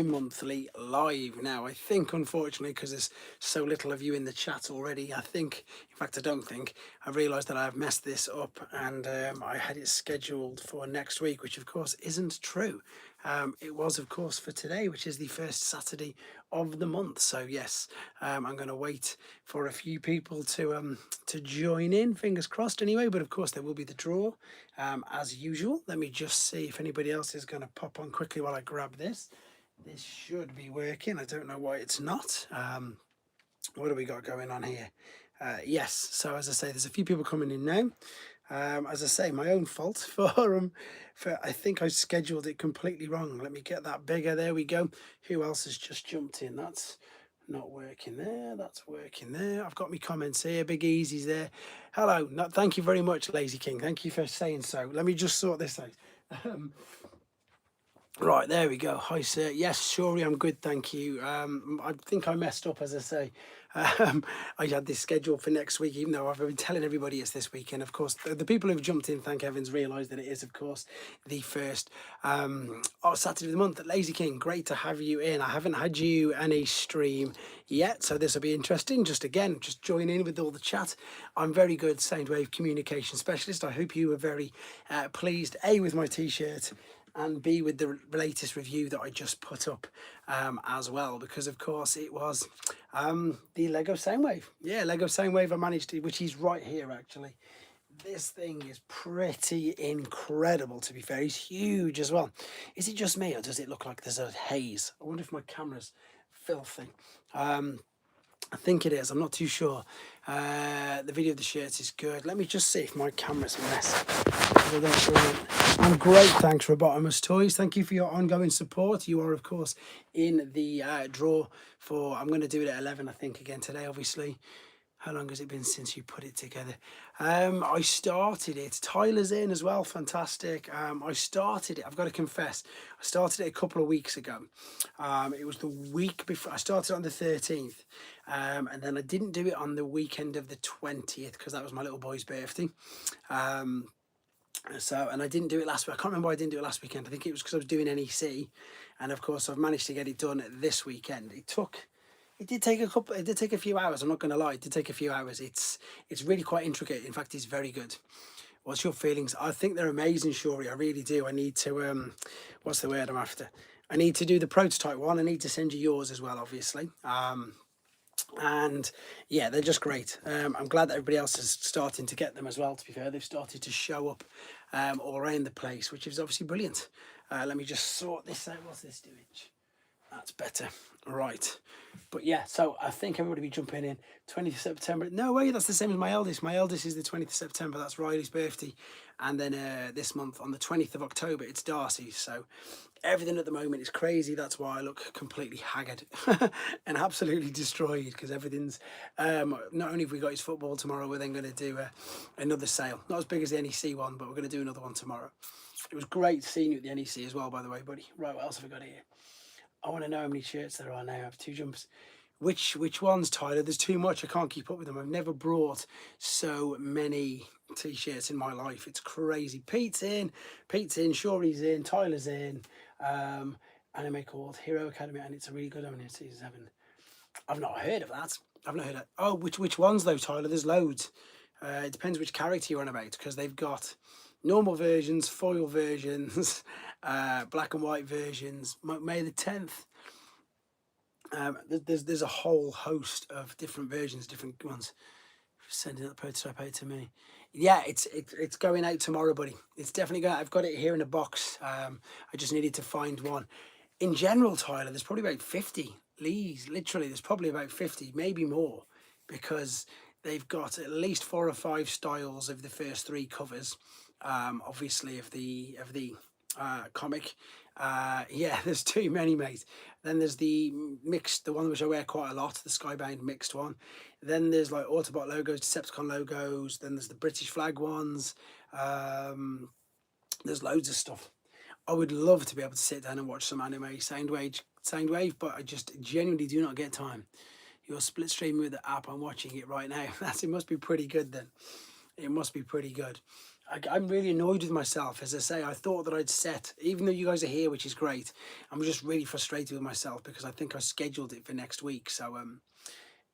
Monthly live now. I think, unfortunately, because there's so little of you in the chat already, in fact, I don't think, I realised that I've messed this up and I had it scheduled for next week, which of course isn't true. It was, of course, for today, which is the first Saturday of the month. So yes, I'm going to wait for a few people to join in. Fingers crossed, anyway. But of course, there will be the draw as usual. Let me just see if anybody else is going to pop on quickly while I grab this. This should be working. I don't know why it's not. What do we got going on here? Yes, so as I say, there's a few people coming in now. As I say, my own fault for I think I scheduled it completely wrong. Let me get that bigger. There we go. Who else has just jumped in? That's not working there. That's working there. I've got my comments here. Big Easy's there. Hello. No, thank you very much, Lazy King. Thank you for saying so. Let me just sort this out. Right, there we go. Hi, sir. Yes, Shuri, I'm good, thank you. I think I messed up, as I say. I had this scheduled for next week, even though I've been telling everybody it's this week. And of course, the people who've jumped in, thank heavens, realised that it is, of course, the first Saturday of the month. Lazy King, great to have you in. I haven't had you any stream yet, so this will be interesting. Just join in with all the chat. I'm very good Soundwave communication specialist. I hope you were very pleased, A, with my t-shirt, and B, with the latest review that I just put up as well, because of course it was the Lego Soundwave. Yeah, Lego Soundwave I managed to, which is right here actually. This thing is pretty incredible, to be fair. He's huge as well. Is it just me, or does it look like there's a haze? I wonder if my camera's filthy. I think it is. I'm not too sure. The video of the shirts is good. Let me just see if my camera's messy. I'm great, thanks, Robotimus Toys. Thank you for your ongoing support. You are, of course, in the draw for, I'm going to do it at 11, I think, again today, obviously. How long has it been since you put it together? I started it. Tyler's in as well. Fantastic. I started it. I've got to confess. I started it a couple of weeks ago. It was the week before. I started on the 13th. And then I didn't do it on the weekend of the 20th because that was my little boy's birthday. And I didn't do it last week. I can't remember why I didn't do it last weekend. I think it was because I was doing NEC. And of course, I've managed to get it done this weekend. It did take a few hours. I'm not going to lie. It did take a few hours. It's really quite intricate. In fact, it's very good. What's your feelings? I think they're amazing, Shuri. I really do. I need to, what's the word I'm after? I need to do the prototype one. I need to send you yours as well, obviously. And yeah, they're just great. I'm glad that everybody else is starting to get them as well, to be fair. They've started to show up all around the place, which is obviously brilliant. Let me just sort this out. What's this doing? That's better. Right. But yeah, so I think everybody will be jumping in. 20th September. No way, that's the same as my eldest. My eldest is the 20th of September. That's Riley's birthday. And then this month, on the 20th of October, it's Darcy's. So everything at the moment is crazy. That's why I look completely haggard and absolutely destroyed, because everything's... not only have we got his football tomorrow, we're then going to do another sale. Not as big as the NEC one, but we're going to do another one tomorrow. It was great seeing you at the NEC as well, by the way, buddy. Right, what else have we got here? I want to know how many shirts there are now. I have 2 jumps. Which ones, Tyler? There's too much. I can't keep up with them. I've never brought so many t-shirts in my life. It's crazy. Pete's in, Shuri's in, Tyler's in. Anime called Hero Academy, and it's a really good one in season 7. I've not heard of that. I've not heard of... Oh, which ones though, Tyler? There's loads. It depends which character you're on about, because they've got normal versions, foil versions, black and white versions. May the 10th. There's a whole host of different versions, different ones. Sending that prototype out to me. Yeah, it's going out tomorrow, buddy. It's definitely going out. I've got it here in a box. I just needed to find one. In general, Tyler, there's probably about 50 Lees. Literally, there's probably about 50, maybe more, because they've got at least 4 or 5 styles of the first 3 covers. Obviously, of the comic. Yeah, there's too many, mate. Then there's the mixed, the one which I wear quite a lot, the Skybound mixed one. Then there's like Autobot logos, Decepticon logos. Then there's the British flag ones. There's loads of stuff. I would love to be able to sit down and watch some anime Soundwave, but I just genuinely do not get time. You're split streaming with the app. I'm watching it right now. It must be pretty good then. It must be pretty good. I'm really annoyed with myself. As I say, I thought that I'd set, even though you guys are here, which is great. I'm just really frustrated with myself because I think I scheduled it for next week. So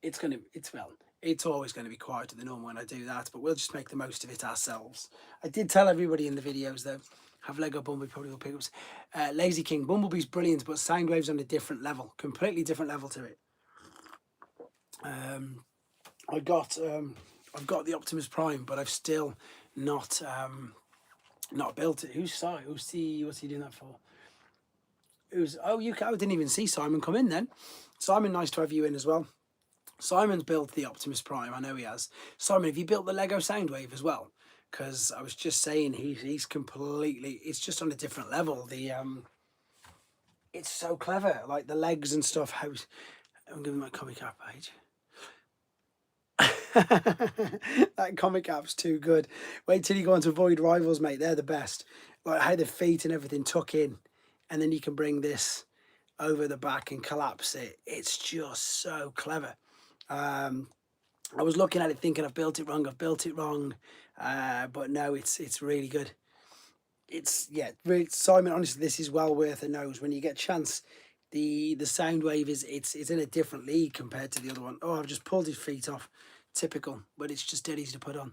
it's always going to be quieter than normal when I do that, but we'll just make the most of it ourselves. I did tell everybody in the videos though, have Lego Bumblebee probably will pick up. Lazy King, Bumblebee's brilliant, but Soundwave's on a different level, completely different level to it. I've got the Optimus Prime, but I've still not built it. What's he doing that for? I didn't even see Simon come in then. Simon, nice to have you in as well. Simon's built the Optimus Prime. I know he has. Simon, have you built the Lego Soundwave as well? Because I was just saying he's completely. It's just on a different level. It's so clever. Like the legs and stuff. I'm giving my comic app page. That comic app's too good. Wait till you go on to Void Rivals, mate. They're the best. Like how the feet and everything tuck in, and then you can bring this over the back and collapse it. It's just so clever. I was looking at it thinking I've built it wrong, but no, it's really good. Really, Simon, honestly, this is well worth a nose when you get a chance. The Soundwave it's in a different league compared to the other one. Oh, I've just pulled his feet off. Typical, but it's just dead easy to put on.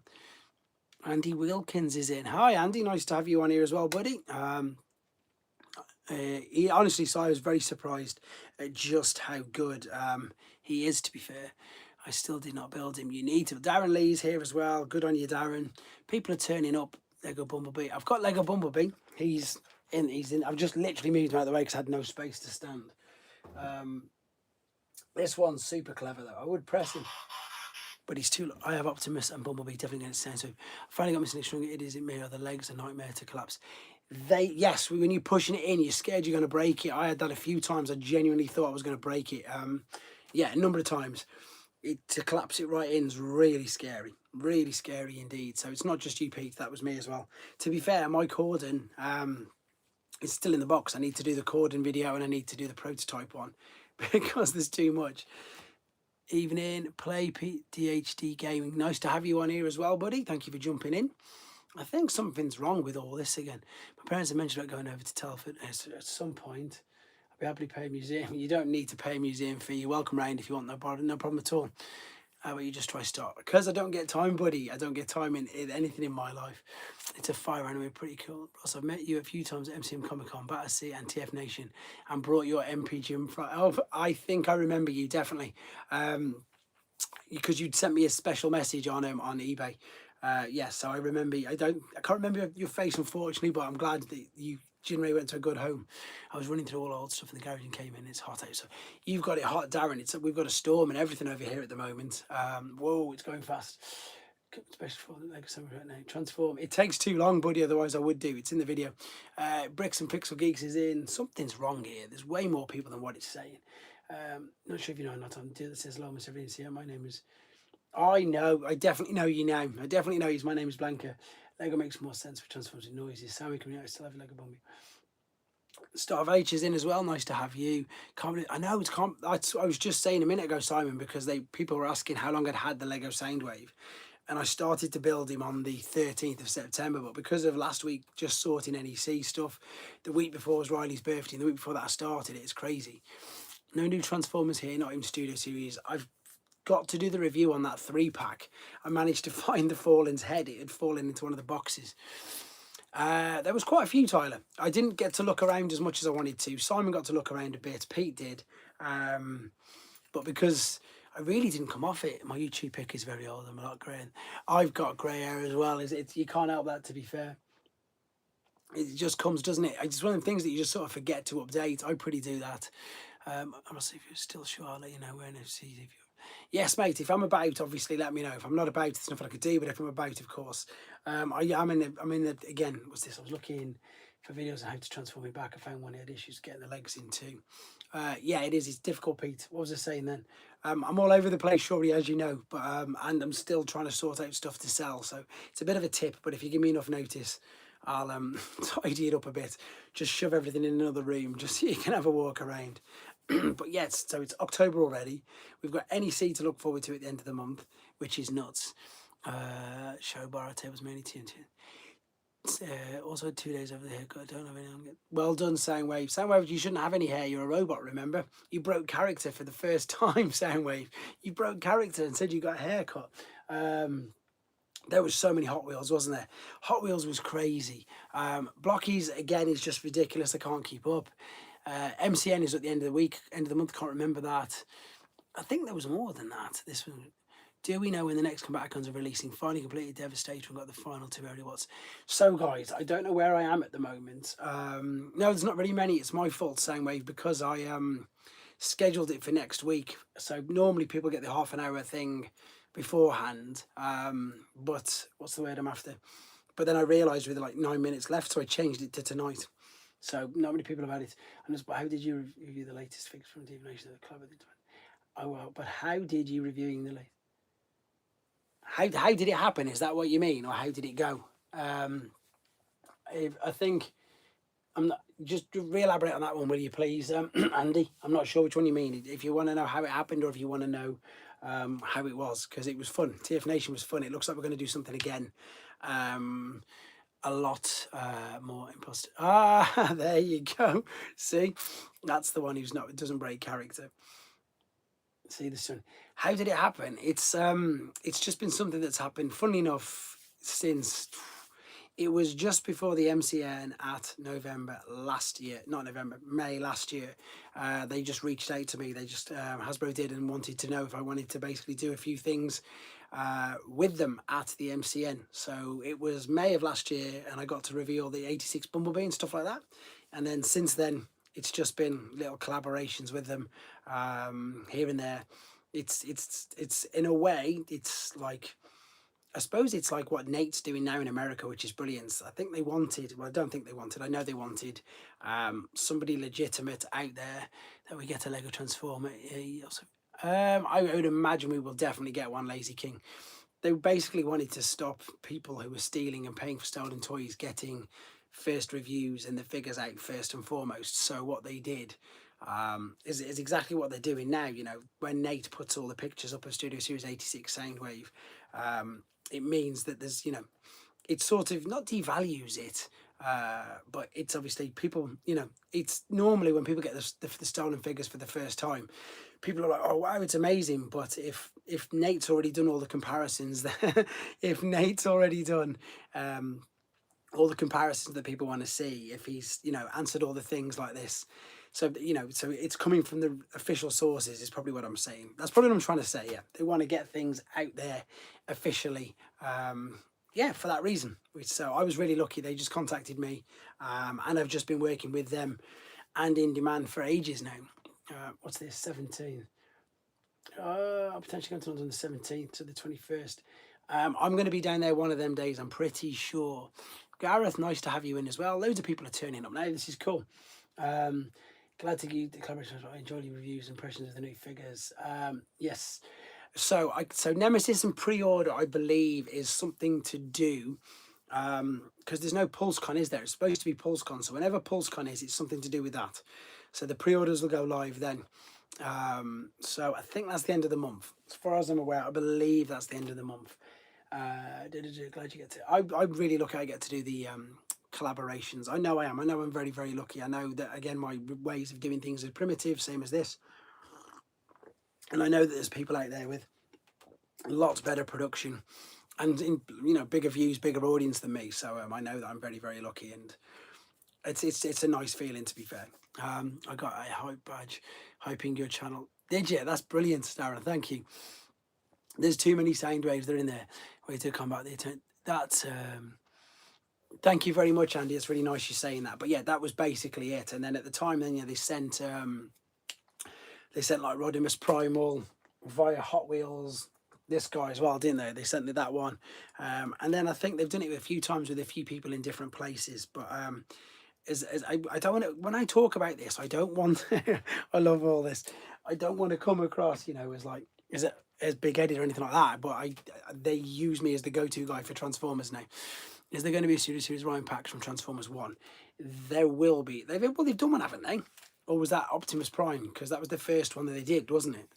Andy Wilkins is in. Hi, Andy. Nice to have you on here as well, buddy. He honestly, so I was very surprised at just how good he is. To be fair, I still did not build him. You need to. Darren Lee's here as well. Good on you, Darren. People are turning up. Lego Bumblebee. I've got Lego Bumblebee. He's in. I've just literally moved him out of the way because I had no space to stand. This one's super clever though. I would press him, but he's too. I have Optimus and Bumblebee definitely going to stand. So I finally got missing string. It is me or the legs a nightmare to collapse. Yes, when you're pushing it in, you're scared you're going to break it. I had that a few times. I genuinely thought I was going to break it. Yeah, a number of times. To collapse it right in is really scary indeed. So it's not just you, Pete, that was me as well. To be fair, my cordon is still in the box. I need to do the cordon video and I need to do the prototype one because there's too much. Evening, Play Pete DHD Gaming. Nice to have you on here as well, buddy. Thank you for jumping in. I think something's wrong with all this again. My parents have mentioned about going over to Telford at some point. I'll be happy to pay a museum. You don't need to pay a museum fee. You're welcome round if you want, no problem at all. But you just try start. Because I don't get time, buddy. I don't get time in anything in my life. It's a fire anyway, pretty cool. Plus, I've met you a few times at MCM Comic Con, Battersea and TF Nation, and brought your MP Gym. Oh, I think I remember you, definitely. Because you'd sent me a special message on eBay. Yes, so I remember. I can't remember your face, unfortunately, but I'm glad that you generally went to a good home. I was running through all old stuff in the garage and came in. It's hot out, so you've got it hot, Darren. We've got a storm and everything over here at the moment. Whoa, it's going fast. Especially for the Lego Summer right now. Transform. It takes too long, buddy. Otherwise, I would do. It's in the video. Bricks and Pixel Geeks is in. Something's wrong here. There's way more people than what it's saying. Not sure if you know or not. I'm that says hello, Mr. Vince. Yeah, my name is. I know. I definitely know you now. I definitely know you. My name is Blanca. Lego makes more sense for transforms and noises. Sammy coming out. I still have Lego Bumblebee. Star of H is in as well. Nice to have you. I know it's. I was just saying a minute ago, Simon, because people were asking how long I'd had the Lego Soundwave, and I started to build him on the 13th of September. But because of last week just sorting NEC stuff, the week before was Riley's birthday, and the week before that I started it. It's crazy. No new Transformers here, not even Studio Series. I've got to do the review on that 3-pack. I managed to find the Fallen's head. It had fallen into one of the boxes. There was quite a few, Tyler. I didn't get to look around as much as I wanted to. Simon got to look around a bit. Pete did. But because I really didn't come off it, my YouTube pick is very old. I'm a lot grey. I've got grey hair as well. You can't help that, to be fair. It just comes, doesn't it? It's one of the things that you just sort of forget to update. I pretty do that. I'm going to see if you're still sure. I'll let you know when if you. Yes, mate. If I'm about, obviously, let me know. If I'm not about, there's nothing I could do. But if I'm about, of course, I'm in the. Again, what's this? I was looking for videos on how to transform me back. I found one that had issues getting the legs in too. Yeah, it is. It's difficult, Pete. What was I saying then? I'm all over the place, surely, as you know. But and I'm still trying to sort out stuff to sell. So it's a bit of a tip. But if you give me enough notice, I'll tidy it up a bit. Just shove everything in another room, just so you can have a walk around. But yes, so it's October already. We've got NEC to look forward to at the end of the month, which is nuts. Show bar tables mainly TNT. Also 2 days over the haircut. I don't have any longer. Well done, Soundwave. Soundwave, you shouldn't have any hair. You're a robot, remember? You broke character for the first time, Soundwave. You broke character and said you got a haircut. There was so many Hot Wheels, wasn't there? Hot Wheels was crazy. Blockies, again, is just ridiculous. I can't keep up. MCN is at the end of the week, end of the month. Can't remember that. I think there was more than that. This one. Do we know when the next Combaticons are releasing? Finally completed Devastator and got the final 2 early watts. So, guys, I don't know where I am at the moment. No, there's not really many. It's my fault, Soundwave, because I scheduled it for next week. So normally people get the half an hour thing beforehand. But what's the word I'm after? But then I realised with like 9 minutes left, so I changed it to tonight. So not many people have had it. And just, how did you review the latest fix from Divination of the Club? Oh well, but how did you reviewing the latest? How did it happen? Is that what you mean, or how did it go? I think I'm not. Just re-elaborate on that one, will you, please, Andy? I'm not sure which one you mean. If you want to know how it happened, or if you want to know how it was, because it was fun. TF Nation was fun. It looks like we're going to do something again. A lot more imposter. Ah, there you go. See, that's the one who's not. It doesn't break character. See the sun. How did it happen? It's just been something that's happened. Funnily enough, since it was just before the MCN at November last year, not November, May last year. They just reached out to me. They just Hasbro did and wanted to know if I wanted to basically do a few things with them at the MCN. So it was May of last year, and I got to reveal the 86 Bumblebee and stuff like that. And then since then, it's just been little collaborations with them here and there. It's in a way, it's like, I suppose it's like what Nate's doing now in America, which is brilliant. I think they wanted, well, I don't think they wanted, I know they wanted somebody legitimate out there that we get a Lego Transformer. I would imagine we will definitely get one, Lazy King. They basically wanted to stop people who were stealing and paying for stolen toys getting first reviews and the figures out first and foremost. So what they did is exactly what they're doing now. You know, when Nate puts all the pictures up of Studio Series 86 Soundwave, it means that there's, you know, it sort of not devalues it, but it's obviously people, you know, it's normally when people get the stolen figures for the first time, people are like, oh wow, it's amazing. But if Nate's already done all the comparisons, if Nate's already done all the comparisons that people want to see, if he's, you know, answered all the things like this, so you know, so it's coming from the official sources is probably what I'm saying. That's probably what I'm trying to say. Yeah, they want to get things out there officially. Yeah, for that reason. So I was really lucky. They just contacted me, and I've just been working with them and in demand for ages now. What's this? 17. I'm potentially going to on the 17th to the 21st. I'm going to be down there one of them days, I'm pretty sure. Gareth, nice to have you in as well. Loads of people are turning up now. This is cool. Glad to give the collaboration. I enjoy your reviews, impressions of the new figures. Yes. So Nemesis and pre-order, I believe, is something to do because there's no PulseCon, is there? It's supposed to be PulseCon. So whenever PulseCon is, it's something to do with that. So the pre-orders will go live then. So I think that's the end of the month. As far as I'm aware, I believe that's the end of the month. Glad you get to. I'm really lucky I get to do the collaborations. I know I am. I know I'm very, very lucky. I know that, again, my ways of doing things are primitive, same as this. And I know that there's people out there with lots better production and, you know, bigger views, bigger audience than me. So I know that I'm very, very lucky, and it's a nice feeling, to be fair. I got a hype badge, hyping your channel. Did you? That's brilliant, Darren. Thank you. There's too many sound waves. They're in there. Way to combat the attempt. That's thank you very much, Andy. It's really nice you saying that. But yeah, that was basically it. And then at the time, then yeah, they sent like Rodimus Primal via Hot Wheels. This guy as well, didn't they? They sent me that one. And then I think they've done it a few times with a few people in different places. But I don't want to, when I talk about this, I don't want, I love all this. I don't want to come across, you know, as like, is it as big-headed or anything like that, but they use me as the go-to guy for Transformers now. Is there going to be a Studio Series Ryan packs from Transformers 1? There will be. They've done one, haven't they? Or was that Optimus Prime? Because that was the first one that they did, wasn't it?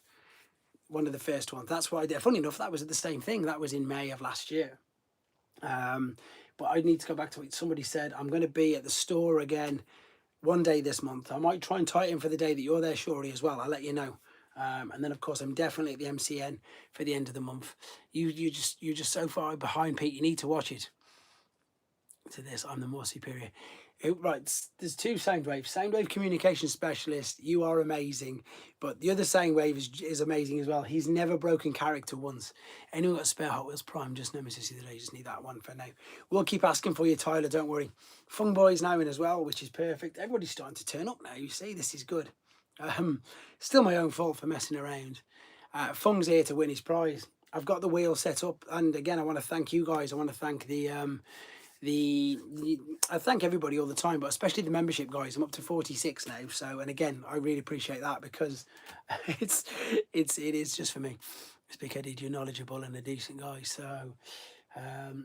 One of the first ones. That's what I did. Funny enough, that was the same thing. That was in May of last year. But I need to go back to it. Somebody said I'm going to be at the store again one day this month. I might try and tie it in for the day that you're there, Shorey, as well. I'll let you know. And then of course I'm definitely at the MCN for the end of the month. You're just so far behind, Pete. You need to watch it. To this, I'm the more superior. Right, there's two Soundwave. Soundwave communication specialist. You are amazing, but the other Soundwave is amazing as well. He's never broken character once. Anyone got a spare Hot Wheels Prime? Just Nemesis the other day. Just need that one for now. We'll keep asking for you, Tyler. Don't worry. Fung Boy's now in as well, which is perfect. Everybody's starting to turn up now. You see, this is good. Still my own fault for messing around. Fung's here to win his prize. I've got the wheel set up, and again, I want to thank you guys. I want to thank I thank everybody all the time, but especially the membership guys. I'm up to 46 now, so, and again, I really appreciate that because it is just for me. It's because you're knowledgeable and a decent guy, so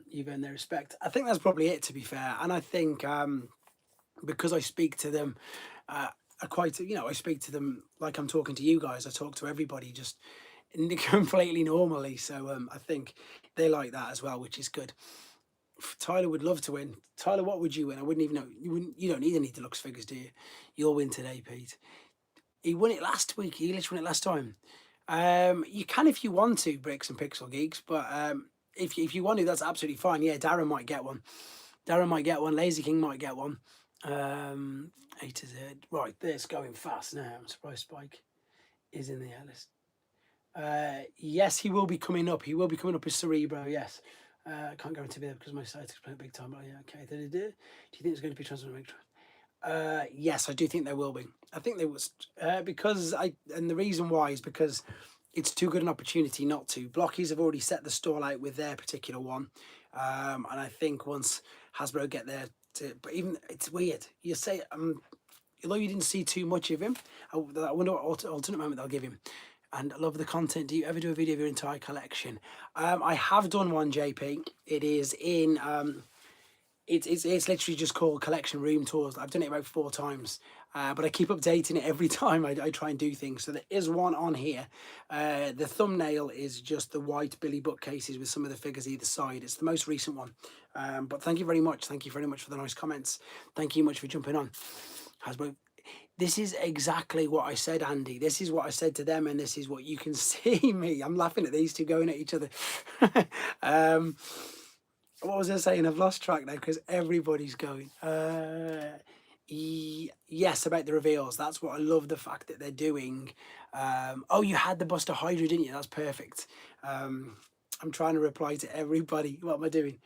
you've earned their respect. I think that's probably it, to be fair, and I think because I speak to them I speak to them like I'm talking to you guys. I talk to everybody just completely normally, so I think they like that as well, which is good. Tyler would love to win. Tyler, what would you win? I wouldn't even know. You don't need any deluxe figures, do you? You'll win today, Pete. He won it last week. He literally won it last time. You can if you want to, Bricks and Pixel Geeks, but if you want to, that's absolutely fine. Yeah, Darren might get one. Darren might get one. Lazy King might get one. A to Z. Right, this going fast now. I'm surprised Spike is in the list. Yes, he will be coming up. He will be coming up as Cerebro, yes. I can't guarantee that because my site's playing big time. But yeah, okay. Do you think it's going to be transferred? Yes, I do think there will be. I think there was because and the reason why is because it's too good an opportunity not to. Blockies have already set the stall out with their particular one, and I think once Hasbro get there, but even it's weird. You say although you didn't see too much of him, I wonder what alternate moment they'll give him. And I love the content. Do you ever do a video of your entire collection? I have done one, JP. It is in it's literally just called collection room tours. I've done it about 4 times, but I keep updating it every time I try and do things. So there is one on here. The thumbnail is just the white Billy bookcases with some of the figures either side. It's the most recent one. But thank you very much. Thank you very much for the nice comments. Thank you much for jumping on. Hasbro. This is exactly what I said, Andy. This is what I said to them, and this is what you can see me. I'm laughing at these two going at each other. What was I saying? I've lost track now because everybody's going. Yes, about the reveals. That's what I love, the fact that they're doing. Oh, you had the Buster Hydra, didn't you? That's perfect. I'm trying to reply to everybody. What am I doing?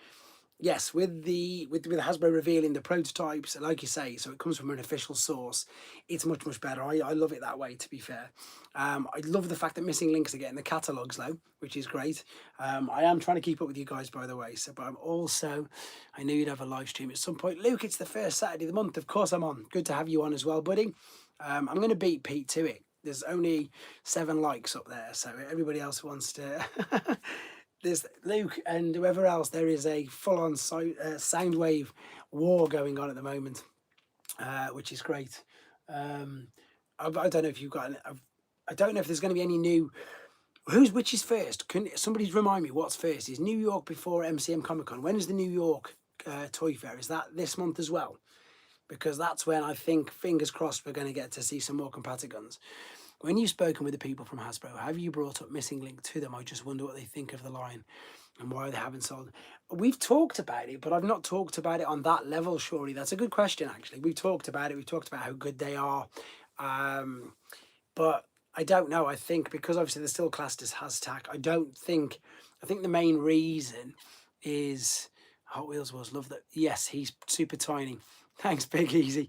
Yes, with Hasbro revealing the prototypes, like you say, so it comes from an official source. It's much better. I love it that way. To be fair, I love the fact that missing links are getting the catalogs though, which is great. I am trying to keep up with you guys, by the way. So, but I'm also, I knew you'd have a live stream at some point. Luke, it's the first Saturday of the month. Of course, I'm on. Good to have you on as well, buddy. I'm going to beat Pete to it. There's only 7 likes up there, so everybody else wants to. There's Luke and whoever else. There is a full-on Soundwave war going on at the moment, which is great. I don't know if you've got. I don't know if there's going to be any new. Which is first? Can somebody remind me what's first? Is New York before MCM Comic Con? When is the New York Toy Fair? Is that this month as well? Because that's when I think, fingers crossed, we're going to get to see some more Compatagons. When you've spoken with the people from Hasbro, have you brought up Missing Link to them? I just wonder what they think of the line and why they haven't sold. We've talked about it, but I've not talked about it on that level, surely. That's a good question, actually. We've talked about it. We've talked about how good they are. But I don't know. I think because obviously they're still classed as Hashtag, I think the main reason is Hot Wheels was love that. Yes, he's super tiny. Thanks, Big Easy.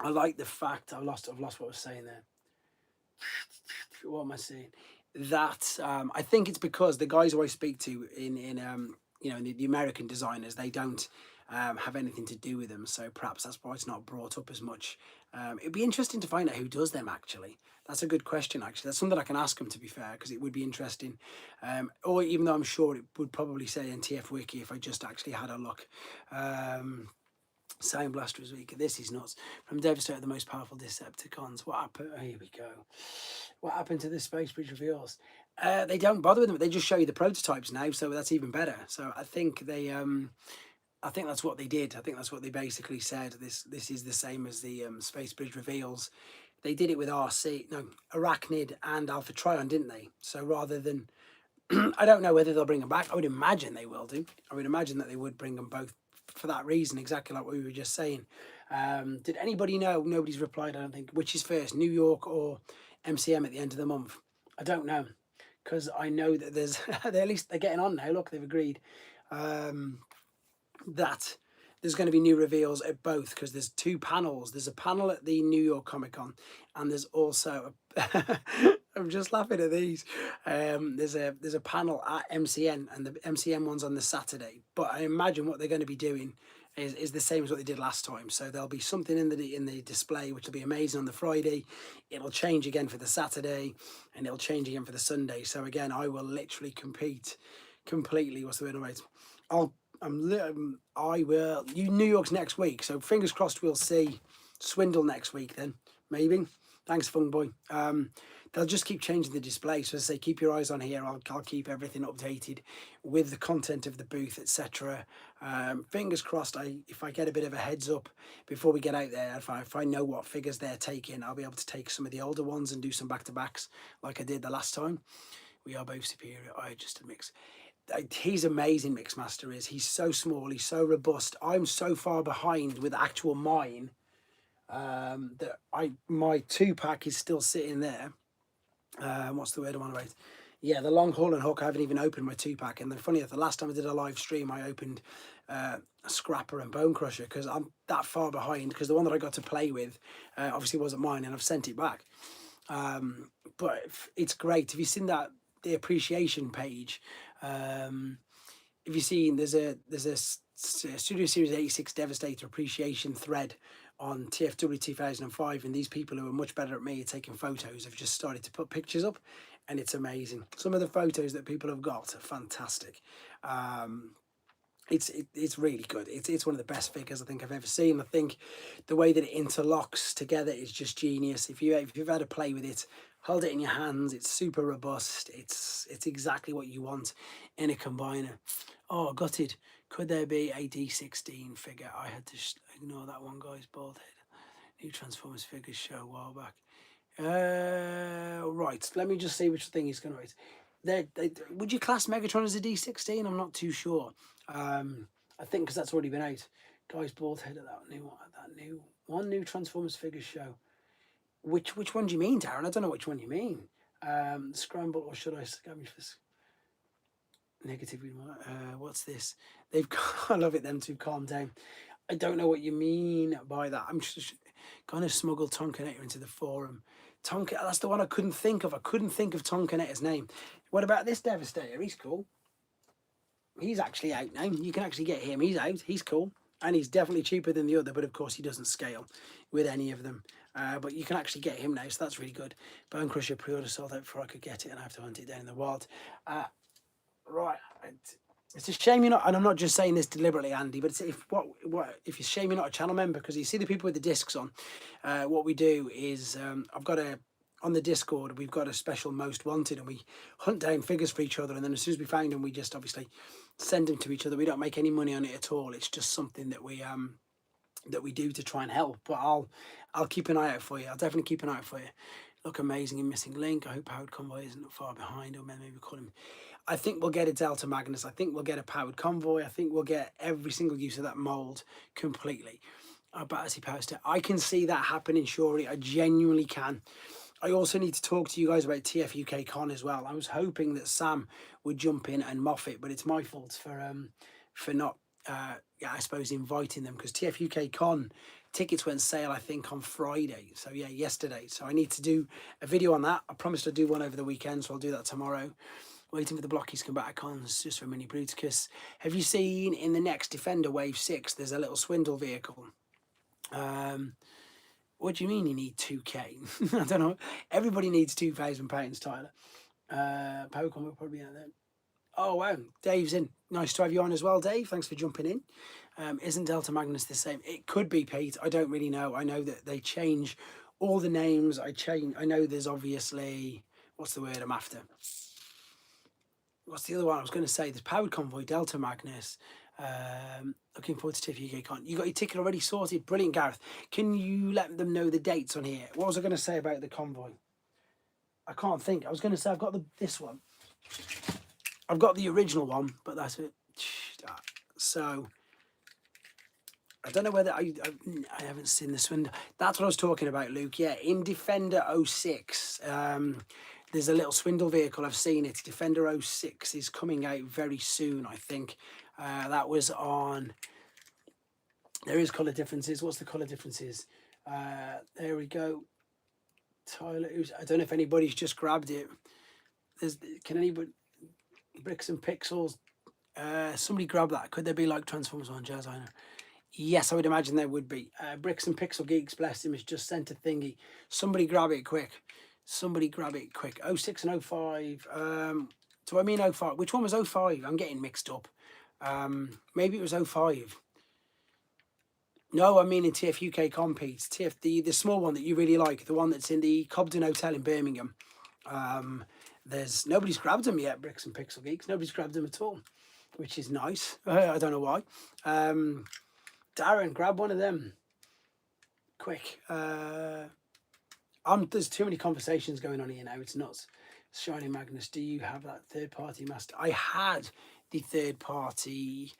I like the fact I've lost what I was saying there. What am I saying? That I think it's because the guys who I speak to in the American designers, they don't have anything to do with them, so perhaps that's why it's not brought up as much. It'd be interesting to find out who does them actually. That's a good question actually. That's something I can ask them, to be fair, because it would be interesting. Or even though I'm sure it would probably say NTF Wiki if I just actually had a look. Sound Blaster is weak. This is nuts. From Devastator, the most powerful Decepticons. What happened? Oh, here we go. What happened to the Space Bridge reveals? They don't bother with them. They just show you the prototypes now, so that's even better. So I think I think that's what they did. I think that's what they basically said. This is the same as the Space Bridge reveals. They did it with RC, no, Arachnid and Alpha Trion, didn't they? So rather than, I don't know whether they'll bring them back. I would imagine they will do. I would imagine that they would bring them both for that reason, exactly like what we were just saying. Did anybody know? Nobody's replied, I don't think. Which is first, New York or MCM at the end of the month? I don't know, because I know that there's, at least they're getting on now. Look, they've agreed that there's going to be new reveals at both, because there's two panels. There's a panel at the New York Comic Con, and there's also I'm just laughing at these. There's a panel at MCN, and the MCN one's on the Saturday. But I imagine what they're going to be doing is the same as what they did last time. So there'll be something in the display which will be amazing on the Friday. It'll change again for the Saturday, and it'll change again for the Sunday. So again, I will literally compete completely. What's the word? Right. I will. New York's next week, so fingers crossed we'll see Swindle next week. Then maybe. Thanks, Fung Boy. They'll just keep changing the display. So as I say, keep your eyes on here. I'll keep everything updated with the content of the booth, etc. Fingers crossed. If I get a bit of a heads up before we get out there, if I know what figures they're taking, I'll be able to take some of the older ones and do some back to backs like I did the last time. We are both superior. I just a mix. He's amazing, Mixmaster is. He's so small, he's so robust. I'm so far behind with actual mine that my 2-pack is still sitting there. What's the word I want to write? Yeah, the long haul and hook. I haven't even opened my 2-pack. And the funny enough, the last time I did a live stream, I opened a Scrapper and Bone Crusher, because I'm that far behind, because the one that I got to play with obviously wasn't mine, and I've sent it back. But it's great. Have you seen that, the appreciation page? If you've seen, there's a Studio Series 86 Devastator appreciation thread on TFW 2005, and these people who are much better at me at taking photos have just started to put pictures up, and it's amazing. Some of the photos that people have got are fantastic. It's really good. It's one of the best figures I think I've ever seen. I think the way that it interlocks together is just genius. If you've had a play with it, hold it in your hands. It's super robust. It's exactly what you want in a combiner. Oh, gutted. Could there be a D16 figure? I had to ignore that one, guys. Bald head. New Transformers figures show a while back. Right. Let me just see which thing he's going to write. Would you class Megatron as a D16? I'm not too sure. I think because that's already been out. Guys, bald head at that new Transformers figures show. Which one do you mean, Darren? I don't know which one you mean. Scramble, or should I scavenge this? Negative. What's this? They've got, I love it. Them two, calm down. I don't know what you mean by that. I'm just gonna smuggle Tonkanetter into the forum. That's the one I couldn't think of. I couldn't think of Tonkanetter's name. What about this Devastator? He's cool. He's actually out now. You can actually get him. He's out. He's cool. And he's definitely cheaper than the other, but of course he doesn't scale with any of them. But you can actually get him now, so that's really good. Bone Crusher pre-order sold out before I could get it, and I have to hunt it down in the wild. Right. It's a shame you're not, and I'm not just saying this deliberately, Andy, but it's if it's a shame you're not a channel member, because you see the people with the discs on. What we do is on the Discord, we've got a special most wanted, and we hunt down figures for each other, and then as soon as we find them, we just obviously send them to each other. We don't make any money on it at all. It's just something that we do to try and help. But I'll keep an eye out for you. I'll definitely keep an eye out for you. Look amazing in Missing Link. I hope Powered Convoy isn't far behind, or maybe call him. I think we'll get a Delta Magnus. I think we'll get a Powered Convoy. I think we'll get every single use of that mold completely. Battersea Poster. I can see that happening, surely. I genuinely can. I also need to talk to you guys about TF UK Con as well. I was hoping that Sam would jump in and moff it, but it's my fault for not, I suppose, inviting them, because TF UK Con tickets went sale, I think, on Friday. So yeah, yesterday. So I need to do a video on that. I promised I'd do one over the weekend, so I'll do that tomorrow. Waiting for the blockies to come back on just for a mini Bruticus. Have you seen in the next Defender Wave 6, there's a little swindle vehicle? What do you mean you need 2k? I don't know. Everybody needs £2,000, Tyler. Powercom will probably be out there. Oh, wow. Dave's in. Nice to have you on as well, Dave. Thanks for jumping in. Isn't Delta Magnus the same? It could be, Pete. I don't really know. I know that they change all the names I change. I know there's obviously, what's the word I'm after? What's the other one I was going to say? There's Powered Convoy, Delta Magnus. Looking forward to TIFF UK Con. You got your ticket already sorted? Brilliant, Gareth. Can you let them know the dates on here? What was I going to say about the convoy? I can't think. I was going to say I've got this one. I've got the original one, but that's it. So I don't know whether I haven't seen the Swindle. That's what I was talking about, Luke. Yeah, in Defender 06, there's a little Swindle vehicle. I've seen it. Defender 06 is coming out very soon, I think. That was on... There is colour differences. What's the colour differences? There we go. Tyler, I don't know if anybody's just grabbed it. Can anybody... Bricks and Pixels. Somebody grab that. Could there be like Transformers on Jazz? I know. Yes, I would imagine there would be. Bricks and Pixel Geeks, bless him, has just sent a thingy. Somebody grab it quick. Somebody grab it quick. 06 and 05. Do I mean 05? Which one was 05? I'm getting mixed up. Maybe it was 05. No, I mean in TIFF UK Compete. TIFF, the small one that you really like, the one that's in the Cobden Hotel in Birmingham. Nobody's grabbed them yet, Bricks and Pixel Geeks. Nobody's grabbed them at all, which is nice. I don't know why. Darren, grab one of them. Quick. There's too many conversations going on here now. It's nuts. Shiny Magnus, do you have that third-party master? I had the third-party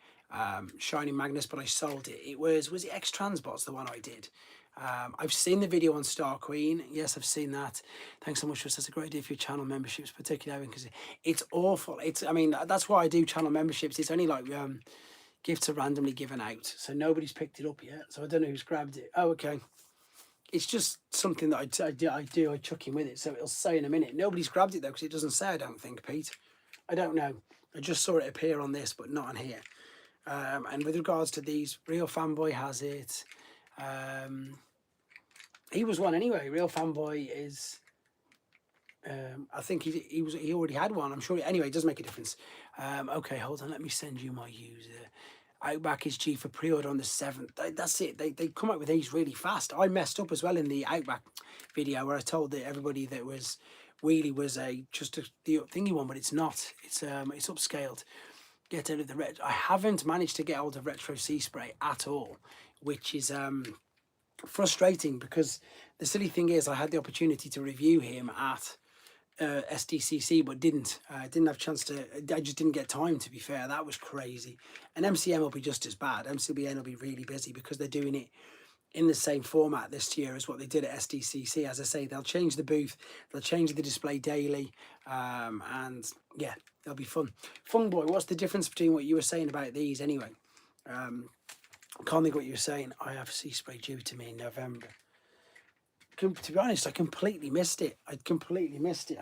Shiny Magnus, but I sold it. Was it X-Transbots, the one I did? I've seen the video on Star Queen. Yes, I've seen that. Thanks so much, Russ. That's a great idea for your channel memberships, particularly because it's awful. I mean, that's why I do channel memberships. It's only like gifts are randomly given out, so nobody's picked it up yet. So I don't know who's grabbed it. Oh, okay. It's just something that I chuck in with it, so it'll say in a minute. Nobody's grabbed it though, because it doesn't say. I don't think, Pete. I don't know. I just saw it appear on this, but not on here. And with regards to these, Real Fanboy has it. He was one anyway. Real Fanboy is. I think he already had one. I'm sure. Anyway, it does make a difference. Okay, hold on. Let me send you my user. Outback is due for pre-order on the 7th. That's it. They come up with these really fast. I messed up as well in the Outback video where I told everybody that Wheelie was just the thingy one, but it's not. It's upscaled. Get out of the red. I haven't managed to get hold of Retro Sea Spray at all, which is frustrating because the silly thing is I had the opportunity to review him at SDCC, but didn't have a chance to. I just didn't get time, to be fair. That was crazy. And MCM will be just as bad. MCBN will be really busy because they're doing it in the same format this year as what they did at SDCC. As I say, they'll change the booth, they'll change the display daily, and yeah, they'll be fun. Fun Boy, what's the difference between what you were saying about these anyway? Can't think what you were saying. I have Sea Spray due to me in November. To be honest, I completely missed it. I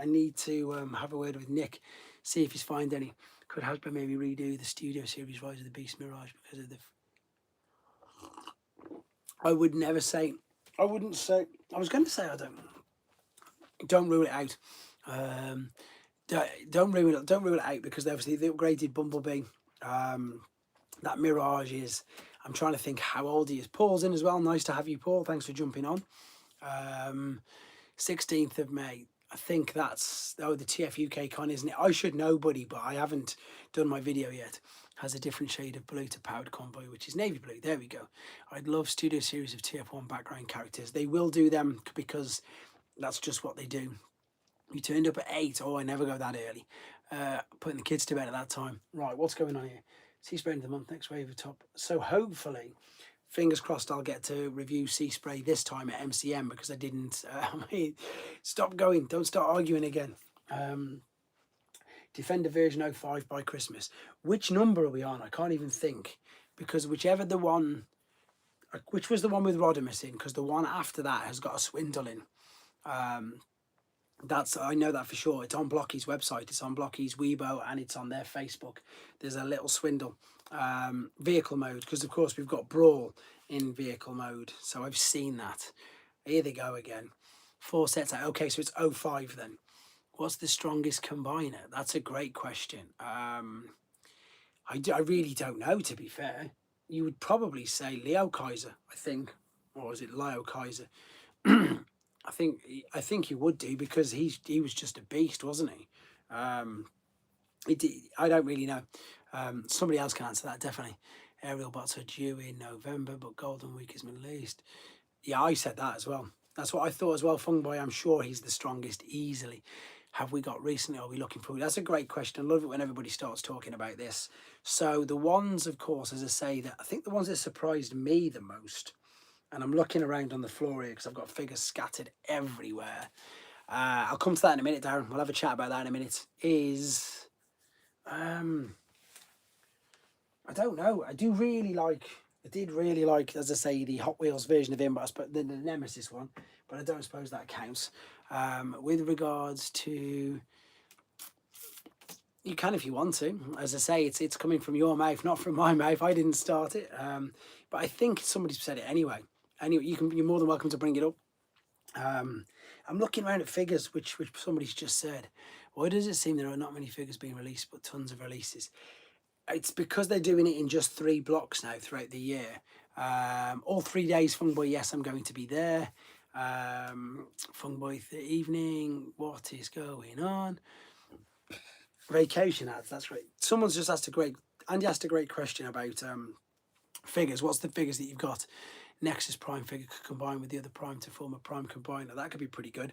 need to have a word with Nick, see if he's find any. Could Hasbro maybe redo the Studio Series Rise of the Beast Mirage because of the... I would never say... I wouldn't say... I was going to say I don't rule it out. Don't rule it out because obviously the upgraded Bumblebee, that Mirage is... I'm trying to think how old he is. Paul's in as well. Nice to have you, Paul. Thanks for jumping on. 16th of May. I think that's the TIFF UK Con, isn't it? I should know, buddy, but I haven't done my video yet. Has a different shade of blue to Powered Convoy, which is navy blue. There we go. I'd love Studio Series of TF1 background characters. They will do them because that's just what they do. You turned up at 8. Oh, I never go that early. Putting the kids to bed at that time. Right, what's going on here? Sea Spray of the month, next wave of top. So hopefully, fingers crossed, I'll get to review Sea Spray this time at MCM because I didn't. Stop going. Don't start arguing again. Defender version 05 by Christmas. Which number are we on? I can't even think because whichever the one, which was the one with Rodimus in, because the one after that has got a Swindle in. I know that for sure. It's on Blocky's website, it's on Blocky's Weibo, and it's on their Facebook. There's a little Swindle vehicle mode because of course we've got Brawl in vehicle mode, so I've seen that. Here they go again. 4 sets out. Okay, so it's 05 then. What's the strongest combiner? That's a great question. I really don't know, to be fair. You would probably say Leo Kaiser, I think, or is it Leo Kaiser? I think he would do, because he was just a beast, wasn't he? Um, I don't really know. Somebody else can answer that, definitely. Aerial bots are due in November, but Golden Week is Middle East. Yeah, I said that as well. That's what I thought as well. Fungboy, I'm sure he's the strongest easily. Have we got recently? Are we looking for? That's a great question. I love it when everybody starts talking about this. So the ones, of course, as I say, that I think the ones that surprised me the most, and I'm looking around on the floor here because I've got figures scattered everywhere. I'll come to that in a minute, Darren. We'll have a chat about that in a minute. Um, I don't know. I did really like, as I say, the Hot Wheels version of him, but I suppose the Nemesis one, but I don't suppose that counts. With regards to, you can if you want to. As I say, it's coming from your mouth, not from my mouth. I didn't start it, but I think somebody said it anyway. Anyway, you're more than welcome to bring it up. I'm looking around at figures, which somebody's just said. Why does it seem there are not many figures being released, but tons of releases? It's because they're doing it in just 3 blocks now throughout the year. All 3 days, Fungboy, yes, I'm going to be there. Fungboy evening, what is going on? Vacation ads, that's right. Someone's just asked Andy asked a great question about figures. What's the figures that you've got? Nexus Prime figure could combine with the other Prime to form a Prime combiner. That could be pretty good.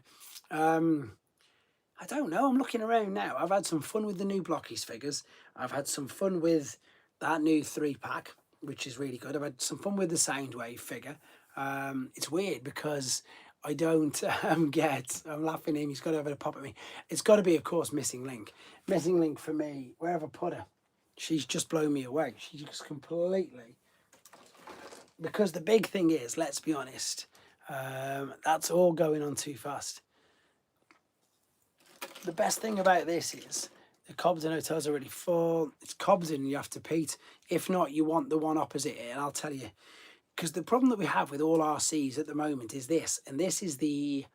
I don't know. I'm looking around now. I've had some fun with the new Blockies figures. I've had some fun with that new 3-pack, which is really good. I've had some fun with the Soundwave figure. It's weird because I don't get... I'm laughing at him. He's got to have a pop at me. It's got to be, of course, Missing Link. Missing Link for me, wherever I put her, she's just blown me away. She's just completely... Because the big thing is, let's be honest, that's all going on too fast. The best thing about this is the Cobden Hotel's already full. It's Cobden, you have to Pete. If not, you want the one opposite it, and I'll tell you. Because the problem that we have with all RCs at the moment is this, and this is the,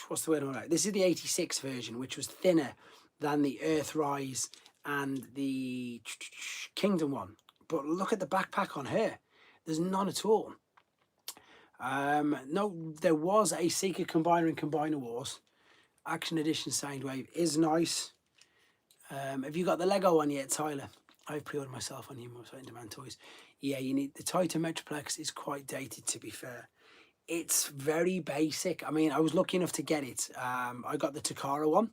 what's the word I'm about? This is the 86 version, which was thinner than the Earthrise and the Kingdom one. But look at the backpack on her. There's none at all. No, there was a Seeker Combiner in Combiner Wars. Action Edition Soundwave is nice. Have you got the Lego one yet, Tyler? I've pre-ordered myself on your website, Demand Toys. Yeah, you need the Titan Metroplex. Is quite dated, to be fair. It's very basic. I mean, I was lucky enough to get it. I got the Takara one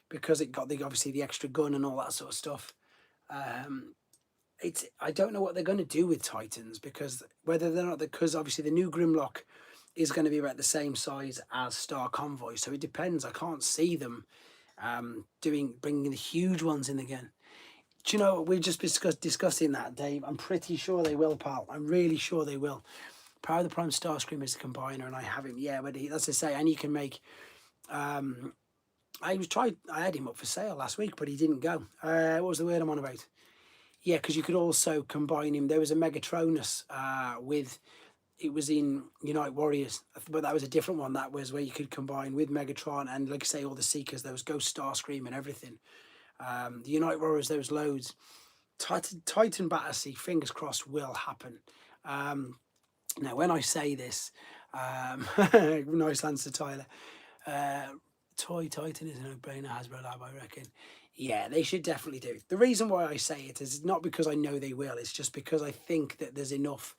because it got obviously the extra gun and all that sort of stuff. I don't know what they're going to do with Titans, because whether they're not, because obviously the new Grimlock is going to be about the same size as Star Convoy, so it depends. I can't see them bringing the huge ones in again. Do you know, we just discussing that, Dave. I'm pretty sure they will, pal. I'm really sure they will. Power of the Prime Starscream is a combiner, and I have him. Yeah, but that's to say, and you can make. I had him up for sale last week, but he didn't go. What was the word I'm on about? Yeah, because you could also combine him. There was a Megatronus with, it was in Unite Warriors, but that was a different one. That was where you could combine with Megatron and, like I say, all the Seekers. There was Ghost Starscream and everything. The Unite Warriors, there was loads. Titan Battersea, fingers crossed, will happen. Now, when I say this, nice answer, Tyler. Toy Titan is a no-brainer, Hasbro Lab, I reckon. Yeah, they should definitely do. The reason why I say it is not because I know they will. It's just because I think that there's enough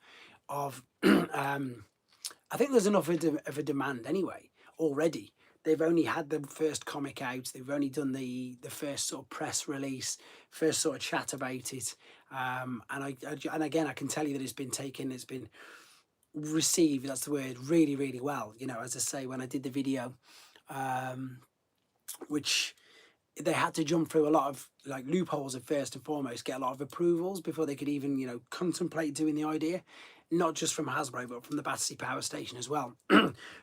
of... I think there's enough of a demand anyway, already. They've only had the first comic out. They've only done the first sort of press release, first sort of chat about it. And again, I can tell you that it's been received, that's the word, really, really well. You know, as I say, when I did the video, which they had to jump through a lot of like loopholes at first and foremost, get a lot of approvals before they could even, you know, contemplate doing the idea, not just from Hasbro, but from the Battersea Power Station as well.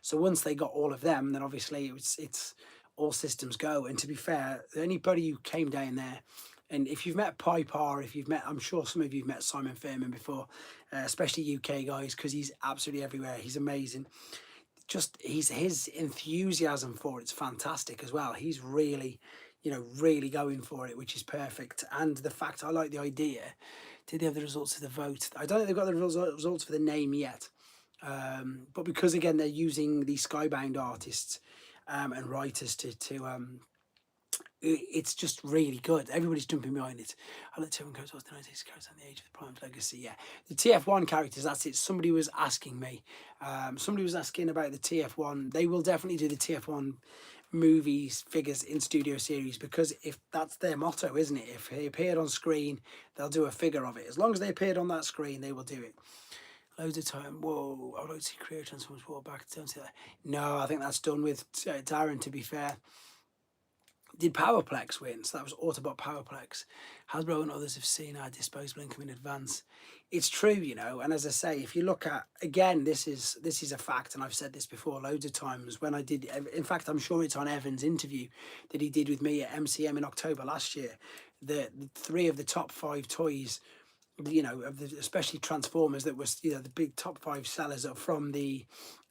So once they got all of them, then obviously it's all systems go. And to be fair, anybody who came down there, and if you've met Piper, I'm sure some of you've met Simon Fairman before, especially UK guys, because he's absolutely everywhere. He's amazing. Just his enthusiasm for it's fantastic as well. He's really, you know, really going for it, which is perfect. And the fact, I like the idea. Did they have the results of the vote? I don't think they've got the results for the name yet. But because again they're using these skybound artists and writers it's just really good. Everybody's jumping behind it. I let Tyrone goes, what's the 90s characters on the Age of the Prime's legacy? Yeah, the TF1 characters, that's it. Somebody was asking me. Somebody was asking about the TF1. They will definitely do the TF1 movies, figures in studio series, because if that's their motto, isn't it? If they appeared on screen, they'll do a figure of it. As long as they appeared on that screen, they will do it. Loads of time. Whoa, I would like to see Creator Transformers brought back. Don't see that. No, I think that's done with Darren, to be fair. Did Powerplex win? So that was Autobot Powerplex. Hasbro and others have seen our disposable income in advance. It's true, you know, and as I say, if you look at, again, this is a fact, and I've said this before loads of times when I did, in fact, I'm sure it's on Evan's interview that he did with me at MCM in October last year. The 3 of the top 5 toys, you know, of the, especially Transformers, that was, you know, the big top 5 sellers are from the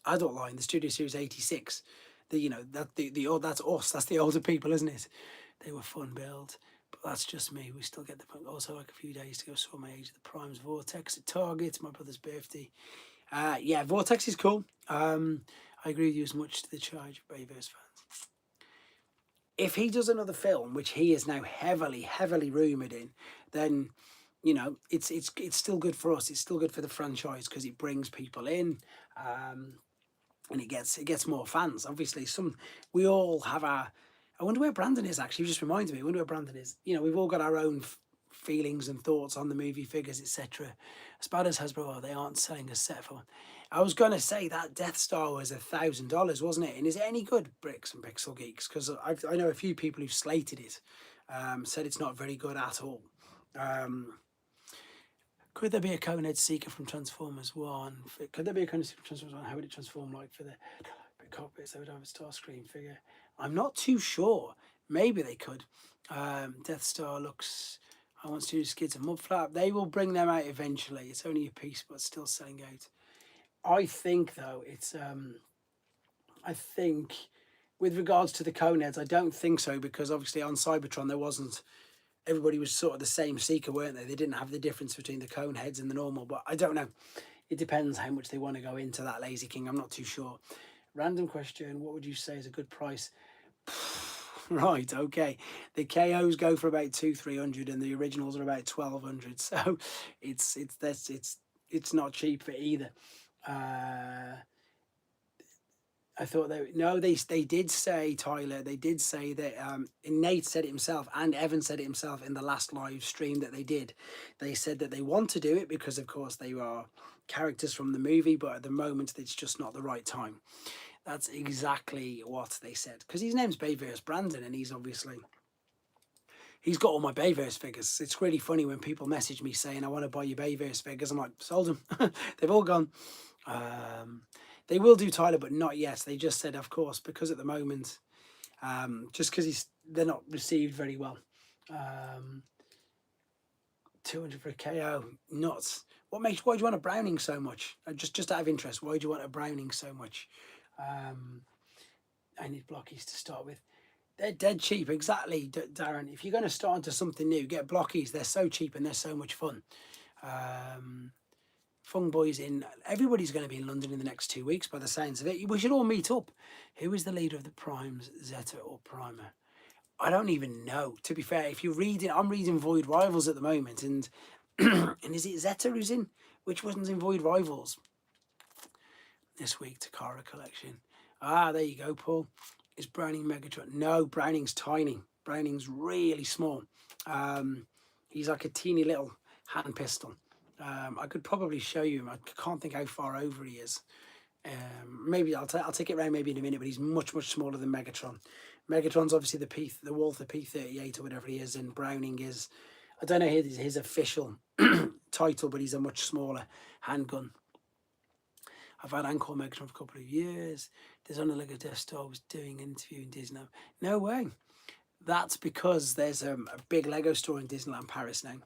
adult line, the Studio Series 86. The, you know, that oh, that's us, that's the older people, isn't it? They were fun build, but that's just me. We still get the point. Also, like a few days to go, saw my Age of the Primes Vortex at Target, my brother's birthday. Yeah, Vortex is cool. I agree with you as much to the charge of Bayverse fans. If he does another film, which he is now heavily rumoured in, then, you know, it's still good for us. It's still good for the franchise because it brings people in. And it gets more fans. Obviously, we all have our. I wonder where Brandon is actually. It just reminds me. I wonder where Brandon is. You know, we've all got our own feelings and thoughts on the movie figures, etc. As bad as Hasbro are, they aren't selling a set for one. I was going to say that Death Star was $1,000, wasn't it? And is it any good, Bricks and Pixel Geeks? Because I know a few people who've slated it, said it's not very good at all. Could there be a Conehead Seeker from Transformers 1? Could there be a Conehead Seeker from Transformers 1? How would it transform like for the cockpits? They would have a Starscream figure. I'm not too sure. Maybe they could. Death Star looks... I want to do Skids and Mudflap. They will bring them out eventually. It's only a piece, but still selling out. I think, though, it's... I think, with regards to the Coneheads, I don't think so, because obviously on Cybertron there wasn't... Everybody was sort of the same Seeker, weren't they? They didn't have the difference between the cone heads and the normal, but I don't know. It depends how much they want to go into that Lazy King. I'm not too sure. Random question. What would you say is a good price? Right, okay. The KOs go for about 200-300 and the originals are about 1,200. So it's not cheap for either. I thought they did say, Tyler, they did say that Nate said it himself and Evan said it himself in the last live stream that they did. They said that they want to do it because, of course, they are characters from the movie, but at the moment it's just not the right time. That's exactly what they said. Because his name's Bayverse Brandon and he's got all my Bayverse figures. It's really funny when people message me saying, I want to buy your Bayverse figures. I'm like, sold them. They've all gone. They will do Tyler, but not yet. They just said, of course, because at the moment, just because they're not received very well. 200 for a KO, nuts. Why do you want a Browning so much? Just out of interest, why do you want a Browning so much? I need blockies to start with. They're dead cheap, exactly, Darren. If you're going to start into something new, get blockies. They're so cheap and they're so much fun. Fung Boy's in. Everybody's going to be in London in the next 2 weeks by the sounds of it. We should all meet up. Who is the leader of the Primes, Zeta or Primer? I don't even know. To be fair, if you're reading, I'm reading Void Rivals at the moment, and and is it Zeta who's in? Which one's in Void Rivals? This week, Takara collection. Ah, there you go, Paul. Is Browning Megatron? No, Browning's tiny. Browning's really small. He's like a teeny little hand pistol. I could probably show you him. I can't think how far over he is. Maybe I'll take it around maybe in a minute, but he's much smaller than Megatron. Megatron's obviously the Walther P38 or whatever he is, and Browning is, I don't know his official title, but he's a much smaller handgun. I've had Anchor Megatron for a couple of years. There's only like a Death Star was doing an interview in Disney. No way. That's because there's a big Lego store in Disneyland Paris now.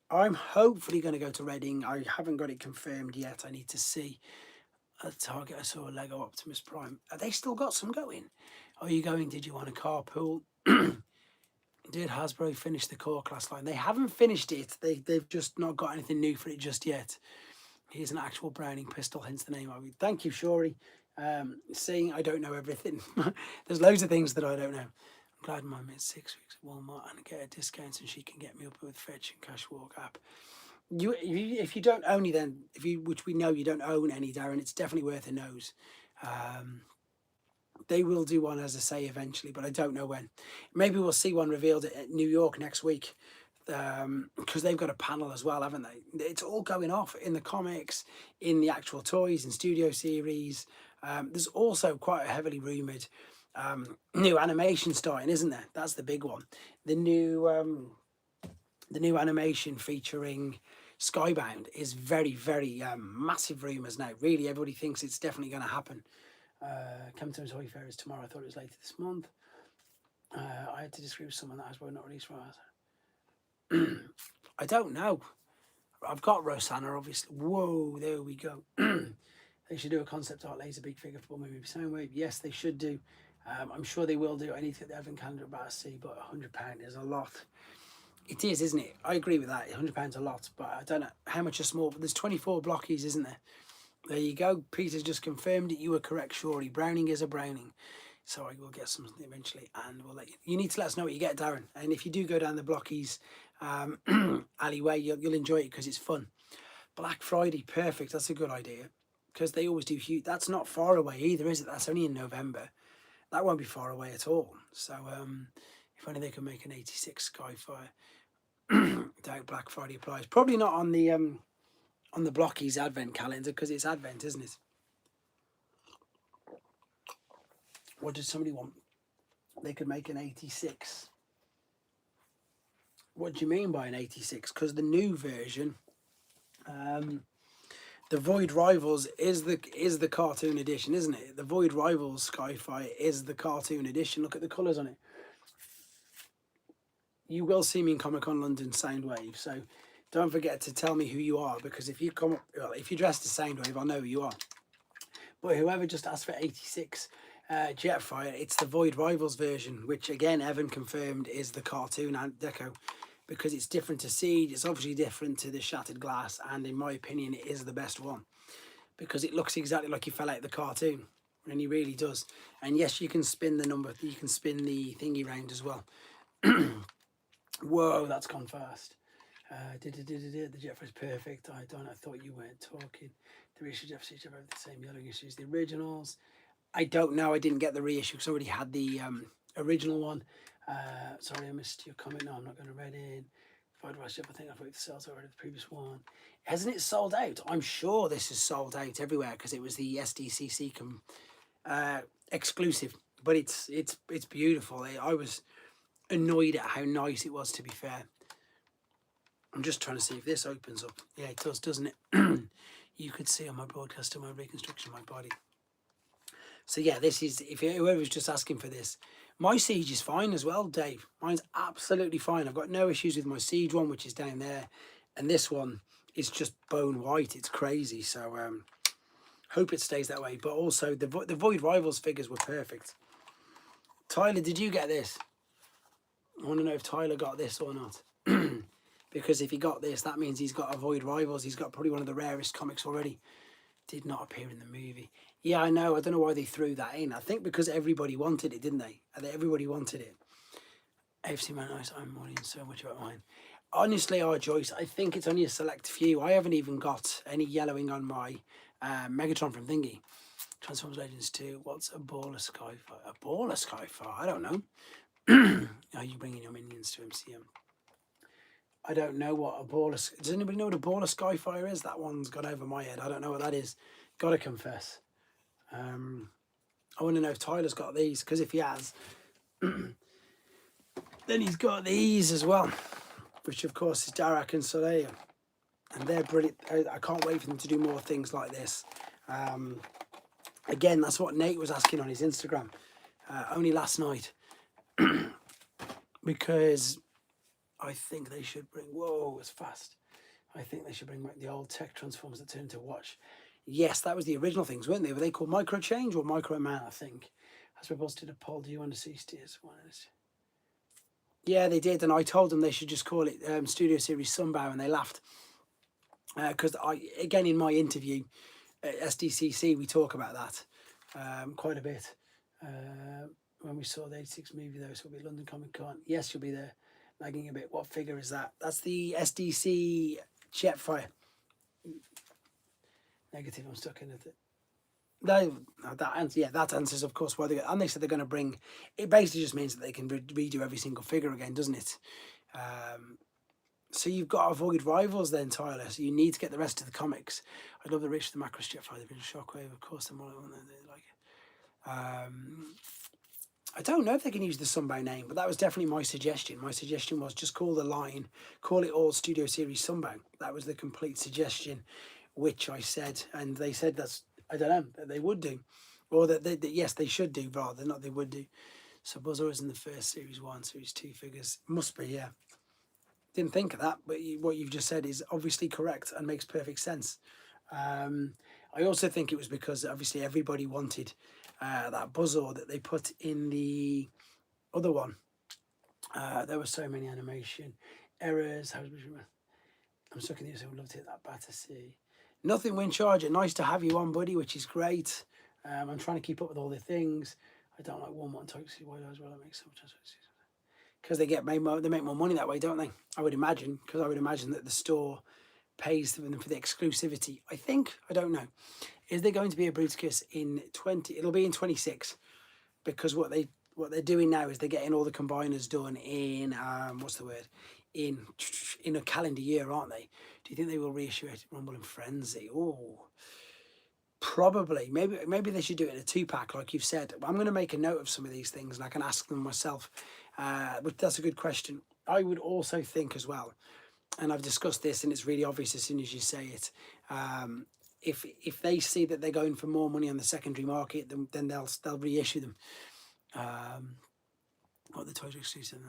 I'm hopefully going to go to Reading. I haven't got it confirmed yet. I need to see. At Target, I saw a Lego Optimus Prime. Have they still got some going? Are you going? Did you want a carpool? Did Hasbro finish the core class line? They haven't finished it. They've just not got anything new for it just yet. Here's an actual Browning pistol, hence the name of it. Thank you, Shori. Seeing I don't know everything. There's loads of things that I don't know. I'm glad Mum is 6 weeks at Walmart and get a discount and she can get me up with Fetch and Cash Walk app. If you don't own any, then which we know you don't own any, Darren, it's definitely worth a nose. They will do one, as I say, eventually, but I don't know when. Maybe we'll see one revealed at New York next week, because they've got a panel as well, haven't they? It's all going off in the comics, in the actual toys and studio series. There's also quite a heavily rumoured new animation starting, isn't there? That's the big one. The new animation featuring Skybound is very, very massive rumours now. Really, everybody thinks it's definitely going to happen. Campton Toy Fair is tomorrow. I thought it was later this month. I had to disagree with someone that has not released for us. I don't know. I've got Rosanna, obviously. Whoa, there we go. They should do a concept art laser big figure for maybe Soundwave. Yes, they should do. I'm sure they will do anything they have in calendar about a C, but £100 is a lot. It is, isn't it? I agree with that. £100 a lot, but I don't know how much are small. But there's 24 blockies, isn't there? There you go. Peter's just confirmed it. You were correct, Shorty. Browning is a Browning. So I will get something eventually, and we'll let you. You need to let us know what you get, Darren. And if you do go down the blockies alleyway, you'll enjoy it because it's fun. Black Friday, perfect. That's a good idea because they always do huge. That's not far away either, is it? That's only in November. That won't be far away at all. So if only they can make an 86 Skyfire. Doubt Black Friday applies. Probably not on the blockies advent calendar because it's advent, isn't it? What did somebody want? They could make an 86. What do you mean by an 86? Because the new version, the Void Rivals is the cartoon edition, isn't it? The Void Rivals Skyfire is the cartoon edition. Look at the colours on it. You will see me in Comic Con London Soundwave, so don't forget to tell me who you are, because if you come up, well, if you're dressed as Soundwave, I'll know who you are. But whoever just asked for 86 Jetfire, it's the Void Rivals version, which again Evan confirmed is the cartoon deco, because it's different to Seed. It's obviously different to the Shattered Glass, and in my opinion, it is the best one because it looks exactly like he fell out of the cartoon, and he really does. And yes, you can spin the number, you can spin the thingy round as well. Whoa, that's gone fast. The Jetfire is perfect. I thought you weren't talking. The reissue Jetfire have the same yellow issues, the originals. I don't know. I didn't get the reissue because I already had the original one. Sorry, I missed your comment. No, I'm not going to read it. If I'd rushed up, I think I've got the sales already the previous one. Hasn't it sold out? I'm sure this is sold out everywhere because it was the SDCC exclusive. But it's beautiful. I was annoyed at how nice it was, to be fair. I'm just trying to see if this opens up. Yeah, it does, doesn't it? You could see on my broadcaster my reconstruction of my body. So yeah, this is, if whoever's just asking for this, my Siege is fine as well, Dave. Mine's absolutely fine. I've got no issues with my Siege one, which is down there, and this one is just bone white. It's crazy. So hope it stays that way. But also the Void Rivals figures were perfect. Tyler, did you get this? I want to know if Tyler got this or not. Because if he got this, that means he's got a Void Rivals. He's got probably one of the rarest comics already. Did not appear in the movie. Yeah, I know. I don't know why they threw that in. I think because everybody wanted it, didn't they? Everybody wanted it. AFC Man, I'm worrying so much about mine. Honestly, Joyce, I think it's only a select few. I haven't even got any yellowing on my Megatron from Thingy. Transformers Legends 2. What's a Baller Skyfire? A Baller Skyfire? I don't know. Are you bringing your minions to MCM? I don't know what a Baller... Does anybody know what a Baller Skyfire is? That one's gone over my head. I don't know what that is. Gotta confess. I want to know if Tyler's got these, because if he has, then he's got these as well, which of course is Darak and Soleil. And they're brilliant. I can't wait for them to do more things like this. Again, that's what Nate was asking on his Instagram, only last night. Because I think they should bring... Whoa, it's fast. I think they should bring back the old tech Transformers that turned to watch. Yes, that was the original things, weren't they? Were they called Micro Change or Micro Man, I think? As we posted a poll, do you want to see Steers? Yeah, they did, and I told them they should just call it Studio Series Sunbow, and they laughed. because again, in my interview at SDCC, we talk about that quite a bit. When we saw the 86 movie, though, so it'll be London Comic Con. Yes, you'll be there. Lagging a bit. What figure is that? That's the SDC Jetfire. Negative. I'm stuck in it. No, that answers, of course, why they. And they said they're going to bring. It basically just means that they can redo every single figure again, doesn't it? So you've got to avoid rivals then, Tyler. So you need to get the rest of the comics. I love the Rich the Macros Jetfire. They've been a Shockwave, of course. They're more like it. I don't know if they can use the Sunbow name, but that was definitely my suggestion. My suggestion was just call the line, call it all Studio Series Sunbow. That was the complete suggestion, which I said, and they said that's, I don't know, that they would do. Or that yes, they should do, rather, not they would do. So Buzzer is in the first Series 1, Series 2 figures. Must be, yeah. Didn't think of that, but what you've just said is obviously correct and makes perfect sense. I also think it was because obviously everybody wanted that buzzsaw that they put in the other one. There were so many animation errors. I'm stuck in the I would love to hit that batter C. Nothing Wind Charger. Nice to have you on, buddy, which is great. I'm trying to keep up with all the things. I don't like one Toxie White as well. It makes so much sense. Because they make more money that way, don't they? I would imagine, because I would imagine that the store pays them for the exclusivity. I think, I don't know. Is there going to be a Bruticus in 20? It'll be in 26, because what they're doing now is they're getting all the combiners done in what's the word? In a calendar year, aren't they? Do you think they will reissue it? Rumble and Frenzy? Oh, probably. Maybe they should do it in a 2-pack, like you've said. I'm going to make a note of some of these things, and I can ask them myself. But that's a good question. I would also think as well, and I've discussed this, and it's really obvious as soon as you say it. If they see that they're going for more money on the secondary market, then they'll reissue them. What the toys are exclusive?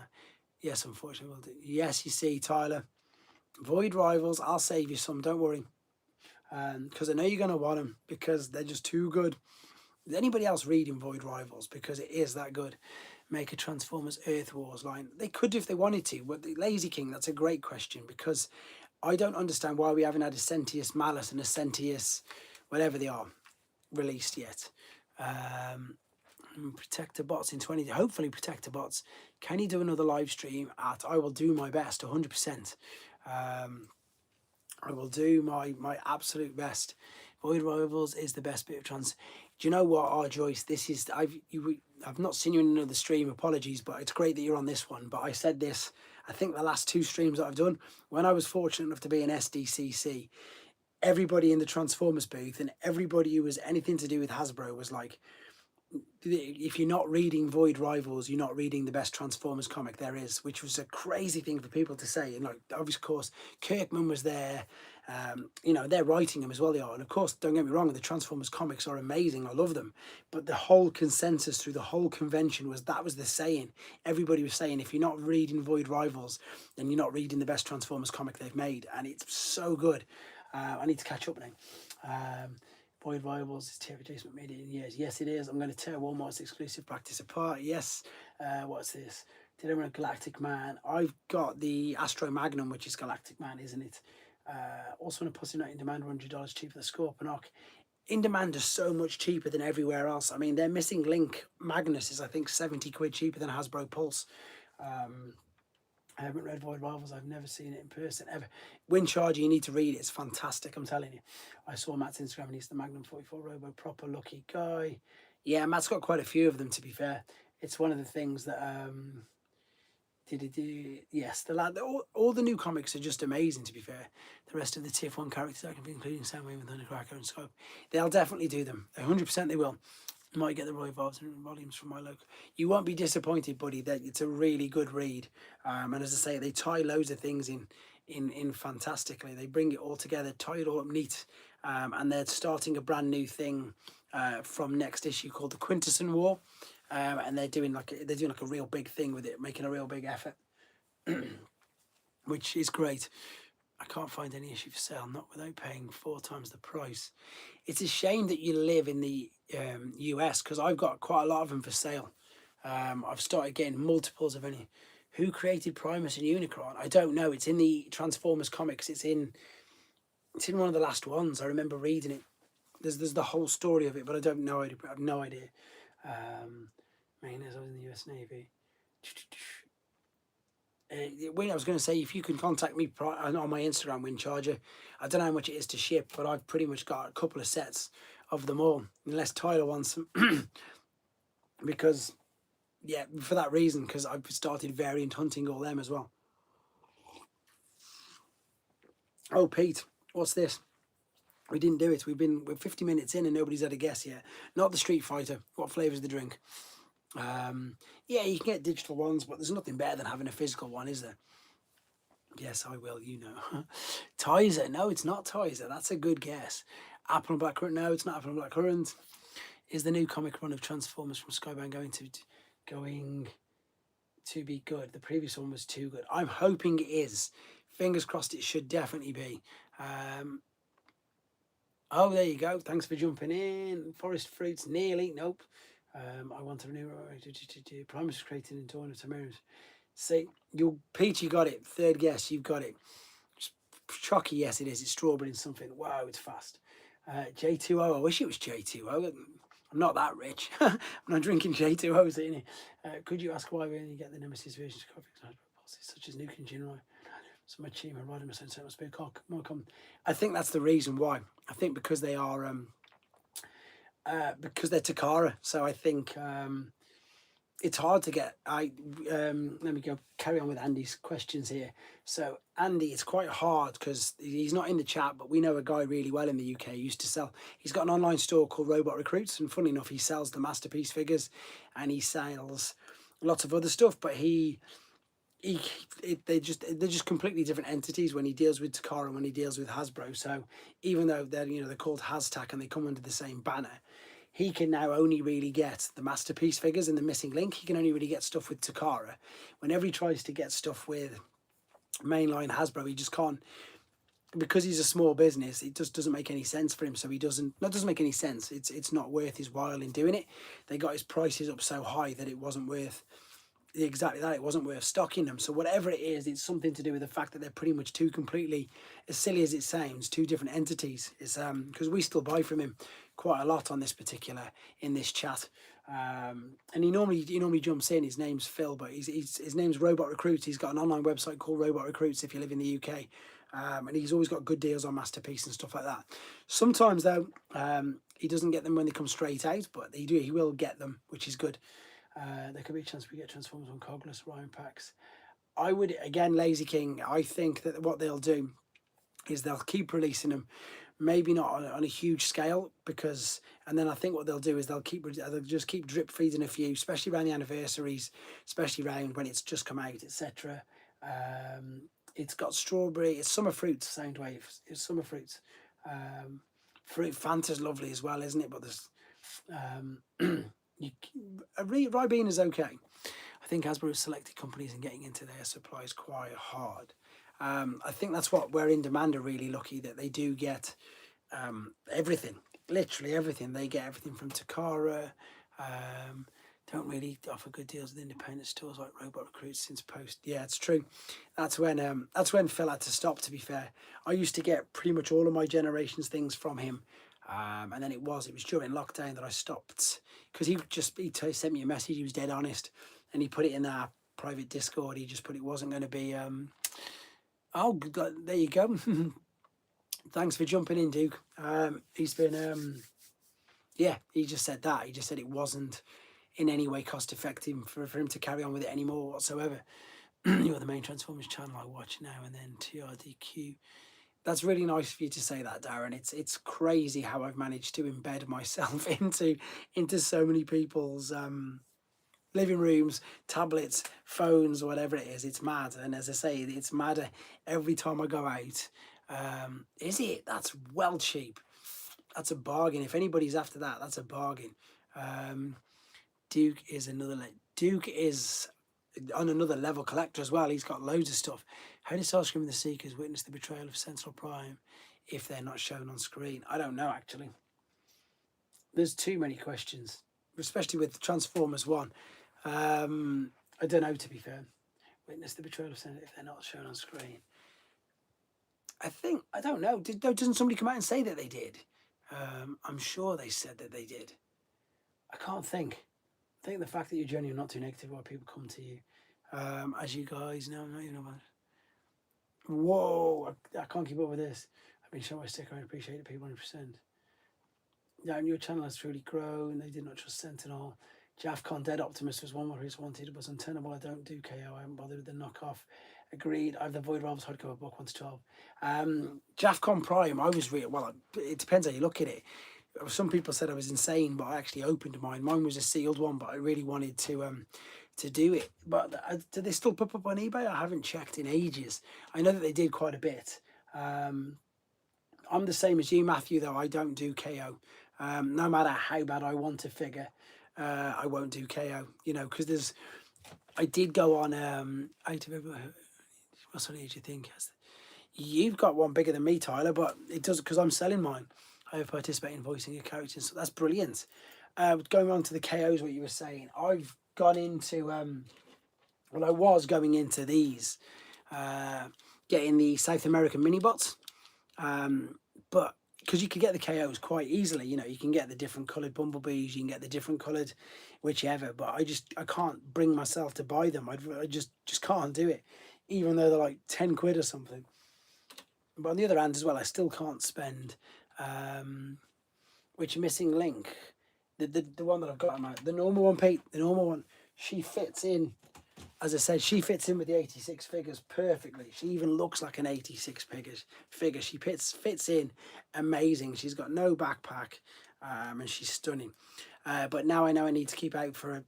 Yes, unfortunately, will do. Yes, you see, Tyler. Void Rivals. I'll save you some. Don't worry, because I know you're going to want them because they're just too good. Is anybody else reading Void Rivals? Because it is that good. Make a Transformers Earth Wars line. They could do if they wanted to. But the Lazy King, that's a great question, because I don't understand why we haven't had a Sentius Malice and a Sentius, whatever they are, released yet. Protector Bots in 20. Hopefully Protector Bots. Can you do another live stream at? I will do my best, 100%. I will do my absolute best. Void Rivals is the best bit of trans. Do you know what, R. Joyce? This is I've not seen you in another stream. Apologies, but it's great that you're on this one. But I said this. I think the last 2 streams that I've done, when I was fortunate enough to be in SDCC, everybody in the Transformers booth and everybody who was anything to do with Hasbro was like, if you're not reading Void Rivals, you're not reading the best Transformers comic there is, which was a crazy thing for people to say. And like, obviously, of course, Kirkman was there. You know, they're writing them as well. They are, and of course, don't get me wrong, the Transformers comics are amazing. I love them, but the whole consensus through the whole convention was that was the saying. Everybody was saying, if you're not reading Void Rivals, then you're not reading the best Transformers comic they've made, and it's so good. I need to catch up now. Void Rivals is tier adjacent media in years. Yes, it is. I'm going to tear Walmart's exclusive practice apart. Yes. What's this? Did I run a Galactic Man? I've got the Astro Magnum, which is Galactic Man, isn't it? Also, want a Pussy Nut in demand, $100 cheaper than Scorponok. In demand is so much cheaper than everywhere else. I mean, their missing link Magnus is, I think, 70 quid cheaper than Hasbro Pulse. I haven't read Void Rivals. I've never seen it in person, ever. Wind Charger, you need to read it. It's fantastic, I'm telling you. I saw Matt's Instagram and he's the Magnum 44 Robo, proper lucky guy. Yeah, Matt's got quite a few of them, to be fair. It's one of the things that... Yes, all the new comics are just amazing, to be fair. The rest of the Tier 1 characters, I can be including Soundwave and Thundercracker and Scope. They'll definitely do them. 100% they will. Might get the Roy Valves and volumes from my local. You won't be disappointed, buddy. That it's a really good read. And as I say, they tie loads of things in fantastically. They bring it all together, tie it all up neat. And they're starting a brand new thing from next issue called the Quintesson War. And they're doing like a real big thing with it, making a real big effort, which is great. I can't find any issue for sale, not without paying 4 times the price. It's a shame that you live in the US, because I've got quite a lot of them for sale. I've started getting multiples of any. Who created Primus and Unicron? I don't know. It's in the Transformers comics. It's in It's in one of the last ones. I remember reading it. There's the whole story of it, but I don't know. I have no idea. Main as I was in the U.S. Navy. I was going to say, if you can contact me on my Instagram, Windcharger, I don't know how much it is to ship, but I've pretty much got a couple of sets of them all, unless Tyler wants them. Because, yeah, for that reason, because I've started variant hunting all them as well. Oh, Pete, what's this? We didn't do it. We're 50 minutes in and nobody's had a guess yet. Not the Street Fighter. What flavour's the drink? Yeah, you can get digital ones, but there's nothing better than having a physical one, is there? Yes, I will, you know. Tizer. No, it's not Tizer. That's a good guess. Apple and Blackcurrant. No, it's not Apple and Blackcurrant. Is the new comic run of Transformers from Skybound going to be good? The previous one was too good. I'm hoping it is. Fingers crossed it should definitely be. Oh, there you go. Thanks for jumping in. Forest Fruits, nearly. Nope. I wanted a new Primus was created in Dawn of Tomorrow. See, Pete, you got it. Third guess, you've got it. Chocky, yes, it is. It's strawberry and something. Wow, it's fast. J2O. I wish it was J2O. I'm not that rich. I'm not drinking J2Os in it. Could you ask why we only get the Nemesis versions of coffee such as Nuke and Jinrai? So much cheaper, riding must be more common. I think that's the reason why. I think because they are because they're Takara. So I think it's hard to get. Let me go carry on with Andy's questions here. So Andy, it's quite hard because he's not in the chat, but we know a guy really well in the UK. He used to sell. He's got an online store called Robot Recruits, and funny enough, he sells the Masterpiece figures, and he sells lots of other stuff. But they're just completely different entities when he deals with Takara and when he deals with Hasbro. So even though they're called Hashtag and they come under the same banner, he can now only really get the Masterpiece figures and the Missing Link. He can only really get stuff with Takara. Whenever he tries to get stuff with mainline Hasbro, he just can't, because he's a small business. It just doesn't make any sense for him. So he doesn't. That doesn't make any sense. It's not worth his while in doing it. They got his prices up so high that it wasn't worth. Exactly that, it wasn't worth stocking them. So whatever it is, it's something to do with the fact that they're pretty much two completely, as silly as it sounds, two different entities. Is because we still buy from him quite a lot on this particular in this chat, and he normally jumps in. His name's Phil, but his name's Robot Recruits. He's got an online website called Robot Recruits if you live in the UK, and he's always got good deals on Masterpiece and stuff like that. Sometimes though, he doesn't get them when they come straight out, but he will get them, which is good. There could be a chance we get Transformers on Cogless Ryan packs. I would, again, Lazy King, I think that what they'll do is they'll keep releasing them, maybe not on a huge scale, and then I think what they'll do is they'll just keep drip feeding a few, especially around the anniversaries, especially around when it's just come out, etc. It's got strawberry, it's summer fruits, Soundwave, it's summer fruits. Fruit Fanta's lovely as well, isn't it? But there's Ribena is okay. I think Hasbro selected companies and getting into their supplies quite hard. I think that's what we're in demand are really lucky that they do get everything, literally everything. They get everything from Takara. Don't really offer good deals with independent stores like Robot Recruits since post. Yeah, it's true. That's when Phil had to stop. To be fair, I used to get pretty much all of my Generations things from him. And then it was during lockdown that I stopped because he sent me a message. He was dead honest, and he put it in our private Discord. He just put it wasn't going to be. Oh, there you go. Thanks for jumping in, Duke. He's been yeah. He just said that. He just said it wasn't in any way cost effective for him to carry on with it anymore whatsoever. You're the main Transformers channel I watch now and then. TRDQ. That's really nice for you to say that, Darren. It's crazy how I've managed to embed myself into so many people's living rooms, tablets, phones, whatever it is. It's mad, and as I say, it's madder every time I go out. Is it? That's well cheap. That's a bargain. If anybody's after that, that's a bargain. Duke is on another level collector as well. He's got loads of stuff. How does Starscream and the Seekers witness the betrayal of Central Prime if they're not shown on screen? I don't know, actually. There's too many questions, especially with Transformers 1. I don't know, to be fair. Witness the betrayal of Central if they're not shown on screen. I think, I don't know. Doesn't somebody come out and say that they did? I'm sure they said that they did. I can't think. I think the fact that you're genuine, not too negative, why people come to you. As you guys know, I'm not even about. Whoa, I can't keep up with this. I've been showing my sticker. I appreciate it, people, 100%. Yeah, and your channel has truly grown. They did not trust Sentinel. Jafcon Dead Optimist was one where he's wanted. It was untenable. I don't do KO. I haven't bothered with the knockoff. Agreed. I have the Void Realms hardcover book 1 to 12. Jafcon Prime, I was real. Well, it depends how you look at it. Some people said I was insane, but I actually opened mine. Mine was a sealed one, but I really wanted to do it. But do they still pop up on eBay? I haven't checked in ages. I know that they did quite a bit. I'm the same as you, Matthew, though. I don't do KO. No matter how bad I want to figure, I won't do KO. You know, because there's. I did go on. Out of what sort of age do you think? You've got one bigger than me, Tyler, but it does because I'm selling mine. I participate in voicing a character, so that's brilliant. Going on to the KOs, what you were saying, I've gone into. Well, I was going into these, getting the South American mini bots. But because you can get the KOs quite easily, you know, you can get the different coloured bumblebees, you can get the different coloured whichever, but I can't bring myself to buy them. I just can't do it, even though they're like 10 quid or something. But on the other hand as well, I still can't spend, which missing link, the one that I've got, the normal one, Pete, the normal one, she fits in. As I said, she fits in with the 86 figures perfectly. She even looks like an 86 figure. She fits in amazing. She's got no backpack, and she's stunning. But now I know I need to keep out for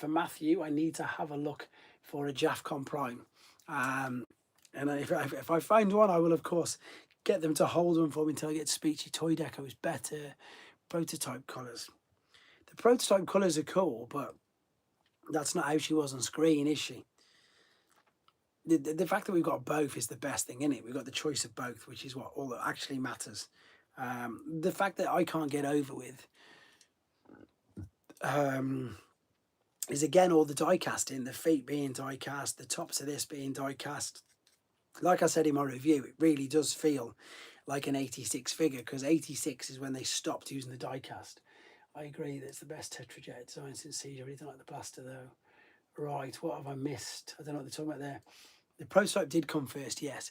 Matthew. I need to have a look for a Jafcon Prime. And if I find one, I will, of course, get them to hold them for me until I get Speechy Toy Deco's better prototype colours. The prototype colours are cool, but that's not how she was on screen, is she? The fact that we've got both is the best thing, isn't it? We've got the choice of both, which is what all that actually matters. The fact that I can't get over with is, again, all the die casting, the feet being die cast, the tops of this being die cast. Like I said in my review, it really does feel like an 86 figure, because 86 is when they stopped using the die cast. I agree that it's the best Tetrajet design since Siege. I really don't like the blaster though. Right, what have I missed? I don't know what they're talking about there. The prototype did come first, yes.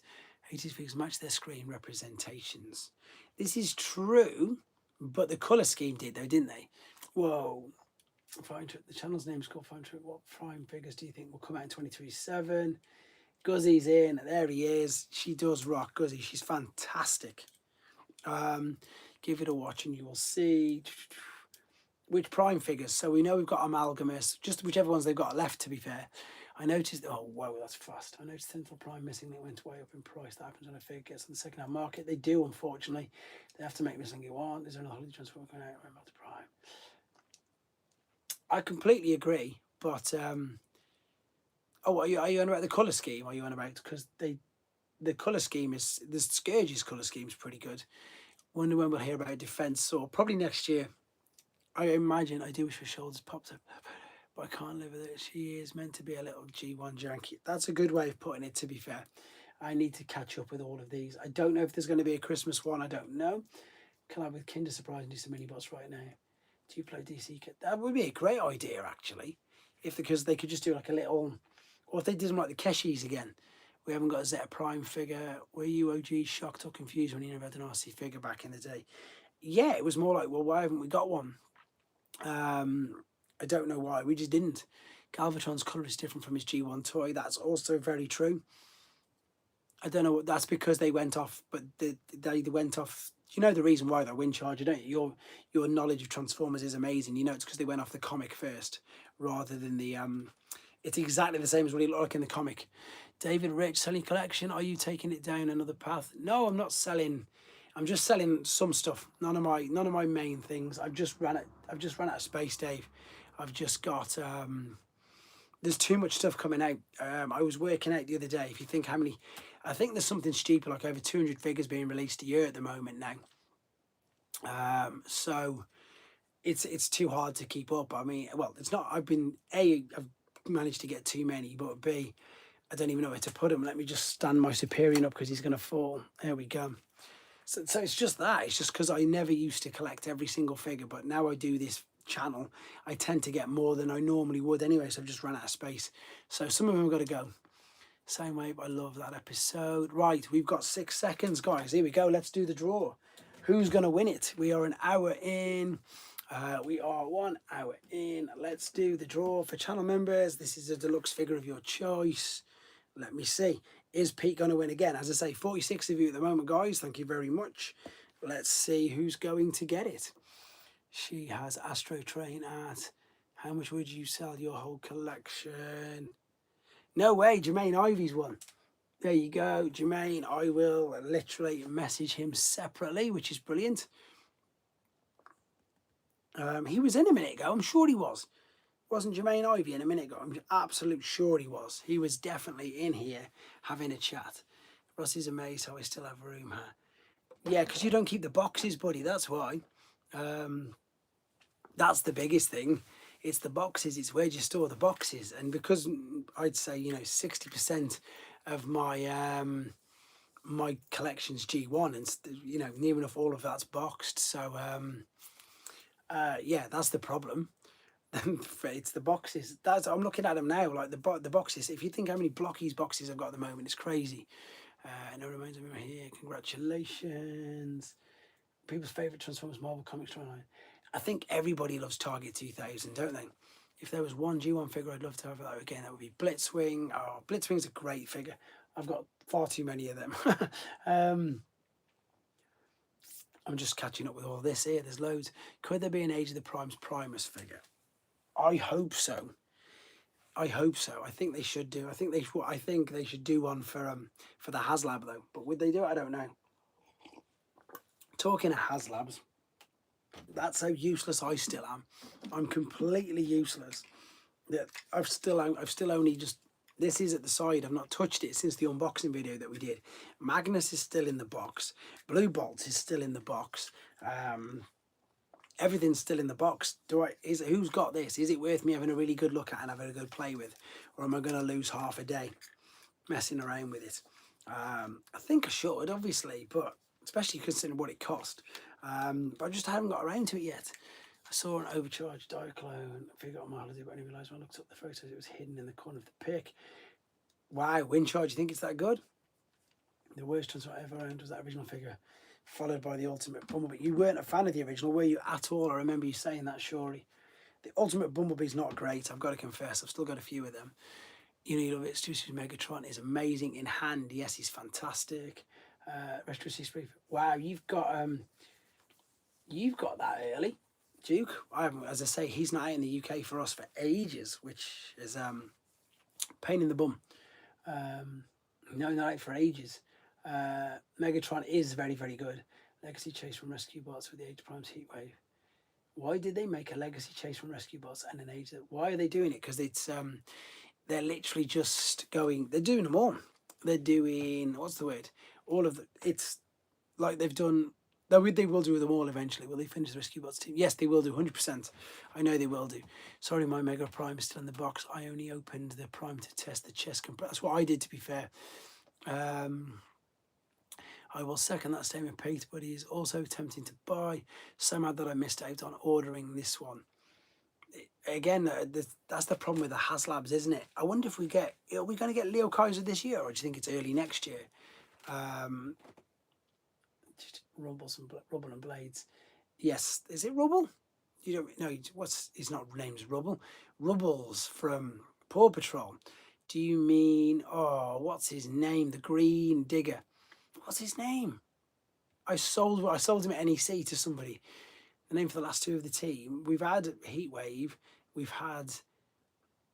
80s figures match their screen representations. This is true, but the colour scheme did though, didn't they? Whoa. The channel's name is called Fine Trip. What prime figures do you think will come out in 2027? Guzzy's in. There he is. She does rock, Guzzy. She's fantastic. Give it a watch and you will see. Which prime figures? So we know we've got Amalgamus, just whichever ones they've got left, to be fair. I noticed, oh, whoa, that's fast. I noticed Central Prime missing link went way up in price. That happens when a figure gets on the second-hand market. They do, unfortunately. They have to make missing you want. Is there another holiday transfer going out? Remember the Prime. I completely agree, but oh, are you on about the colour scheme? Are you on about, because the colour scheme is, the Scourge's colour scheme is pretty good. Wonder when we'll hear about Defence, or probably next year. I imagine. I do wish her shoulders popped up, but I can't live with it. She is meant to be a little G1 janky. That's a good way of putting it, to be fair. I need to catch up with all of these. I don't know if there's going to be a Christmas one. I don't know. Collab with Kinder Surprise and do some mini bots right now. Do you play DC? That would be a great idea, actually. Because they could just do like a little, or if they did them like the Keshis again. We haven't got a Zeta Prime figure. Were you OG shocked or confused when you never had an RC figure back in the day? Yeah, it was more like, well, why haven't we got one? I don't know why. We just didn't. Galvatron's colour is different from his G1 toy. That's also very true. I don't know what that's because they went off, but they went off. You know the reason why they're wind charger, don't you? Your knowledge of Transformers is amazing. You know it's because they went off the comic first rather than the It's exactly the same as what he looked like in the comic. David Rich, selling collection. Are you taking it down another path? No, I'm not selling. I'm just selling some stuff. None of my main things. I've just ran out of space, Dave. I've just got there's too much stuff coming out. I was working out the other day. If you think how many, I think there's something stupid like over 200 figures being released a year at the moment now. So it's too hard to keep up. I mean, well, it's not. I've managed to get too many, but B, I don't even know where to put him. Let me just stand my Superior up because he's going to fall. There we go. So it's just that. It's just because I never used to collect every single figure, but now I do this channel, I tend to get more than I normally would anyway, so I've just run out of space. So some of them have got to go. Same way, but I love that episode. Right, we've got 6 seconds, guys. Here we go. Let's do the draw. Who's going to win it? We are an hour in. We are 1 hour in. Let's do the draw for channel members. This is a deluxe figure of your choice. Let me see. Is Pete going to win again? As I say, 46 of you at the moment, guys. Thank you very much. Let's see who's going to get it. She has Astro Train at. How much would you sell your whole collection? No way, Jermaine Ivy's won. There you go, Jermaine. I will literally message him separately, which is brilliant. He was in a minute ago. I'm sure he was. Wasn't Jermaine Ivy in a minute ago? I'm absolute sure he was. He was definitely in here having a chat. Russ is amazed how I still have room, huh? Yeah, because you don't keep the boxes, buddy. That's why. That's the biggest thing. It's the boxes. It's where you store the boxes. And because I'd say, 60% of my my collection's G1, and near enough all of that's boxed. So yeah, that's the problem. It's the boxes. I'm looking at them now, like the boxes. If you think how many Blockies boxes I've got at the moment, it's crazy. No remains of me here. Congratulations. People's favourite Transformers Marvel Comics 29. I think everybody loves Target 2000, don't they? If there was one G1 figure I'd love to have that again, that would be Blitzwing. Oh, Blitzwing's a great figure. I've got far too many of them. I'm just catching up with all this here. There's loads. Could there be an Age of the Primes Primus figure? I hope so. I hope so. I think they should do. I think they should do one for the HasLab though. But would they do it? I don't know. Talking of HasLabs, that's how useless I still am. I'm completely useless. That I've still only just. This is at the side. I've not touched it since the unboxing video that we did. Magnus is still in the box. Blue Bolt is still in the box. Everything's still in the box. Who's got this? Is it worth me having a really good look at and having a good play with, or am I going to lose half a day messing around with it? I think I should, obviously, but especially considering what it cost. But I just haven't got around to it yet. I saw an overcharged Diaclone figure on my holiday, but I didn't realise when I looked up the photos it was hidden in the corner of the pic. Wow, wind charge, you think it's that good? The worst transfer I ever owned was that original figure, followed by the Ultimate Bumblebee. You weren't a fan of the original, were you, at all? I remember you saying that, surely. The Ultimate Bumblebee's not great, I've got to confess. I've still got a few of them. You love it. Stu's Megatron is amazing in hand. Yes, he's fantastic. Retro Spree. Wow, you've got that early, Duke. I haven't, as I say, he's not out in the UK for us for ages, which is pain in the bum. No, not out for ages. Megatron is very, very good. Legacy Chase from Rescue Bots with the Age of Primes Heatwave. Why did they make a Legacy Chase from Rescue Bots and an Age? Why are they doing it? Because it's they're literally just going. They're doing them all. They're doing, what's the word? All of the. It's like they've done. They will do them all eventually. Will they finish the Rescue Bots team? Yes, they will do, 100%. I know they will do. Sorry, my Mega Prime is still in the box. I only opened the Prime to test the chest compressor. That's what I did, to be fair. I will second that statement, Pete, but it is also tempting to buy. So mad that I missed out on ordering this one. Again, that's the problem with the HasLabs, isn't it? I wonder if are we going to get Leo Kaiser this year, or do you think it's early next year? Just Rubble and Blades. Yes, is it Rubble? You don't know. His not name's Rubble. Rubbles from Paw Patrol. Do you mean? Oh, what's his name? The Green Digger. What's his name? I sold him at NEC to somebody. The name for the last two of the team. We've had Heatwave. We've had,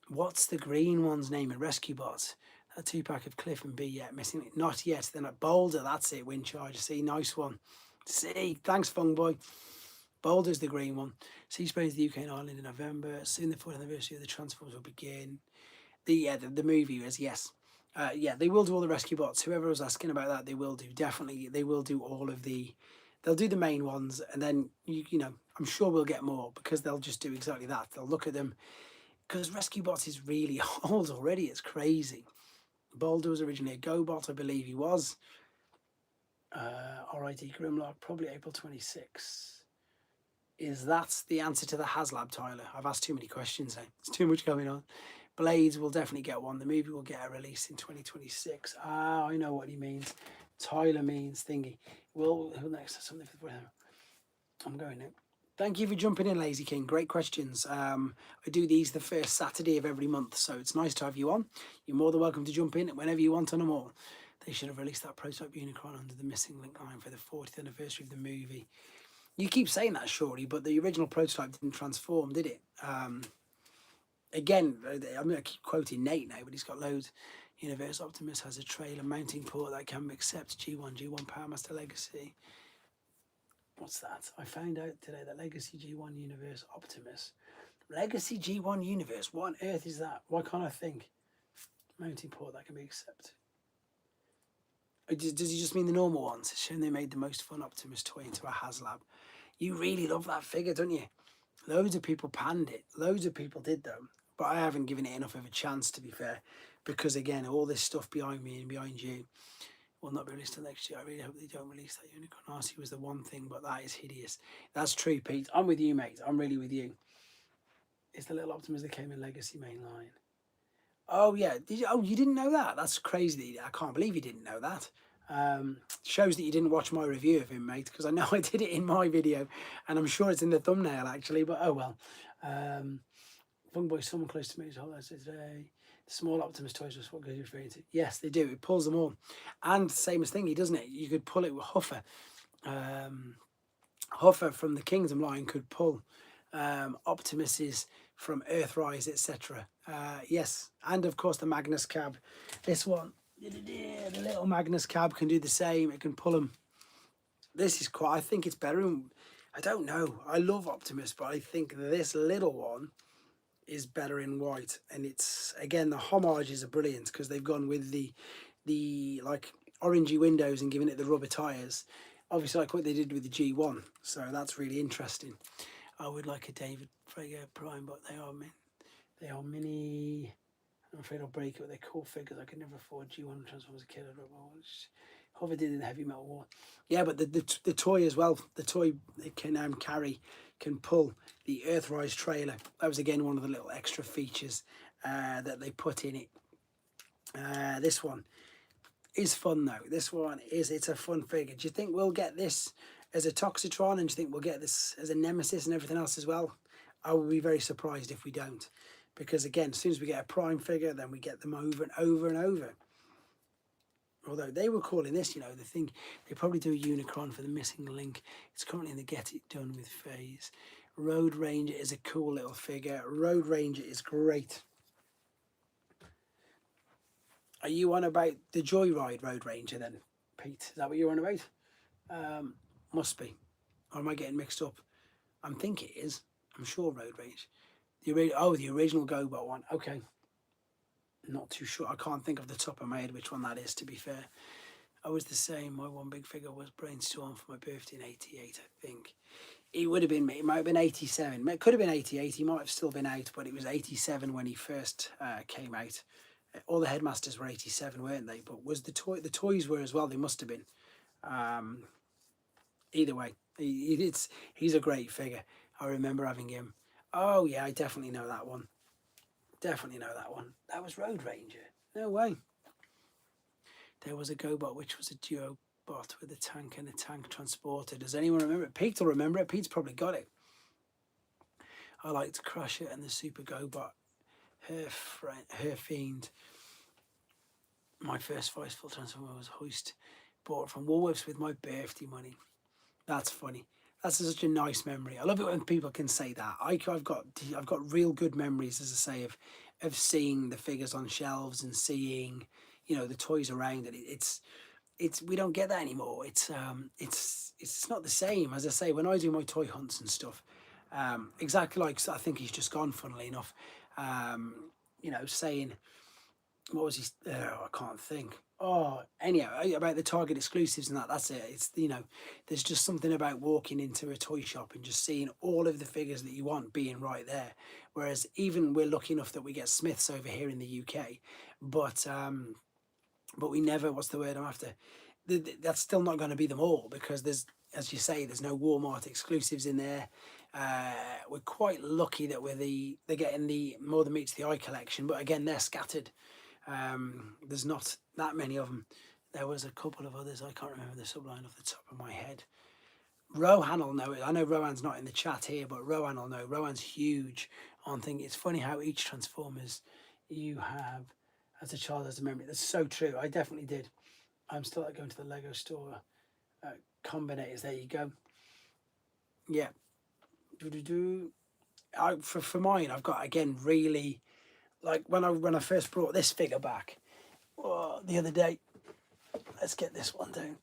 what's the green one's name in Rescue Bots? That 2-pack of Cliff and B yet missing it. Not yet. Then at Boulder, that's it. Wind Charger. See, nice one. See, thanks, Fung Boy. Boulder's the green one. Sea Springs, the UK and Ireland in November. Soon the 4th anniversary of the Transformers will begin. The movie is, yes. Yeah, they will do all the Rescue Bots. Whoever was asking about that, they will do. Definitely, they will do all of the. They'll do the main ones, and then you know, I'm sure we'll get more because they'll just do exactly that. They'll look at them because Rescue Bots is really old already. It's crazy. Boulder was originally a GoBot, I believe he was. RIT Grimlock, probably April 26. Is that the answer to the HasLab, Tyler? I've asked too many questions now. There's too much going on. Blades will definitely get one. The movie will get a release in 2026. Ah, I know what he means. Tyler means thingy. Will who next? Something for the I'm going now. Thank you for jumping in, Lazy King. Great questions. I do these the first Saturday of every month, so it's nice to have you on. You're more than welcome to jump in whenever you want on them all. They should have released that prototype Unicron under the missing link line for the 40th anniversary of the movie. You keep saying that, surely, but the original prototype didn't transform, did it? Again, I'm going to keep quoting Nate now, but he's got loads. Universe Optimus has a trailer mounting port that can accept G1 Powermaster Legacy. What's that? I found out today that Legacy G1 Universe Optimus. Legacy G1 Universe? What on earth is that? Why can't I think? Mounting port that can be accepted. Does he just mean the normal ones? It's shown they made the most fun Optimus toy into a HasLab. You really love that figure, don't you? Loads of people panned it. Loads of people did, though. But I haven't given it enough of a chance, to be fair. Because, again, all this stuff behind me and behind you will not be released until next year. I really hope they don't release that Unicron RC was the one thing, but that is hideous. That's true, Pete. I'm with you, mate. I'm really with you. It's the little Optimus that came in Legacy mainline. Oh, yeah. You didn't know that? That's crazy. I can't believe you didn't know that. Shows that you didn't watch my review of him, mate, because I know I did it in my video, and I'm sure it's in the thumbnail, actually, but oh well. Fun Boy, someone close to me is holiday today. The small Optimus toys was what goes referring to. Yes, they do. It pulls them all. And same as Thingy, doesn't it? You could pull it with Huffer. Huffer from the Kingdom line could pull Optimuses from Earthrise, etc. Yes, and of course the Magnus Cab. This one, the little Magnus Cab can do the same. It can pull them. This is quite, I think it's better. I don't know. I love Optimus, but I think this little one is better in white. And it's, again, the homages are brilliant because they've gone with the like orangey windows and given it the rubber tyres. Obviously, like what they did with the G1. So that's really interesting. I would like a David Frager Prime, but they are mini. I'm afraid I'll break it, but they're cool figures. I could never afford G1 Transformers as a kid. I don't know. Hover did in the Heavy Metal War. Yeah, but the toy as well. The toy it can can pull the Earthrise trailer. That was again one of the little extra features that they put in it. This one is fun though. It's a fun figure. Do you think we'll get this as a Toxitron, and do you think we'll get this as a Nemesis and everything else as well? I would be very surprised if we don't, because again, as soon as we get a Prime figure, then we get them over and over and over. Although they were calling this, the thing, they probably do a Unicron for the missing link. It's currently in the Get It Done with phase. Road Ranger is a cool little figure. Road Ranger is great. Are you on about the Joyride Road Ranger then, Pete? Is that what you're on about? Must be. Or am I getting mixed up? I think it is. I'm sure Road Rage. The original GoBot one. Okay. Not too sure. I can't think of the top of my head which one that is, to be fair. I was the same. My one big figure was Brainstorm for my birthday in 88, I think. It would have been, it might have been 87. It could have been 88. He might have still been out, but it was 87 when he first came out. All the Headmasters were 87, weren't they? But was the toys were as well. They must have been. Either way, he's a great figure. I remember having him. Oh yeah, I definitely know that one. Definitely know that one. That was Road Ranger. No way. There was a GoBot which was a duo bot with a tank and a tank transporter. Does anyone remember it? Pete will remember it. Pete's probably got it. I liked Crusher and the Super GoBot. Her Fiend. My first voice full transformer was Hoist. Bought from Woolworths with my birthday money. That's funny. That's such a nice memory. I love it when people can say that. I've got real good memories, as I say, of seeing the figures on shelves and seeing, the toys around it. It's we don't get that anymore. It's not the same. As I say, when I do my toy hunts and stuff, exactly like, I think he's just gone, funnily enough, saying, what was he? I can't think. Oh, anyhow, about the Target exclusives and that's it. It's, there's just something about walking into a toy shop and just seeing all of the figures that you want being right there. Whereas even we're lucky enough that we get Smiths over here in the UK, but but we never, what's the word I'm after? That's still not going to be them all, because there's, as you say, there's no Walmart exclusives in there. We're quite lucky that they're getting the More Than Meets the Eye collection, but again, they're scattered. There's not that many of them. There was a couple of others, I can't remember the subline off the top of my head. Rohan will know it. I know Rohan's not in the chat here, but Rohan will know. Rohan's huge on thing. It's funny how each Transformers you have as a child has a memory. That's so true. I definitely did. I'm still like going to the Lego store. Combinators, there you go. Yeah. For mine, I've got, again, really, like when I first brought this figure back the other day. Let's get this one down.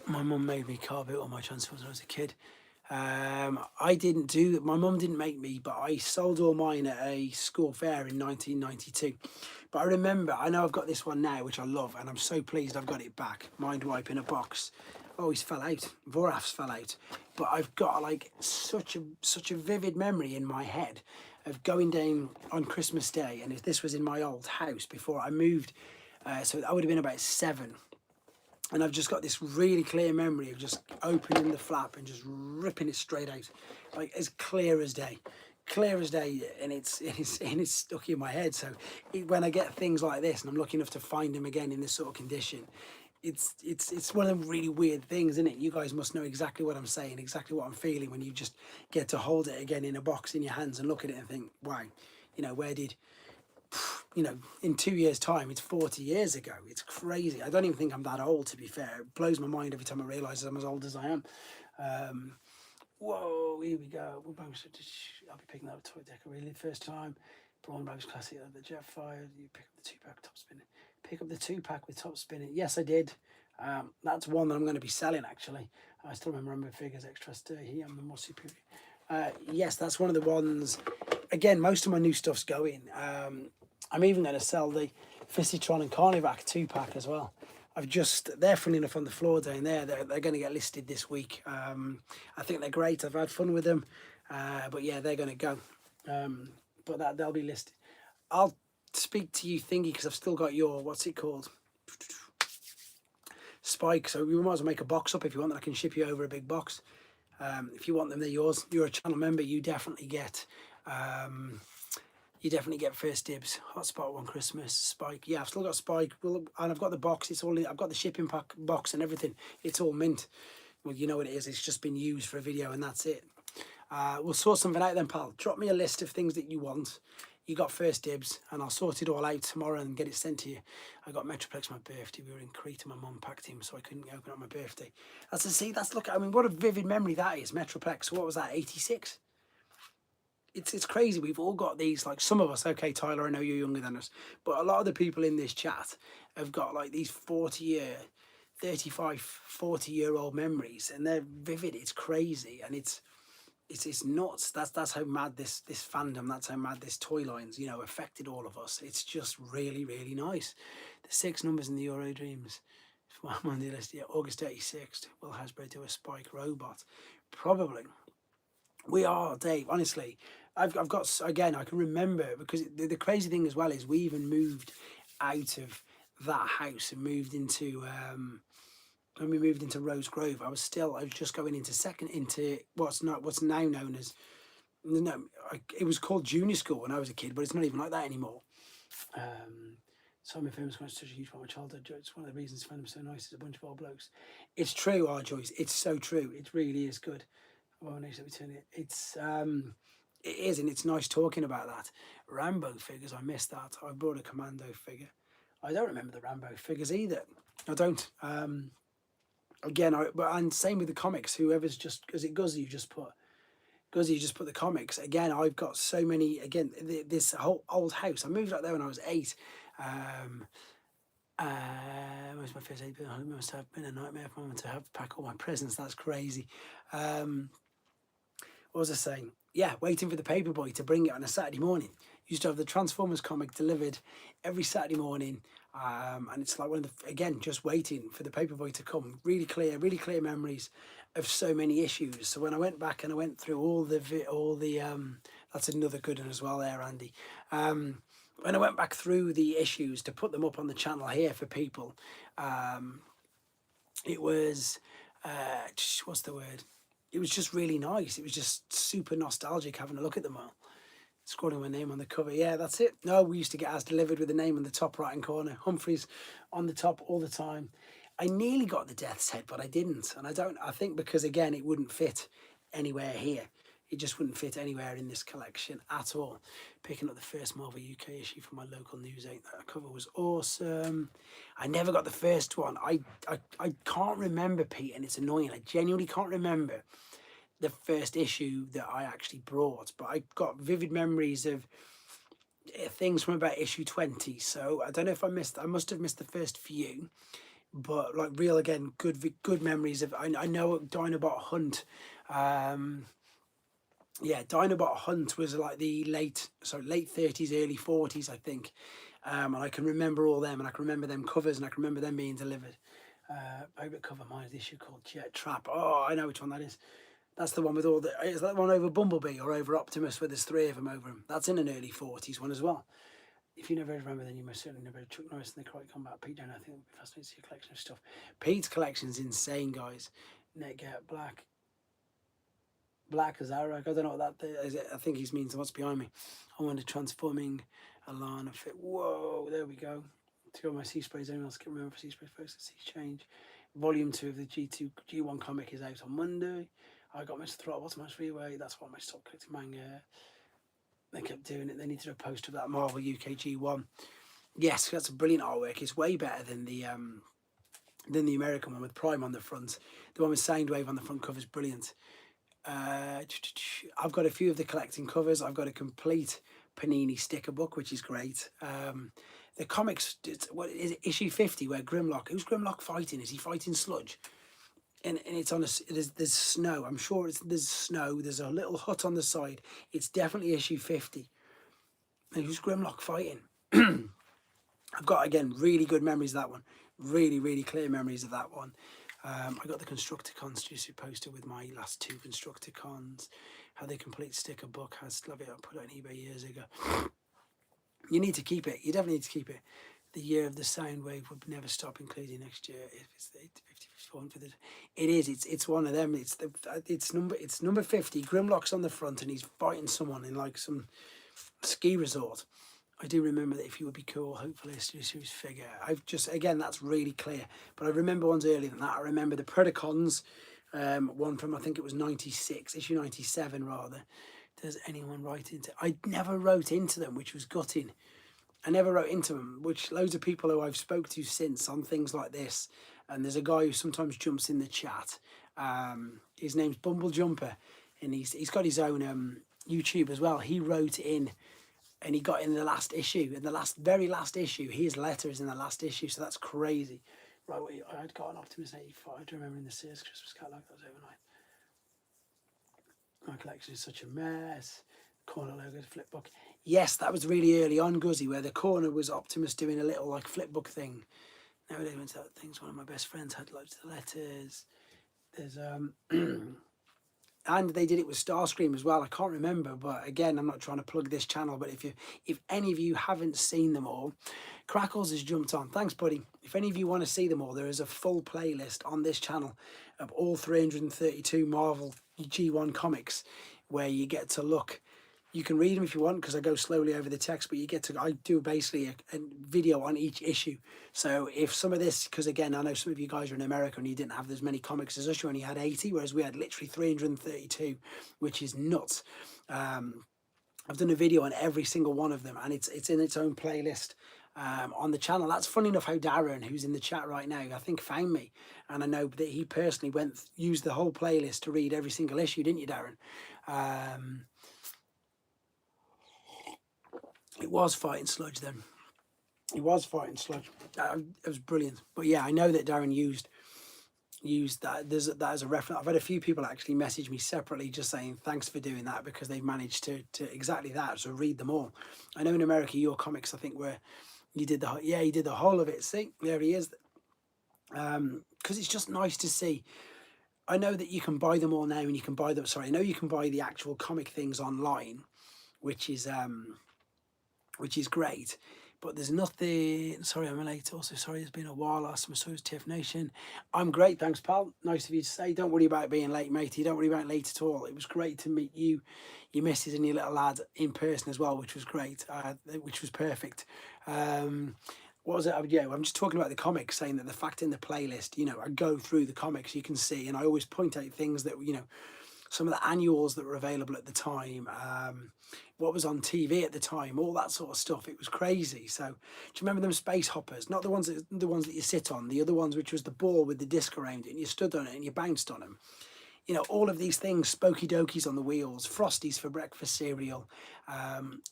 My mum made me carve out all my Transformers when I was a kid. I didn't do that. My mum didn't make me, but I sold all mine at a school fair in 1992. But I remember, I know I've got this one now, which I love, and I'm so pleased I've got it back. Mind wipe in a box. Oh, he's fell out. Voraf's fell out. But I've got like such a vivid memory in my head of going down on Christmas Day, and if this was in my old house before I moved, so I would have been about 7. And I've just got this really clear memory of just opening the flap and just ripping it straight out, like as clear as day, and it's stuck in my head. So when I get things like this, and I'm lucky enough to find them again in this sort of condition, it's one of them really weird things, isn't it? You guys must know exactly what I'm saying, exactly what I'm feeling when you just get to hold it again in a box in your hands and look at it and think, wow, where did in 2 years' time, it's 40 years ago. It's crazy. I don't even think I'm that old, to be fair. It blows my mind every time I realise I'm as old as I am. Whoa, here we go. I'll be picking up a toy decker really the first time. Braun Bags Classic, the Jetfire. You pick up the 2-pack top spinning. Pick up the 2-pack with top spinning. Yes, I did. That's one that I'm going to be selling, actually. I still remember figures extra here. I'm the more superior. Yes, that's one of the ones. Again, most of my new stuff's going. I'm even going to sell the Fistytron and Carnivac 2-pack as well. They're funny enough on the floor down there. They're going to get listed this week. I think they're great. I've had fun with them. But yeah, they're going to go. But they'll be listed. I'll speak to you, Thingy, because I've still got your, what's it called? Spike. So we might as well make a box up if you want that. I can ship you over a big box. If you want them, they're yours. You're a channel member, you definitely get first dibs. Hotspot one Christmas, Spike. Yeah, I've still got Spike. Well, and I've got the box. I've got the shipping pack box and everything. It's all mint. Well, you know what it is. It's just been used for a video and that's it. We'll sort something out then, pal. Drop me a list of things that you want. You got first dibs, and I'll sort it all out tomorrow and get it sent to you. I got Metroplex my birthday. We were in Crete, and my mum packed him, so I couldn't open up my birthday. I mean, what a vivid memory that is. Metroplex. What was that? 86. It's crazy. We've all got these, like some of us. Okay, Tyler, I know you're younger than us, but a lot of the people in this chat have got like these 35, 40-year-old memories, and they're vivid. It's crazy, and it's nuts. That's how mad this fandom, that's how mad this toy lines, affected all of us. It's just really, really nice. The 6 numbers in the Euro Dreams. I'm on the list. Yeah, August 86th. Will Hasbro do a Spike robot? Probably. We are, Dave. Honestly, I've got, again, I can remember, because the crazy thing as well is we even moved out of that house and moved into when we moved into Rose Grove. I was just going into what's now known as, it was called junior school when I was a kid, but it's not even like that anymore. Some of my famous ones, such a huge part of my childhood. It's one of the reasons I find them so nice. It's a bunch of old blokes. It's true, Joyce. It's so true. It really is good. It is, and it's nice talking about that. Rambo figures, I missed that. I brought a Commando figure. I don't remember the Rambo figures either. I don't. Again, and same with the comics. Whoever's just, is it Guzzy? You just put the comics. Again, I've got so many. Again, this whole old house. I moved out there when I was 8. Was my first 8? It must have been a nightmare for me to have to pack all my presents. That's crazy. What was I saying? Yeah, waiting for the paperboy to bring it on a Saturday morning. Used to have the Transformers comic delivered every Saturday morning, and it's like again, just waiting for the paperboy to come. Really clear memories of so many issues. So when I went back and I went through all the that's another good one as well there, Andy. When when I went back through the issues to put them up on the channel here for people, it was, what's the word? It was just really nice. It was just super nostalgic having a look at them all. Scrolling my name on the cover. Yeah, that's it. No, we used to get ours delivered with the name in the top right hand corner. Humphreys on the top all the time. I nearly got the Death's Head, but I didn't. And I think because, again, it wouldn't fit anywhere here. It just wouldn't fit anywhere in this collection at all. Picking up the first Marvel UK issue from my local News 8. That cover was awesome. I never got the first one. I can't remember, Pete, and it's annoying. I genuinely can't remember the first issue that I actually brought, but I got vivid memories of things from about issue 20. So I don't know if I must have missed the first few, but like real, again, good memories of, I know Dinobot Hunt, yeah, Dinobot Hunt was like the late 30s, early 40s, I think. And I can remember all them, and I can remember them covers, and I can remember them being delivered. Favorite cover of mine is the issue called Jet Trap. Oh, I know which one that is. That's the one with all the, is that one over Bumblebee or over Optimus where there's 3 of them over him? That's in an early 40s one as well. If you never remember, then you most certainly never Chuck Norris and the Karate Combat. Pete Down, I think it would be fascinating to see a collection of stuff. Pete's collection's insane, guys. Netgear, Black Azarag, I don't know what that is. I think he means what's behind me. I wanted transforming Alana Fit. Whoa, there we go. To go my Sea Sprays, anyone else can remember Sea Sprays folks, Sea Change. Volume 2 of the G1 comic is out on Monday. I got Mr. Throttle Bottom Match Freeway. That's what my stop collecting manga. They kept doing it. They needed a poster of that Marvel UK G1. Yes, that's a brilliant artwork. It's way better than the American one with Prime on the front. The one with Soundwave on the front cover is brilliant. I've got a few of the collecting covers. I've got a complete Panini sticker book, which is great. The comics, what is it, issue 50, where Grimlock, who's Grimlock fighting? Is he fighting Sludge? And it's on there's snow. I'm sure there's snow. There's a little hut on the side. It's definitely issue 50. And who's Grimlock fighting? I've got, again, really good memories of that one. Really, really clear memories of that one. I got the Constructicons juicy poster with my last 2 Constructicons. Had the complete sticker book. Love it. I put it on eBay years ago. You need to keep it. You definitely need to keep it. The year of the Soundwave would never stop, including next year. If it's the 54 for the, it is. It's one of them. It's number 50. Grimlock's on the front, and he's fighting someone in like some ski resort. I do remember that if you would be cool, hopefully a series figure. I've just, again, that's really clear. But I remember ones earlier than that. I remember the Predacons, one from, I think it was 96, issue 97 rather. Does anyone write into? I never wrote into them, which was gutting. I never wrote into them, which loads of people who I've spoke to since on things like this, and there's a guy who sometimes jumps in the chat. His name's Bumble Jumper, and he's got his own YouTube as well. He wrote in, and he got in the last issue, in the very last issue. His letter is in the last issue, so that's crazy. Right, I had got an Optimus 85. I do remember in the Sears Christmas catalogue that was overnight. My collection is such a mess. Corner logo, flip book. Yes, that was really early on, Guzzy, where the corner was Optimus doing a little like flip book thing. Nowadays, went to that things. One of my best friends had loads of letters. There's and they did it with Starscream as well. I can't remember, but again, I'm not trying to plug this channel. But if any of you haven't seen them all, Crackles has jumped on. Thanks, buddy. If any of you want to see them all, there is a full playlist on this channel of all 332 Marvel G1 comics, where you get to look. You can read them if you want, because I go slowly over the text, but I do basically a video on each issue. So if some of this, because again, I know some of you guys are in America and you didn't have as many comics as us, you only had 80, whereas we had literally 332, which is nuts. I've done a video on every single one of them, and it's in its own playlist on the channel. That's funny enough how Darren, who's in the chat right now, I think found me, and I know that he personally used the whole playlist to read every single issue, didn't you, Darren? It was fighting Sludge then. It was fighting Sludge. It was brilliant. But yeah, I know that Darren used that. That as a reference. I've had a few people actually message me separately just saying thanks for doing that, because they've managed to exactly that, to read them all. I know in America your comics, I think, where you did he did the whole of it. See, there he is. Because it's just nice to see. I know that you can buy them all now, and you can buy them. Sorry, I know you can buy the actual comic things online, which is which is great. But there's nothing. Sorry, I'm late. Also, sorry, it's been a while. Last time I saw was TF Nation. I'm great, thanks, pal. Nice of you to say. Don't worry about being late, matey. Don't worry about late at all. It was great to meet you, your missus, and your little lad in person as well, which was great. Which was perfect. What was it? Yeah, I'm just talking about the comics, saying that the fact in the playlist, I go through the comics, you can see, and I always point out things that some of the annuals that were available at the time, what was on TV at the time, all that sort of stuff. It was crazy. So, do you remember them space hoppers? Not the ones that you sit on, the other ones which was the ball with the disc around it, and you stood on it and you bounced on them. All of these things, Spooky Dokies on the wheels, Frosties for breakfast cereal,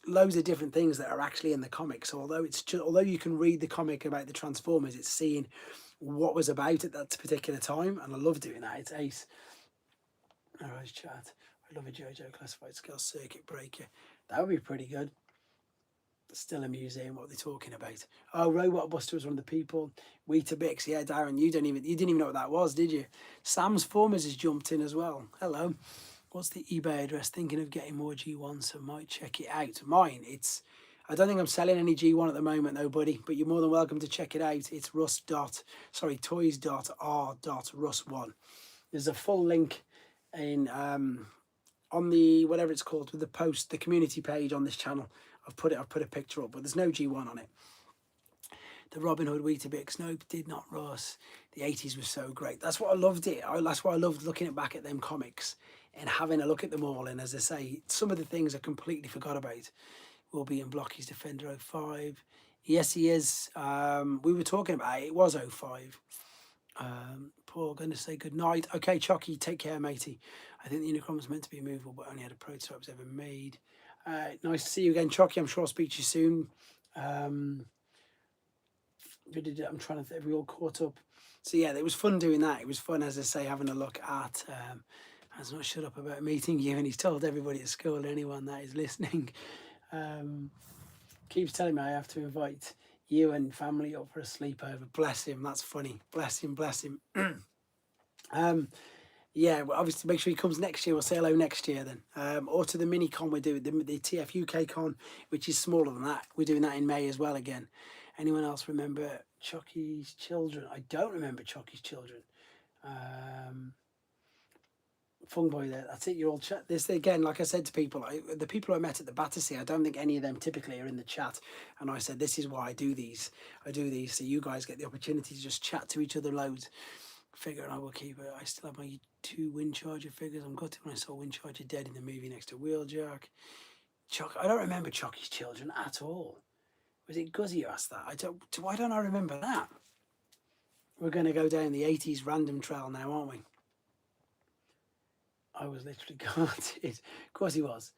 loads of different things that are actually in the comics. So although you can read the comic about the Transformers, it's seeing what was about at that particular time, and I love doing that. It's ace. All right, chat. I love a JoJo Classified Scale Circuit Breaker. That would be pretty good. Still a museum. What are they talking about? Oh, Robot Buster was one of the people. Weetabix. Yeah, Darren, you didn't even know what that was, did you? Sam's Formers has jumped in as well. Hello. What's the eBay address? Thinking of getting more G1, so might check it out. Mine. I don't think I'm selling any G1 at the moment though, buddy. But you're more than welcome to check it out. It's toys.r.russ1. There's a full link in on the whatever it's called with the post, the community page on this channel. I've put a picture up, but there's no G1 on it. The Robin Hood Weetabix, nope, did not Russ. The 80s was so great. That's what I loved it. That's why I loved looking back at them comics and having a look at them all. And as I say, some of the things I completely forgot about. Will be in Blocky's Defender 05. Yes, he is. We were talking about it was 05. Paul, going to say good night. Okay, Chucky, take care, matey. I think the Unicron was meant to be movable, but only had a prototype was ever made. Nice to see you again, Chucky. I'm sure I'll speak to you soon. I'm trying to think if we all caught up. So yeah, it was fun doing that. It was fun, as I say, having a look at. Has not shut up about meeting you, and he's told everybody at school, anyone that is listening. Keeps telling me I have to invite you and family up for a sleepover. Bless him. That's funny. Bless him. Bless him. Yeah, well, obviously make sure he comes next year. We'll say hello next year then. Or to the mini con we're doing, the TF UK con, which is smaller than that. We're doing that in May as well again. Anyone else remember Chucky's Children? I don't remember Chucky's Children. Fun boy there. That's it. You're all chat. This again, like I said to people, the people I met at the Battersea, I don't think any of them typically are in the chat. And I said, this is why I do these. I do these so you guys get the opportunity to just chat to each other loads. Figure and I will keep it. I still have my 2 Wind Charger figures. I'm gutted when I saw Wind Charger dead in the movie next to Wheeljack. I don't remember Chucky's Children at all. Was it Guzzy who asked that? Why don't I remember that? We're going to go down the 80s random trail now, aren't we? I was literally gutted. Of course he was.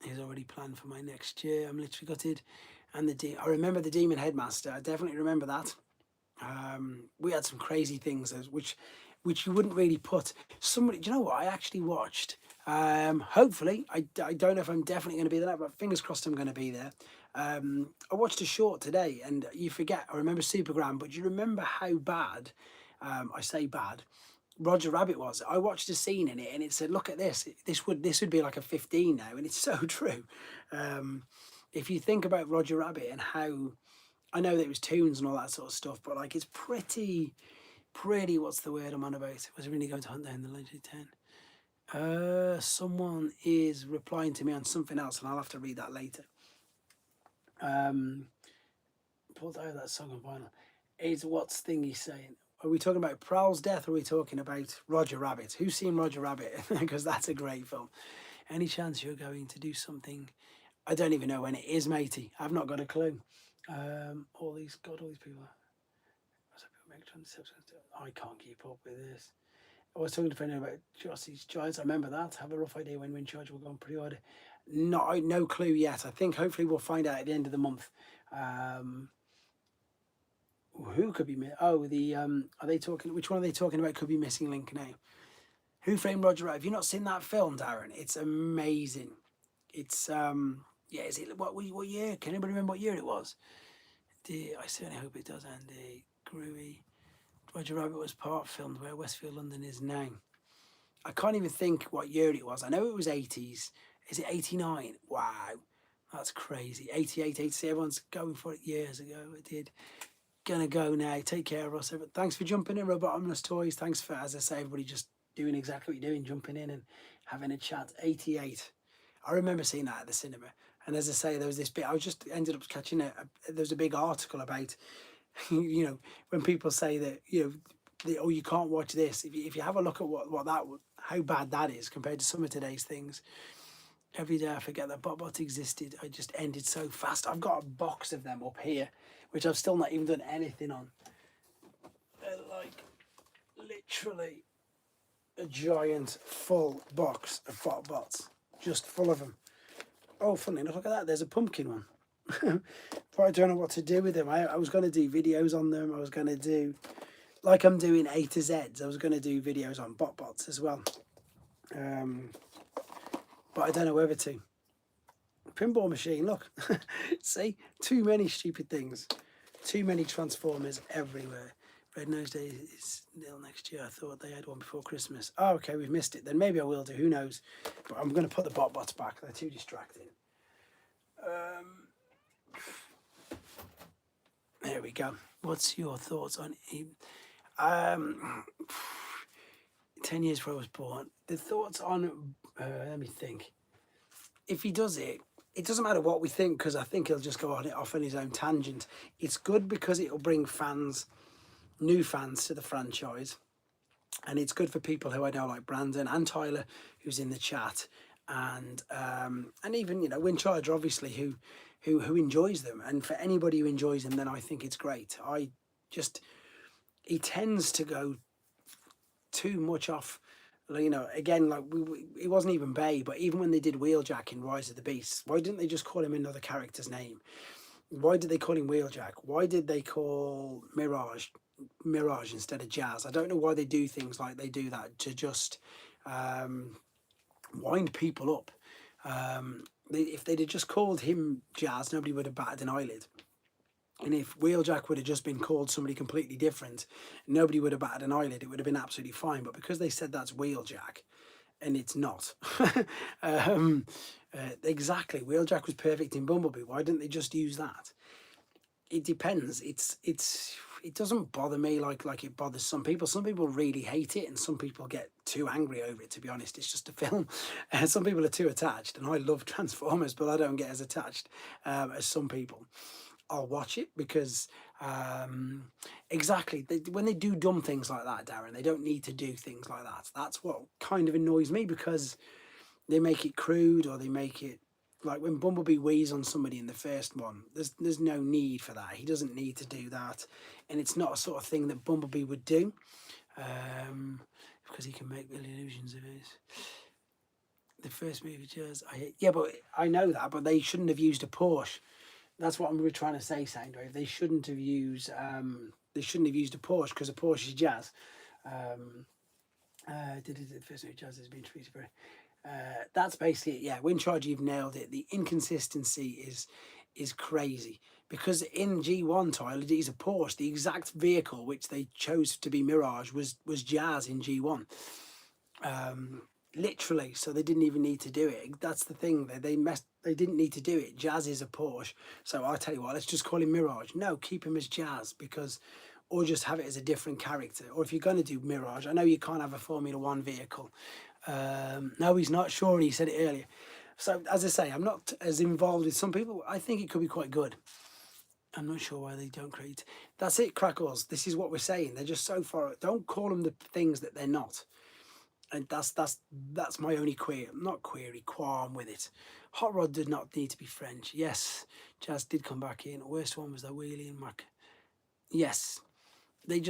He's already planned for my next year. I'm literally gutted. And I remember the Demon Headmaster. I definitely remember that. We had some crazy things which you wouldn't really put. Somebody, do you know what I actually watched? Hopefully, I don't know if I'm definitely going to be there, but fingers crossed I'm going to be there. I watched a short today, and you forget. I remember Supergram, but do you remember how bad? I say bad. Roger Rabbit was. I watched a scene in it, and it said, "Look at this. This would be like a 15 now," and it's so true. If you think about Roger Rabbit and how. I know that it was tunes and all that sort of stuff, but like it's pretty, what's the word I'm on about? Was it really going to hunt down the legendary 10? Someone is replying to me on something else, and I'll have to read that later. Pulled out that song on vinyl. Is what's Thingy saying? Are we talking about Prowl's death, or are we talking about Roger Rabbit? Who's seen Roger Rabbit? Because that's a great film. Any chance you're going to do something? I don't even know when it is, matey. I've not got a clue. All these people. I can't keep up with this. I was talking to a friend about Jossie's Giants. I remember that. Have a rough idea when Wind Charge will go on pre-order. No clue yet. I think hopefully we'll find out at the end of the month. Who could be? Are they talking? Which one are they talking about? Could be missing link now. Who Framed Roger Rabbit? Have you not seen that film, Darren? It's amazing. It's yeah. Is it what year? Can anybody remember what year it was? I certainly hope it does. Andy Groovy. Roger Rabbit was part filmed where Westfield London is now. I can't even think what year it was. I know it was 80s. Is it 89? Wow. That's crazy. 88, 86, everyone's going for it years ago. It did. Gonna go now. Take care, Russ. Thanks for jumping in, Robotomless Toys. Thanks for, as I say, everybody just doing exactly what you're doing, jumping in and having a chat. 88. I remember seeing that at the cinema. And as I say, there was this bit, I just ended up catching it. There was a big article about, you know, when people say that, you know, oh, you can't watch this. If you have a look at how bad that is compared to some of today's things. Every day I forget that BotBot existed. I just ended so fast. I've got a box of them up here, which I've still not even done anything on. They're like literally a giant full box of BotBots, just full of them. Oh, funny enough, look at that. There's a pumpkin one. But I don't know what to do with them. I was going to do videos on them. I was going to do, like I'm doing A to Zs, I was going to do videos on BotBots as well. But I don't know whether to. Pinball machine, look. See? Too many stupid things. Too many Transformers everywhere. Red Nose Day is nil next year. I thought they had one before Christmas. Oh, okay, we've missed it. Then maybe I will do. Who knows? But I'm going to put the BotBots back. They're too distracting. There we go. What's your thoughts on him? 10 years before I was born. The thoughts on... let me think. If he does it, it doesn't matter what we think, because I think he'll just go on it off on his own tangent. It's good because it'll bring fans, new fans to the franchise, and it's good for people who I know, like Brandon and Tyler, who's in the chat, and even, you know, Wincharger, obviously, who enjoys them. And for anybody who enjoys them, then I think it's great. He tends to go too much off. You know, again, like it wasn't even Bay, but even when they did Wheeljack in Rise of the Beasts, why didn't they just call him another character's name? Why did they call him Wheeljack? Why did they call Mirage instead of Jazz? I don't know why they do things like they do that to just wind people up. If they'd have just called him Jazz, nobody would have batted an eyelid. And if Wheeljack would have just been called somebody completely different, nobody would have batted an eyelid. It would have been absolutely fine. But because they said that's Wheeljack, and it's not. Exactly. Wheeljack was perfect in Bumblebee. Why didn't they just use that? It depends. It doesn't bother me like it bothers some people. Some people really hate it, and some people get too angry over it, to be honest. It's just a film. Some people are too attached, and I love Transformers, but I don't get as attached as some people. I'll watch it because exactly when they do dumb things like that, Darren, they don't need to do things like that. That's what kind of annoys me, because they make it crude, or they make it like when Bumblebee wheezes on somebody in the first one. There's no need for that. He doesn't need to do that, and it's not a sort of thing that Bumblebee would do, because he can make illusions of his. The first movie, Jazz, yeah, but I know that, but they shouldn't have used a Porsche. That's what we were trying to say, Soundwave. They shouldn't have used a Porsche, because a Porsche is Jazz. The first movie Jazz has been treated very. That's basically it. Yeah, Wincharger, you've nailed it. The inconsistency is crazy, because in G1, Tyler, it is a Porsche. The exact vehicle which they chose to be Mirage was Jazz in G1. Literally, so they didn't even need to do it. That's the thing. They didn't need to do it. Jazz is a Porsche. So I tell you what, let's just call him Mirage. No, keep him as Jazz, or just have it as a different character. Or if you're going to do Mirage, I know you can't have a Formula One vehicle. No, he's not sure, and he said it earlier. So as I say, I'm not as involved with some people. I think it could be quite good. I'm not sure why they don't create. That's it, Crackles. This is what we're saying. They're just so far. Don't call them the things that they're not. And that's my only qualm with it. Hot Rod did not need to be French. Yes, Jazz did come back in. Worst one was the Wheelie and Mac. Yes, they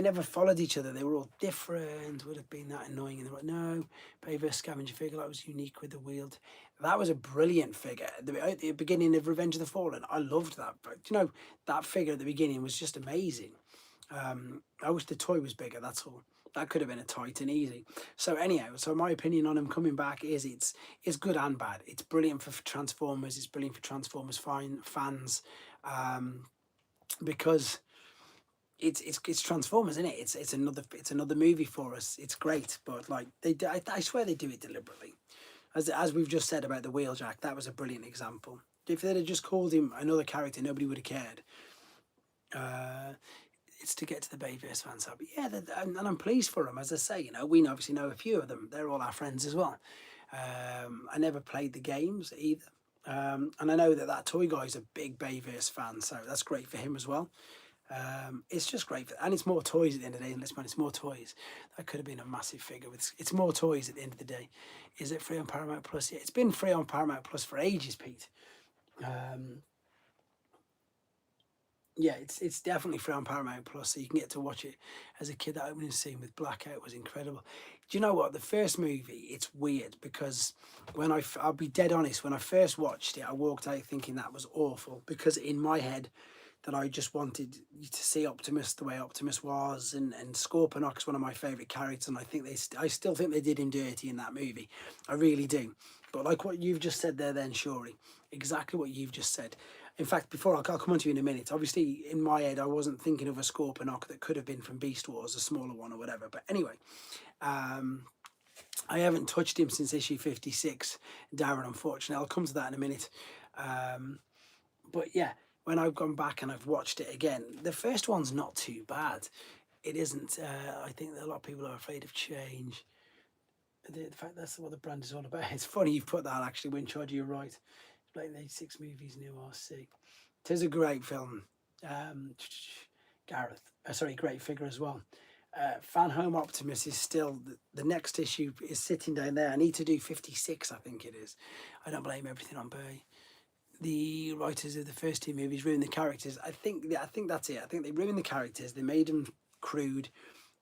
never followed each other. They were all different. Would have been that annoying. And they were like, no, Paver scavenger figure that was unique with the wheeled. That was a brilliant figure at the beginning of Revenge of the Fallen. I loved that. But you know, that figure at the beginning was just amazing. I wish the toy was bigger. That's all. That could have been a Titan easy. So anyhow, so my opinion on him coming back is it's good and bad. It's brilliant for Transformers. It's brilliant for Transformers fans, because it's Transformers, isn't it? It's another movie for us. It's great, but like I swear they do it deliberately. As we've just said about the Wheeljack, that was a brilliant example. if they'd have just called him another character, nobody would have cared. It's to get to the Bayverse fans. So, yeah, and I'm pleased for them. As I say, you know, we obviously know a few of them. They're all our friends as well. I never played the games either. And I know that toy guy is a big Bayverse fan, so that's great for him as well. It's just great, and it's more toys at the end of the day. And let's be honest, it's more toys. That could have been a massive figure. It's more toys at the end of the day. Is it free on Paramount Plus? Yeah, it's been free on Paramount Plus for ages, Pete. Yeah, it's definitely free on Paramount Plus, so you can get to watch it as a kid. That opening scene with Blackout was incredible. Do you know what? The first movie, it's weird because I'll be dead honest, when I first watched it, I walked out thinking that was awful because in my head, that I just wanted you to see Optimus the way Optimus was, and Scorponok's one of my favourite characters, and I still think they did him dirty in that movie. I really do. But like what you've just said there then, Shuri, exactly what you've just said. In fact, before I'll come on to you in a minute, obviously in my head I wasn't thinking of a Scorponok that could have been from Beast Wars, a smaller one or whatever. But anyway, I haven't touched him since issue 56, Darren, unfortunately. I'll come to that in a minute. But yeah, when I've gone back and I've watched it again, the first one's not too bad. It isn't. I think that a lot of people are afraid of change. The fact that's what the brand is all about. It's funny you've put that actually, Wincharger, you're right. Like 86 movies, new RC. It is a great film. Great figure as well. Fan Home Optimus is still, the next issue is sitting down there. I need to do 56, I think it is. I don't blame everything on Bay. The writers of the first two movies ruined the characters. I think that's it. I think they ruined the characters. They made them crude.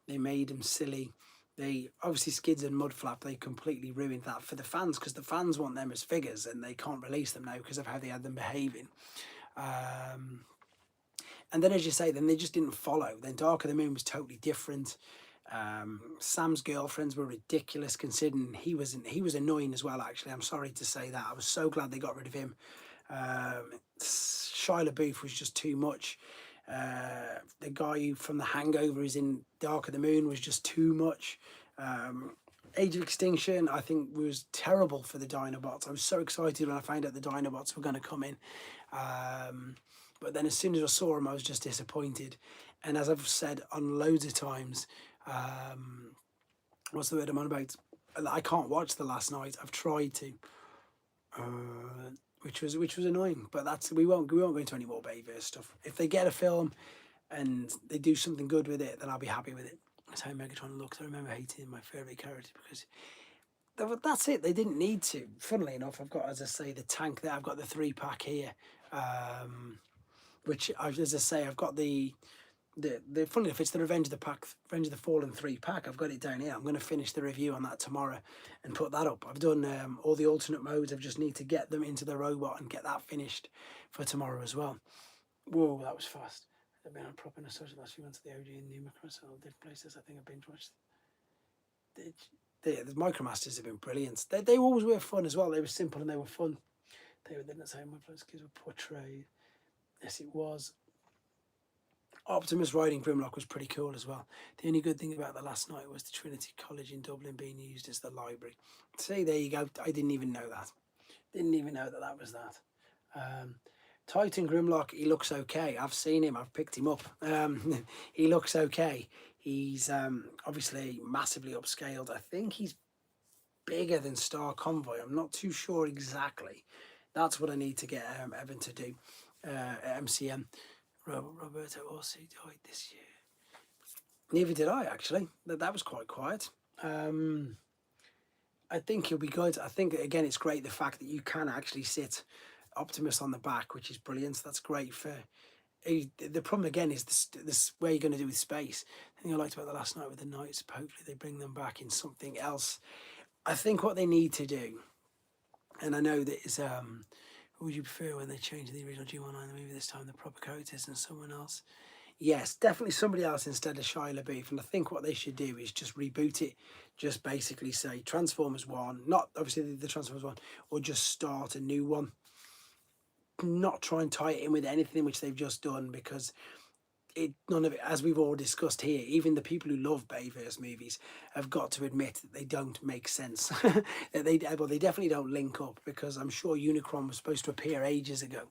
They made them silly. They obviously Skids and Mudflap. They completely ruined that for the fans because the fans want them as figures and they can't release them now because of how they had them behaving. And then, as you say, then they just didn't follow. Then Dark of the Moon was totally different. Sam's girlfriends were ridiculous considering he was annoying as well. Actually, I'm sorry to say that. I was so glad they got rid of him. Shia LaBeouf was just too much. The guy who from The Hangover is in Dark of the Moon was just too much. Age of Extinction, I think, was terrible for the Dinobots. I was so excited when I found out the Dinobots were going to come in. But then as soon as I saw them, I was just disappointed. And as I've said on loads of times, what's the word I'm on about? I can't watch The Last Night. I've tried to. Which was annoying, but we won't go into any more Bayverse stuff. If they get a film and they do something good with it, then I'll be happy with it. That's how Megatron looked. I remember hating my favourite character because that's it. They didn't need to. Funnily enough, I've got, as I say, the tank there. I've got the 3-pack here, which, as I say, I've got the funnily enough, it's the Revenge of the Fallen 3-pack. I've got it down here. I'm going to finish the review on that tomorrow and put that up. I've done all the alternate modes. I just need to get them into the robot and get that finished for tomorrow as well. Whoa, that was fast. I've been on proper nostalgia last few months. The OG and New Macross, all different places. I think I've binge watched. The Micromasters have been brilliant. They always were fun as well. They were simple and they were fun. That's how my kids were portrayed. Yes, it was. Optimus riding Grimlock was pretty cool as well. The only good thing about The Last Night was the Trinity College in Dublin being used as the library. See, there you go. I didn't even know that. Didn't even know that was that. Titan Grimlock, he looks okay. I've seen him. I've picked him up. He looks okay. He's obviously massively upscaled. I think he's bigger than Star Convoy. I'm not too sure exactly. That's what I need to get Evan to do at MCM. Roberto also died this year. Neither did I, actually. That was quite quiet. I think he'll be good. I think, again, it's great the fact that you can actually sit Optimus on the back, which is brilliant. That's great for... The problem, again, is this where you're going to do with space. The thing I liked about The Last Night with the Knights, hopefully they bring them back in something else. I think what they need to do, and I know that is... Who would you prefer when they change the original G19 in the movie this time, the proper characters and someone else? Yes, definitely somebody else instead of Shia LaBeouf. And I think what they should do is just reboot it. Just basically say Transformers 1, not obviously the Transformers 1, or just start a new one. Not try and tie it in with anything which they've just done, because none of it, as we've all discussed here, even the people who love Bayverse movies have got to admit that they don't make sense. That they definitely don't link up, because I'm sure Unicron was supposed to appear ages ago.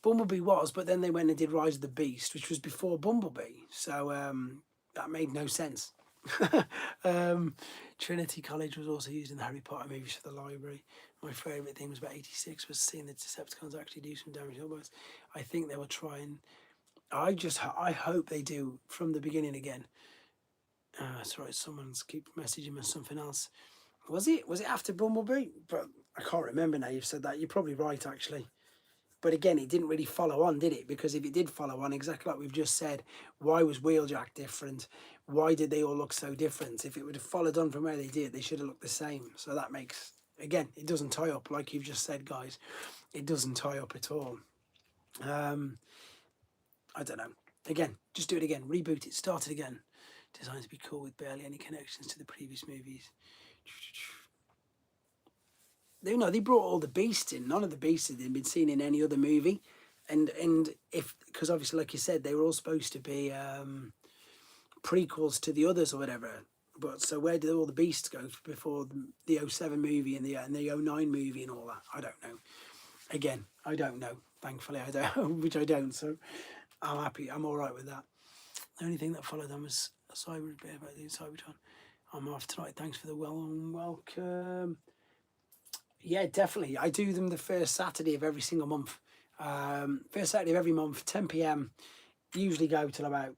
Bumblebee was, but then they went and did Rise of the Beast, which was before Bumblebee, so that made no sense. Trinity College was also used in the Harry Potter movies for the library. My favourite thing was about 86 was seeing the Decepticons actually do some damage. Almost, I think they were trying. I hope they do from the beginning again. Sorry, someone's keep messaging me something else. Was it after Bumblebee? But I can't remember now. You've said that. You're probably right, actually. But again, it didn't really follow on, did it? Because if it did follow on, exactly like we've just said, why was Wheeljack different? Why did they all look so different? If it would have followed on from where they did, they should have looked the same. So that makes, again, it doesn't tie up, like you've just said, guys. It doesn't tie up at all. I don't know. Again, just do it again. Reboot it. Start it again. Designed to be cool with barely any connections to the previous movies. They brought all the beasts in. None of the beasts had been seen in any other movie, and if, because obviously, like you said, they were all supposed to be prequels to the others or whatever. But so where did all the beasts go before the 07 movie and the 09 movie and all that? I don't know. Again, I don't know. Thankfully, I don't, which I don't. So I'm happy. I'm all right with that. The only thing that followed on was a Cybertron. I'm off tonight. Thanks for the welcome. Yeah, definitely. I do them the first Saturday of every single month. First Saturday of every month, 10 p.m. Usually go till about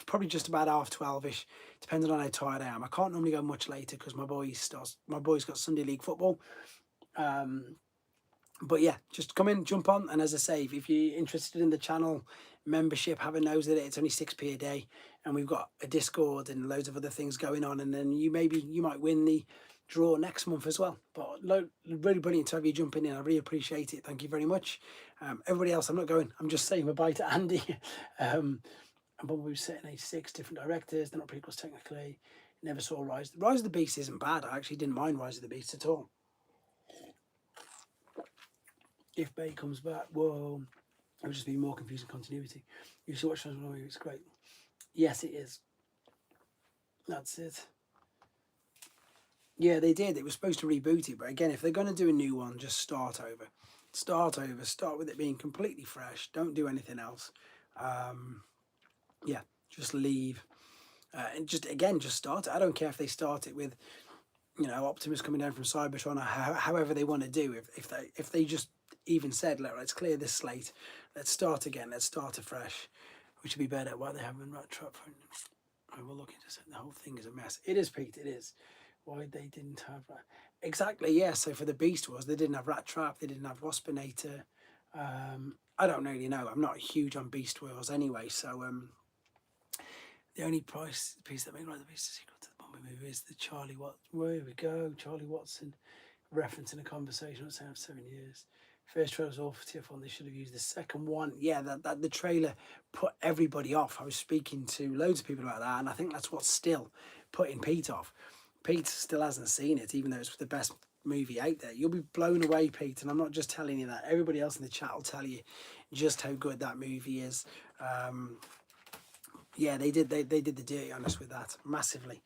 probably just about 12:30ish, depending on how tired I am. I can't normally go much later because my boys got Sunday league football. But yeah, just come in, jump on, and as I say, if you're interested in the channel membership, have a nose at it. It's only 6p a day, and we've got a Discord and loads of other things going on. And then you might win the draw next month as well. But really brilliant to have you jumping in. I really appreciate it. Thank you very much. Everybody else, I'm not going. I'm just saying goodbye to Andy. And Bumblebee was set in 86, different directors. They're not prequels technically. Never saw Rise. Rise of the Beast isn't bad. I actually didn't mind Rise of the Beast at all. If Bay comes back, whoa, it would just be more confusing continuity. You should watch Transformers movie, it's great. Yes, it is. That's it. Yeah, they did. It was supposed to reboot it, but again, if they're going to do a new one, just start over. Start over. Start with it being completely fresh. Don't do anything else. Yeah, just leave. And just start it. I don't care if they start it with, Optimus coming down from Cybertron, or however they want to do. If they just even said, let's clear this slate, let's start again, let's start afresh, which would be better. Why they haven't Rat Trap? I will look into it. The whole thing is a mess. It is, Pete. It is. Why they didn't have exactly, yeah. So for the Beast Wars, they didn't have Rat Trap. They didn't have Waspinator. I don't really know. I'm not huge on Beast Wars anyway. So the only piece that made the Beast a sequel to the Bumblebee movie is the Charlie Watson. Where we go, Charlie Watson, referencing a conversation that's had 7 years. First trailer was all for TF1. They should have used the second one. Yeah, that the trailer put everybody off. I was speaking to loads of people about that, and I think that's what's still putting Pete off. Pete still hasn't seen it, even though it's the best movie out there. You'll be blown away, Pete, and I'm not just telling you that. Everybody else in the chat will tell you just how good that movie is. Yeah, they did the dirty honest with that. Massively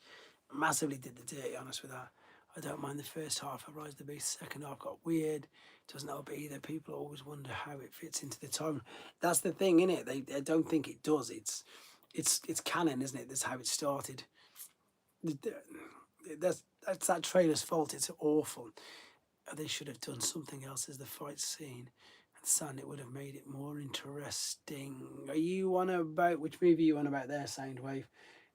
did the dirty honest with that. I don't mind the first half of Rise of the Beast. The second half got weird. Doesn't help either. People always wonder how it fits into the time. That's the thing, innit? They don't think it does. It's canon, isn't it? That's how it started. That's that trailer's fault. It's awful. They should have done something else as the fight scene. And Sand, it would have made it more interesting. Are you on about, which movie are you on about there, Soundwave?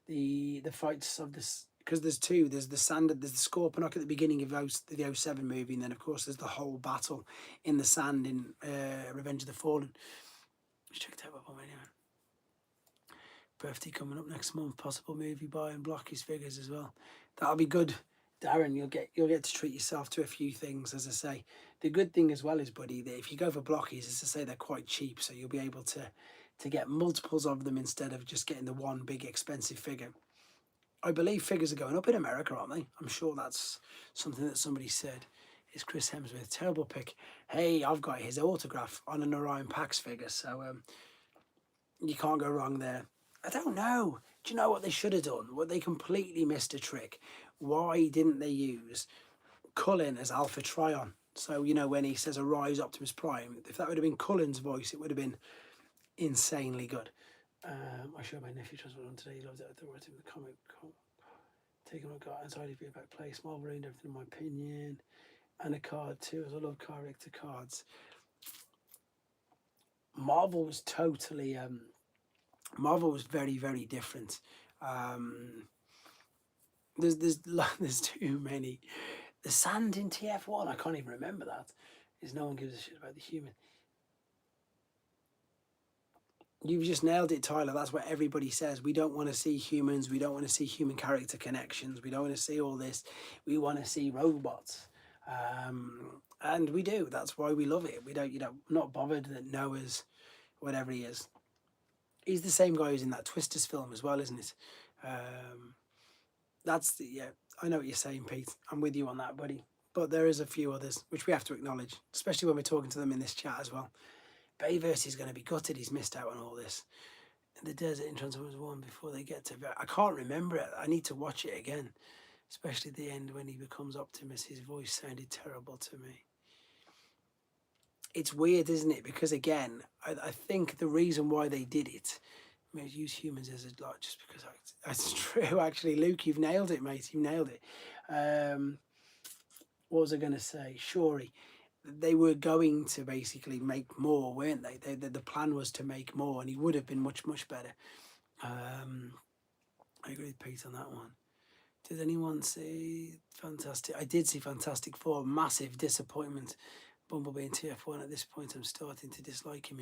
The fights of this, because there's two. There's the sand, there's the Scorponok at the beginning of the 07 movie, and then of course there's the whole battle in the sand in Revenge of the Fallen. Just checked out my anyway. Birthday coming up next month. Possible movie buy and block his figures as well. That'll be good, Darren. You'll get to treat yourself to a few things, as I say. The good thing as well is, buddy, that if you go for blockies, as I say, they're quite cheap, so you'll be able to get multiples of them instead of just getting the one big expensive figure. I believe figures are going up in America, aren't they? I'm sure that's something that somebody said. Is Chris Hemsworth. Terrible pick. Hey, I've got his autograph on an Orion Pax figure, so You can't go wrong there. I don't know. Do you know what they should have done? What they completely missed a trick. Why didn't they use Cullen as Alpha Trion? So, you know, when he says Arise Optimus Prime, if that would have been Cullen's voice, it would have been insanely good. I showed my nephew Transformers on today. He loves it. I thought it was the comic. Taking my got anxiety to be back place. Marvel ruined everything in my opinion. And a card too, as I love character cards. Marvel was totally Marvel was very, very different. There's too many. The sand in TF1, I can't even remember that. Is no one gives a shit about the human. You've just nailed it, Tyler. That's what everybody says. We don't want to see humans. We don't want to see human character connections. We don't want to see all this. We want to see robots. And we do. That's why we love it. We don't, not bothered that Noah's whatever he is. He's the same guy who's in that Twisters film as well, isn't it? Yeah, I know what you're saying, Pete. I'm with you on that, buddy. But there is a few others, which we have to acknowledge, especially when we're talking to them in this chat as well. Bayverse is going to be gutted. He's missed out on all this. The desert in Transformers 1 before they get to... I can't remember it. I need to watch it again. Especially at the end when he becomes Optimus. His voice sounded terrible to me. It's weird, isn't it? Because again, I think the reason why they did it, I mean, use humans as a lot, just because that's true. Actually, Luke, you've nailed it, mate. You nailed it. What was I going to say? Shuri. They were going to basically make more, weren't they? The plan was to make more, and he would have been much, much better. I agree with Pete on that one. Did anyone see Fantastic? I did see Fantastic Four. Massive disappointment. Bumblebee in TF1 at this point. I'm starting to dislike him.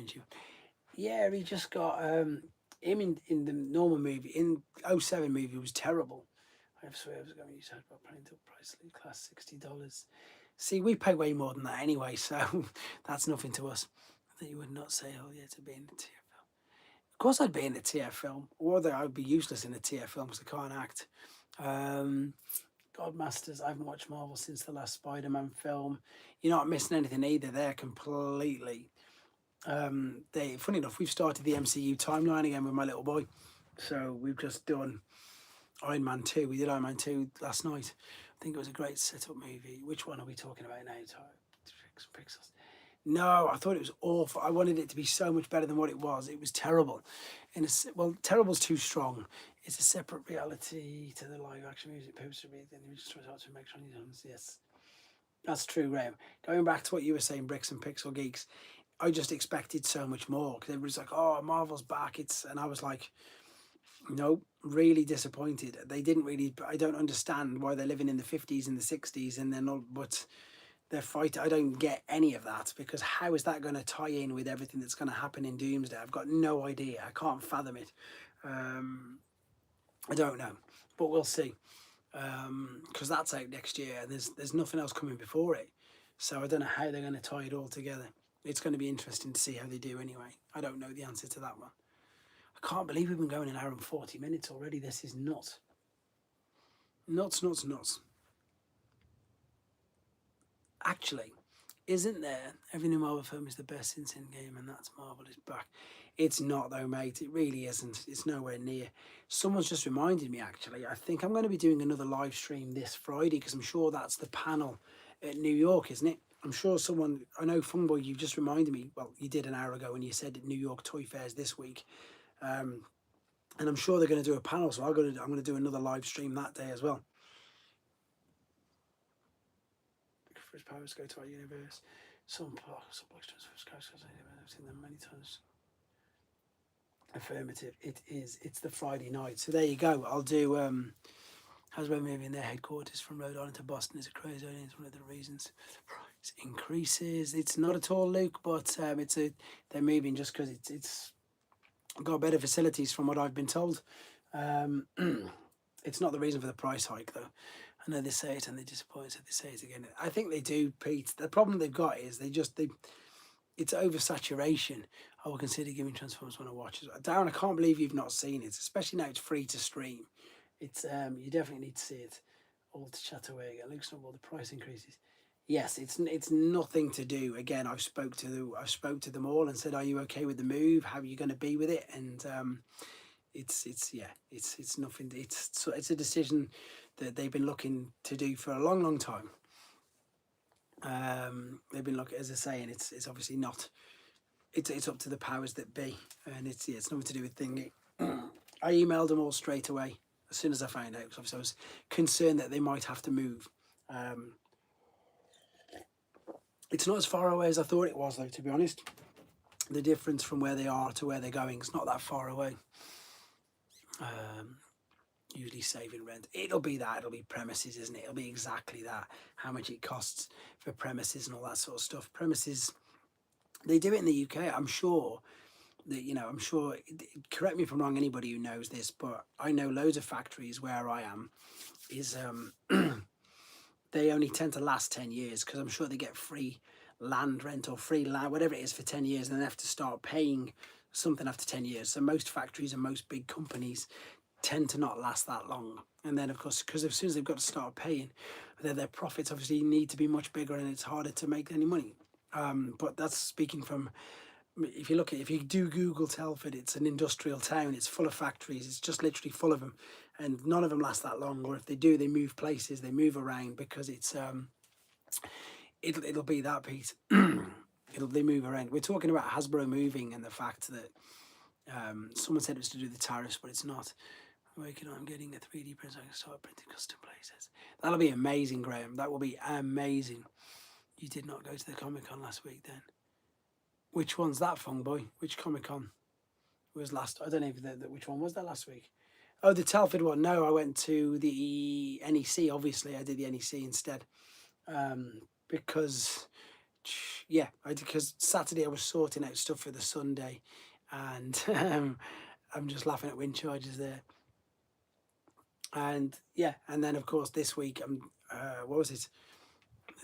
Yeah, he just got him in the normal movie. In 07 movie was terrible. I swear I was going to use that about paying to price class $60. See, we pay way more than that anyway, so that's nothing to us. I think you would not say, oh yeah, to be in a TF film. Of course I'd be in a TF film, or that I'd be useless in a TF film because I can't act. Godmasters, I haven't watched Marvel since the last Spider-Man film. You're not missing anything either. They're completely... funny enough, we've started the MCU timeline again with my little boy. So we've just done Iron Man 2. We did Iron Man 2 last night. I think it was a great setup movie. Which one are we talking about now? Pixels. No, I thought it was awful. I wanted it to be so much better than what it was. It was terrible. Well, terrible's too strong. It's a separate reality to the live action music. Then you just try to make sure you don't. Yes, that's true, Graham. Going back to what you were saying, Bricks and Pixel Geeks, I just expected so much more because everybody's like, "Oh, Marvel's back!" And I was like, "No, really disappointed." They didn't really. I don't understand why they're living in the 50s and the 60s, and they're not. But they're fighting. I don't get any of that because how is that going to tie in with everything that's going to happen in Doomsday? I've got no idea. I can't fathom it. I don't know, but we'll see. Because that's out next year, and there's nothing else coming before it. So I don't know how they're going to tie it all together. It's going to be interesting to see how they do anyway. I don't know the answer to that one. I can't believe we've been going an hour and 40 minutes already. This is nuts. Nuts. Actually, isn't there? Every new Marvel film is the best since Endgame, and that's Marvel is back. It's not though, mate. It really isn't. It's nowhere near. Someone's just reminded me, actually. I think I'm going to be doing another live stream this Friday because I'm sure that's the panel at New York, isn't it? I'm sure someone, I know Funboy, you've just reminded me, well, you did an hour ago when you said New York Toy Fairs this week. And I'm sure they're going to do a panel, so I'm going to do another live stream that day as well. For his powers go to our universe. Some blocks I've seen them many times. Affirmative. It is. It's the Friday night. So there you go. I'll do Hasbro moving their headquarters from Rhode Island to Boston is a crazy idea. It's one of the reasons the price increases. It's not at all, Luke, but they're moving just because it's got better facilities from what I've been told. It's not the reason for the price hike though. I know they say it and they disappoint, so they say it again. I think they do, Pete. The problem they've got is it's oversaturation. I will consider giving Transformers when I watch it. Darren, I can't believe you've not seen it, especially now it's free to stream. It's you definitely need to see it. All to chat away again. Luke's not all the price increases. yes, it's nothing to do. Again, I spoke to them all and said, "Are you okay with the move? How are you going to be with it?" And it's yeah, it's nothing. It's a decision that they've been looking to do for a long, long time. They've been looking, as I say, and it's obviously not. It's up to the powers that be, and it's nothing to do with thingy. I emailed them all straight away as soon as I found out, because obviously I was concerned that they might have to move. Um, it's not as far away as I thought it was, though. To be honest, the difference from where they are to where they're going is not that far away. Um, Usually saving rent, it'll be that. It'll be premises, isn't it? It'll be exactly that. How much it costs for premises and all that sort of stuff. Premises, they do it in the UK. I'm sure that, I'm sure, correct me if I'm wrong, anybody who knows this, but I know loads of factories where I am is they only tend to last 10 years, because I'm sure they get free land rent or free land, whatever it is, for 10 years, and then they have to start paying something after 10 years. So most factories and most big companies tend to not last that long. And then, of course, because as soon as they've got to start paying, their profits obviously need to be much bigger, and it's harder to make any money. But that's speaking from, if you do Google Telford, it's an industrial town. It's full of factories. It's just literally full of them, and none of them last that long. Or if they do, they move places, they move around, because it'll be that piece. They move around. We're talking about Hasbro moving, and the fact that someone said it was to do with the tariffs, but it's not. I'm working on getting a 3D printer. I can start printing custom places. That'll be amazing, Graham. That will be amazing. You did not go to the Comic-Con last week, then? Which one's that, Fung Boy? Which Comic-Con was last? I don't know which one was that last week. Oh, the Telford one. No, I went to the NEC. Obviously, I did the NEC instead, because because Saturday I was sorting out stuff for the Sunday, and I'm just laughing at wind charges there. And yeah, and then of course this week what was it?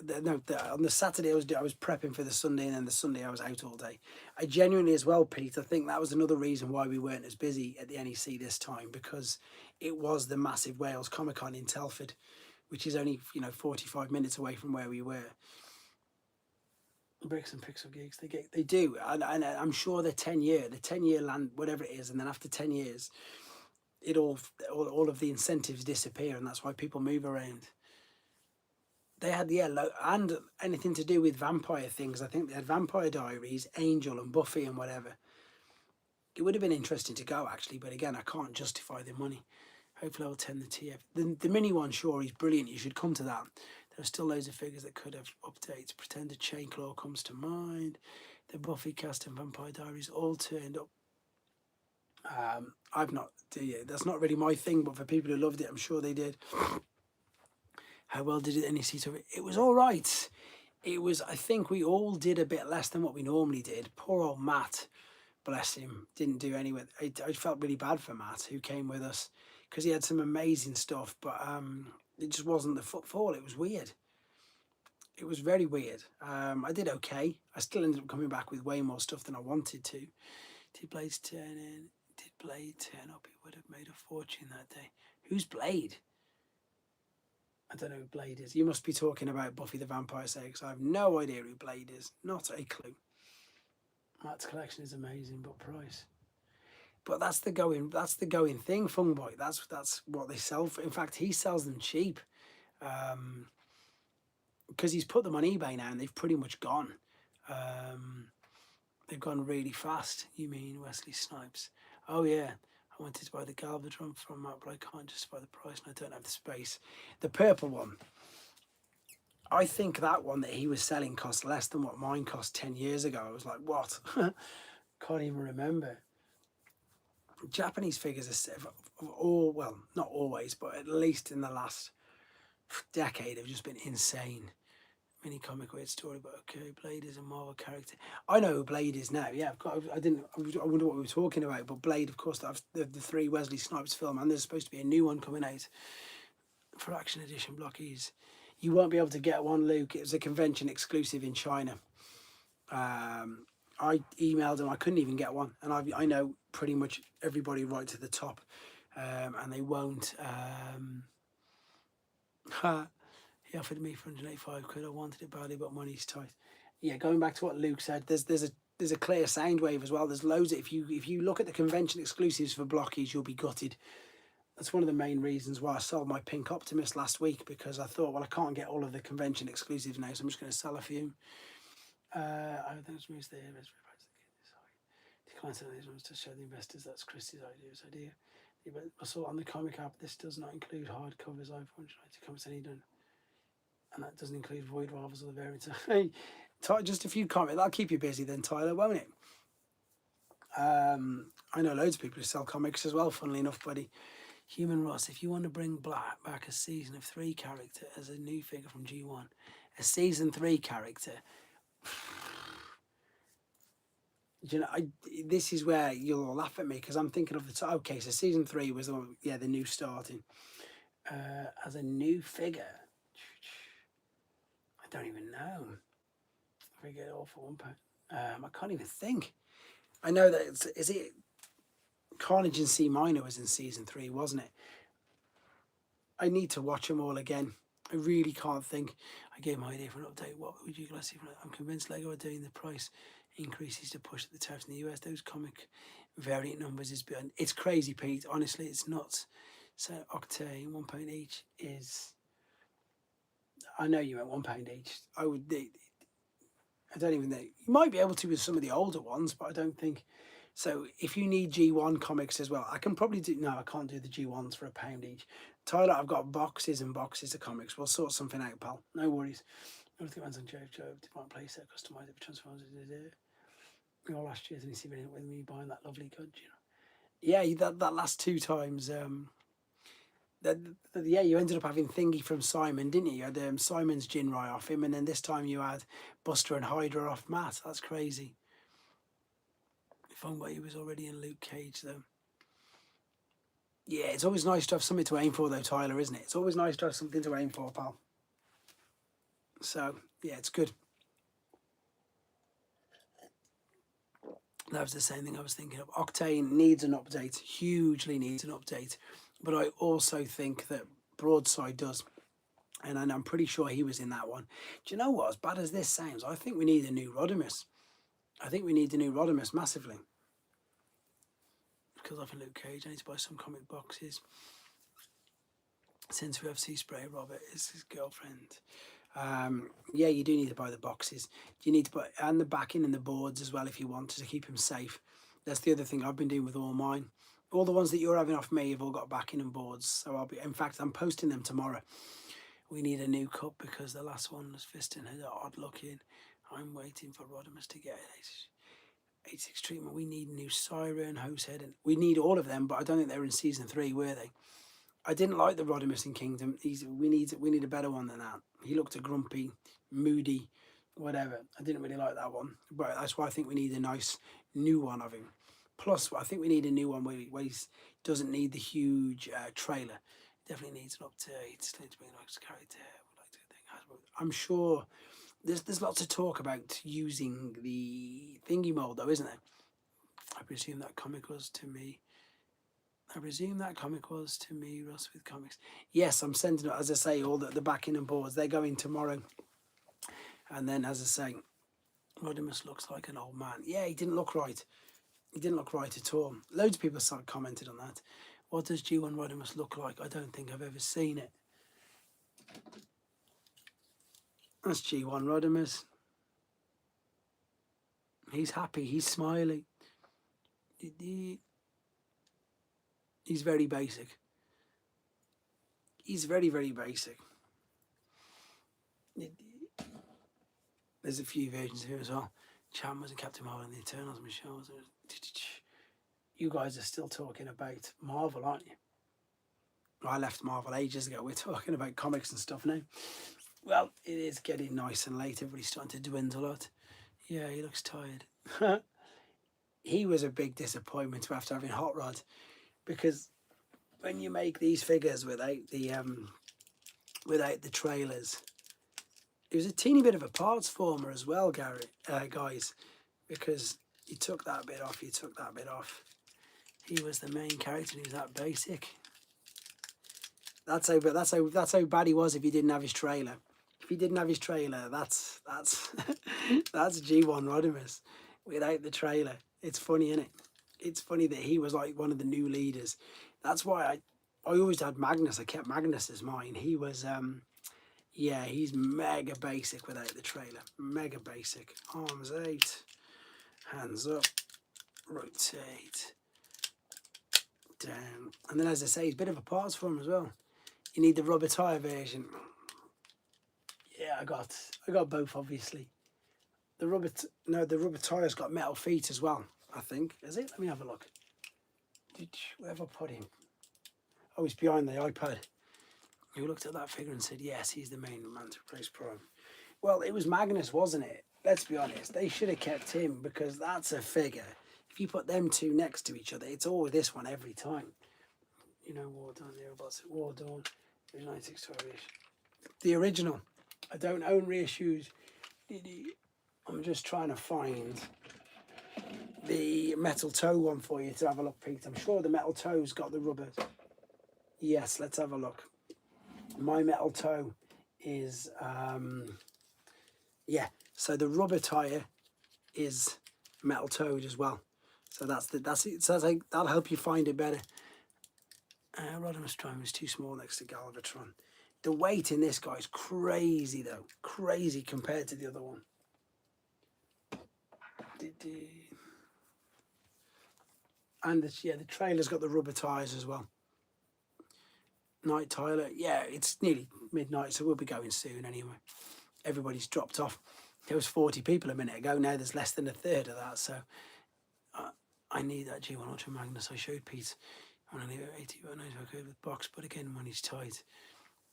On the Saturday I was prepping for the Sunday, and then the Sunday I was out all day. I genuinely, as well, Pete, I think that was another reason why we weren't as busy at the NEC this time, because it was the massive Wales Comic Con in Telford, which is only 45 minutes away from where we were. Bricks and Pixel Geeks, they do, and I'm sure the 10-year land, whatever it is, and then after 10 years, all of the incentives disappear, and that's why people move around. They had and anything to do with vampire things. I think they had Vampire Diaries, Angel, and Buffy, and whatever. It would have been interesting to go, actually, but again, I can't justify the money. Hopefully I'll attend the TF. The mini one, sure, is brilliant. You should come to that. There are still loads of figures that could have updates. Pretender Chainclaw comes to mind. The Buffy cast and Vampire Diaries all turned up. I've not. That's not really my thing, but for people who loved it, I'm sure they did. How well did it NEC? It was all right. It was. I think we all did a bit less than what we normally did. Poor old Matt, bless him, didn't do anywhere. I felt really bad for Matt, who came with us, because he had some amazing stuff, but it just wasn't the footfall. It was weird. It was very weird. I did okay. I still ended up coming back with way more stuff than I wanted to. Did Blade turn up? He would have made a fortune that day. Who's Blade? I don't know who Blade is. You must be talking about Buffy the Vampire Slayer, because I have no idea who Blade is. Not a clue. Matt's collection is amazing, but price. But that's the going thing, Fung Boy. That's what they sell for. In fact, he sells them cheap, because he's put them on eBay now, and they've pretty much gone. They've gone really fast. You mean Wesley Snipes? Oh yeah. I wanted to buy the Galvatron from Matt, but I can't justify the price, and I don't have the space. The purple one, I think that one that he was selling cost less than what mine cost 10 years ago. I was like, what? Can't even remember. Japanese figures are well, not always, but at least in the last decade, have just been insane. Mini comic weird story, but okay, Blade is a Marvel character. I know who Blade is now. Yeah, I wonder what we were talking about, but Blade, of course, the 3 Wesley Snipes film, and there's supposed to be a new one coming out for Action Edition blockies. You won't be able to get one, Luke. It was a convention exclusive in China. I emailed them. I couldn't even get one, and I know pretty much everybody right to the top, and they won't. He offered me for 185 quid. I wanted it badly, but money's tight. Yeah, going back to what Luke said, there's a clear sound wave as well. There's loads of, if you look at the convention exclusives for blockies, you'll be gutted. That's one of the main reasons why I sold my Pink Optimist last week, because I thought, well, I can't get all of the convention exclusives now, so I'm just going to sell a few. I think it's moves there. Decline selling these ones to show the investors that's Christie's idea. I saw on the comic app, this does not include hardcovers. I've 190 comics any done, and that doesn't include void ravels or the variants. Hey, just a few comments. That'll keep you busy then, Tyler, won't it? I know loads of people who sell comics as well, funnily enough, buddy. Human Russ, if you want to bring back a season of 3 character as a new figure from G1, a season 3 character, you know, this is where you'll all laugh at me, because I'm thinking of the okay, so season 3 was the one, yeah, the new starting. As a new figure, I don't even know. If we get it all for £1. I can't even think. I know that is it Carnage in C minor was in season 3, wasn't it? I need to watch them all again. I really can't think. I gave my idea for an update. What would you guys see? I'm convinced Lego are doing the price increases to push the tariffs in the US. Those comic variant numbers is beyond. It's crazy, Pete. Honestly, it's nuts. So Octane, £1 each is. I know you meant £1 each. I would. I don't even know. You might be able to with some of the older ones, but I don't think. So if you need G1 comics as well, I can probably do. No, I can't do the G1s for £1 each. Tyler, I've got boxes and boxes of comics. We'll sort something out, pal. No worries. Everything runs on Joe. Different playset, customize it for transformers. All last year, and you see with me buying that lovely good, you know. Yeah, that last 2 times. Yeah, you ended up having Thingy from Simon, didn't you? You had Simon's Jinrai off him, and then this time you had Buster and Hydra off Matt. That's crazy. Fun, he was already in Luke Cage, though. Yeah, it's always nice to have something to aim for, though, Tyler, isn't it? It's always nice to have something to aim for, pal. So, yeah, it's good. That was the same thing I was thinking of. Octane needs an update, hugely needs an update. But I also think that Broadside does. And I'm pretty sure he was in that one. Do you know what? As bad as this sounds, I think we need a new Rodimus. I think we need a new Rodimus massively. Because I've Luke Cage, I need to buy some comic boxes. Since we have Sea Spray, Robert is his girlfriend. Yeah, you do need to buy the boxes. You need to buy, and the backing and the boards as well if you want to keep him safe. That's the other thing I've been doing with all mine. All the ones that you're having off me have all got backing and boards. So I'll be, in fact, I'm posting them tomorrow. We need a new cup because the last one was Fiston had odd looking. I'm waiting for Rodimus to get it. 86 treatment. We need new Siren, Hosehead, and we need all of them, but I don't think they were in season 3, were they? I didn't like the Rodimus in Kingdom. We need a better one than that. He looked a grumpy, moody, whatever. I didn't really like that one, but that's why I think we need a nice new one of him. Plus, I think we need a new one where he doesn't need the huge trailer. Definitely needs an update. Still need to bring a nice character. I'm sure there's lots of talk about using the thingy mold, though, isn't there? I presume that comic was to me. Russ, with comics. Yes, I'm sending it, as I say, all the backing and boards. They're going tomorrow. And then, as I say, Rodimus looks like an old man. Yeah, he didn't look right. He didn't look right at all. Loads of people commented on that. What does G1 Rodimus look like? I don't think I've ever seen it. That's G1 Rodimus. He's happy. He's smiling. He's very basic. He's very, very basic. There's a few versions here as well. Cham was in Captain Marvel and the Eternals. Michelle was. You guys are still talking about Marvel, aren't you? I left Marvel ages ago. We're talking about comics and stuff now. Well, it is getting nice and late. Everybody's starting to dwindle out. Yeah, he looks tired. He was a big disappointment after having Hot Rod, because when you make these figures without the trailers, it was a teeny bit of a parts former as well, guys, because you took that bit off, He was the main character and he was that basic. That's how bad he was if he didn't have his trailer. If he didn't have his trailer, that's that's G1 Rodimus without the trailer. It's funny, isn't it? It's funny that he was like one of the new leaders. That's why I always had Magnus. I kept Magnus as mine. He was yeah, he's mega basic without the trailer. Mega basic. Arms out, hands up, rotate, down. And then as I say, he's a bit of a parts for him as well. You need the rubber tyre version. Yeah, I got both obviously. The the rubber tyre's got metal feet as well, I think. Is it? Let me have a look. Where have I put him? Oh, he's behind the iPad. You looked at that figure and said, yes, he's the main man to replace Prime. Well, it was Magnus, wasn't it? Let's be honest. They should have kept him because that's a figure. If you put them two next to each other, it's always this one every time. You know, War Dawn, the robots, War Dawn, 96 the original. I don't own reissues. I'm just trying to find the metal toe one for you to have a look, Pete. I'm sure the metal toe's got the rubber. Yes, let's have a look. My metal toe is yeah, so the rubber tire is metal toed as well. So that's it. So that'll help you find it better. Rodimus Prime is too small next to Galvatron. The weight in this guy is crazy though, crazy compared to the other one. And the trailer's got the rubber tires as well. Night Tyler, yeah, it's nearly midnight, so we'll be going soon anyway. Everybody's dropped off. There was 40 people a minute ago. Now there's less than a third of that. So I need that G1 Ultra Magnus. I showed Pete. I want to leave it 80, but I know it's okay with box. But again, money's tight.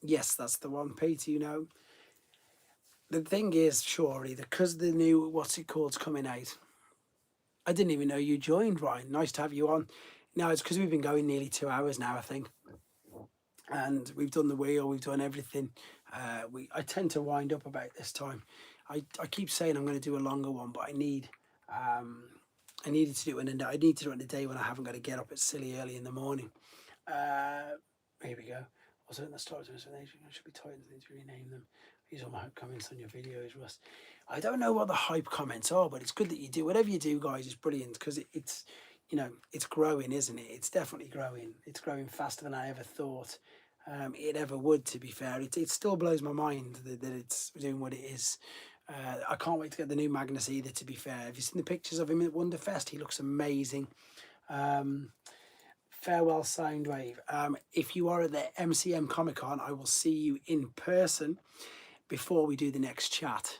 Yes, that's the one, Pete. You know, the thing is, surely, because the new what's it called's coming out. I didn't even know you joined, Ryan. Nice to have you on. No, it's because we've been going nearly 2 hours now, I think. And we've done the wheel, we've done everything. I tend to wind up about this time. I keep saying I'm going to do a longer one, but I needed to do it, and I need to do it on a day when I haven't got to get up at silly early in the morning. Here we go. Also, at the start of the explanation, I should be Titans need to rename them. These are my hype comments on your videos, Russ. I don't know what the hype comments are, but it's good that you do. Whatever you do, guys, is brilliant because it's, you know, it's growing, isn't it? It's definitely growing. It's growing faster than I ever thought it ever would, to be fair. It still blows my mind that it's doing what it is. I can't wait to get the new Magnus either, to be fair. Have you seen the pictures of him at Wonderfest? He looks amazing. Farewell Soundwave. If you are at the MCM Comic Con, I will see you in person before we do the next chat.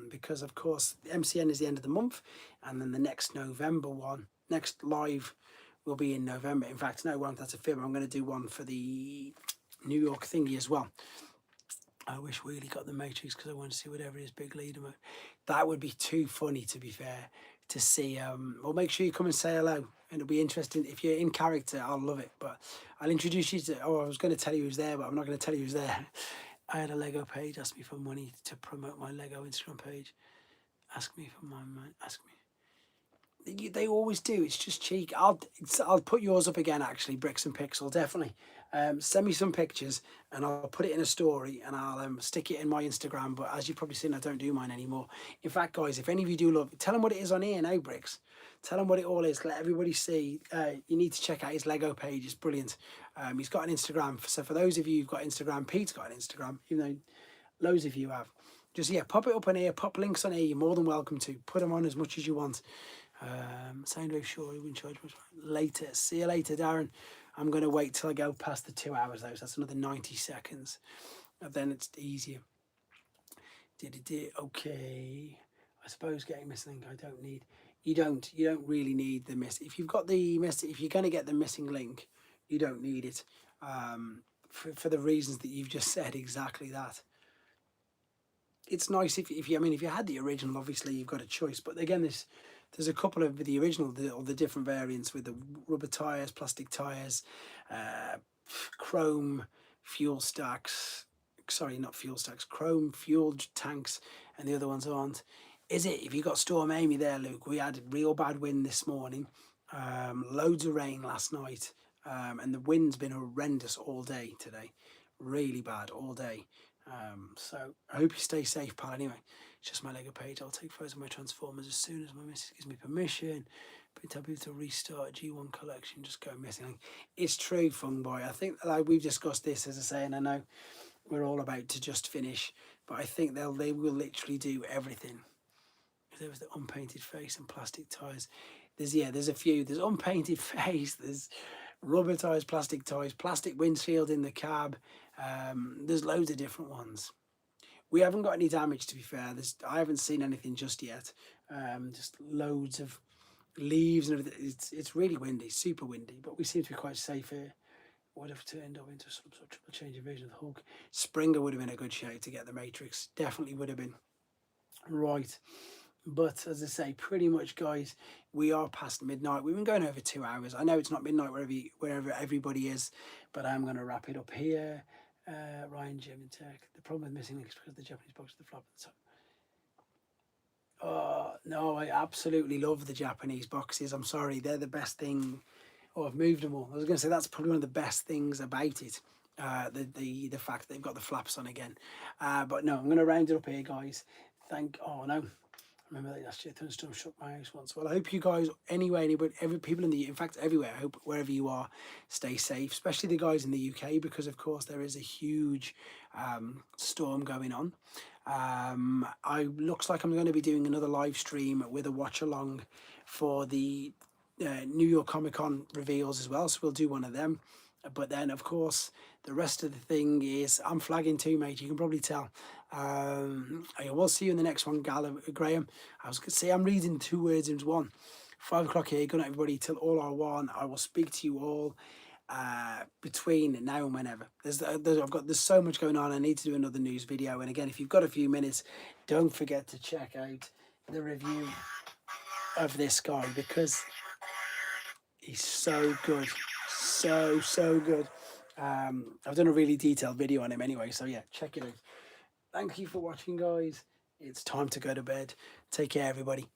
Because, of course, the MCN is the end of the month, and then the next November one, next live will be in November. In fact, no, it won't. That's a fib. I'm going to do one for the New York thingy as well. I wish Wheelie got the Matrix because I want to see whatever his big leader mode. That would be too funny, to be fair, to see. Well, make sure you come and say hello, and it'll be interesting. If you're in character, I'll love it. But I'll introduce you to. Oh, I was going to tell you who's there, but I'm not going to tell you who's there. I had a Lego page ask me for money to promote my Lego Instagram page. Ask me for my money. Ask me. They always do. It's just cheek. I'll put yours up again, actually, Bricks and Pixel, definitely. Send me some pictures and I'll put it in a story and I'll stick it in my Instagram. But as you've probably seen, I don't do mine anymore. In fact, guys, if any of you do love, tell them what it is on here now, Bricks. Tell them what it all is. Let everybody see. You need to check out his Lego page. It's brilliant. He's got an Instagram. So for those of you who've got Instagram, Pete's got an Instagram, even though loads of you have. Just, yeah, pop it up on here. Pop links on here. You're more than welcome to. Put them on as much as you want. Soundwave, sure, you wouldn't charge much later. See you later, Darren. I'm going to wait till I go past the 2 hours though, so that's another 90 seconds, and then it's easier. Okay, I suppose getting missing link I don't need. You don't really need the miss. If you've got the miss, if you're going to get the missing link, you don't need it, for the reasons that you've just said. Exactly that. It's nice if you, I mean, if you had the original, obviously you've got a choice, but again, there's a couple of the original, all the different variants with the rubber tyres, plastic tyres, chrome fuel stacks, sorry, not fuel stacks, chrome fuel tanks, and the other ones aren't. Is it, if you got Storm Amy there, Luke, we had a real bad wind this morning, loads of rain last night, and the wind's been horrendous all day today, really bad all day. So I hope you stay safe, pal. Anyway, it's just my Lego page. I'll take photos of my Transformers as soon as my missus gives me permission. But tell people to restart G1 collection, just go missing. It's true, Fung Boy. I think, like we've discussed this, as I say, and I know we're all about to just finish, but I think they will literally do everything. There was the unpainted face and plastic tyres. There's a few. There's unpainted face. There's rubber tyres, plastic windshield in the cab. There's loads of different ones. We haven't got any damage, to be fair. I haven't seen anything just yet. Just loads of leaves and everything. It's really windy, super windy, but we seem to be quite safe here. Would have turned up into some sort of triple change version of the Hulk. Springer would have been a good shout to get the Matrix. Definitely would have been. Right. But as I say, pretty much, guys, we are past midnight. We've been going over 2 hours. I know it's not midnight wherever everybody is, but I'm going to wrap it up here. Ryan, Jim, and Tech. The problem with missing links because the Japanese box with the flap at the top. Oh, no, I absolutely love the Japanese boxes. I'm sorry, they're the best thing. Oh, I've moved them all. I was going to say that's probably one of the best things about it. The fact that they've got the flaps on again. But no, I'm going to round it up here, guys. Oh, no. I remember that last year, thunderstorm shook my house once. Well, I hope you guys, anyway, people in fact, everywhere, I hope wherever you are, stay safe, especially the guys in the UK, because of course there is a huge storm going on. Looks like I'm going to be doing another live stream with a watch along for the New York Comic Con reveals as well, so we'll do one of them. But then, of course, the rest of the thing is I'm flagging too, mate. You can probably tell. I will see you in the next one, Graham. I was going to say I'm reading 2 words into one. 5 o'clock here. Good night, everybody. Till all are one. I will speak to you all between now and whenever. There's so much going on. I need to do another news video. And again, if you've got a few minutes, don't forget to check out the review of this guy because he's so good. So good. I've done a really detailed video on him anyway, so yeah, check it out. Thank you for watching, guys. It's time to go to bed. Take care, everybody.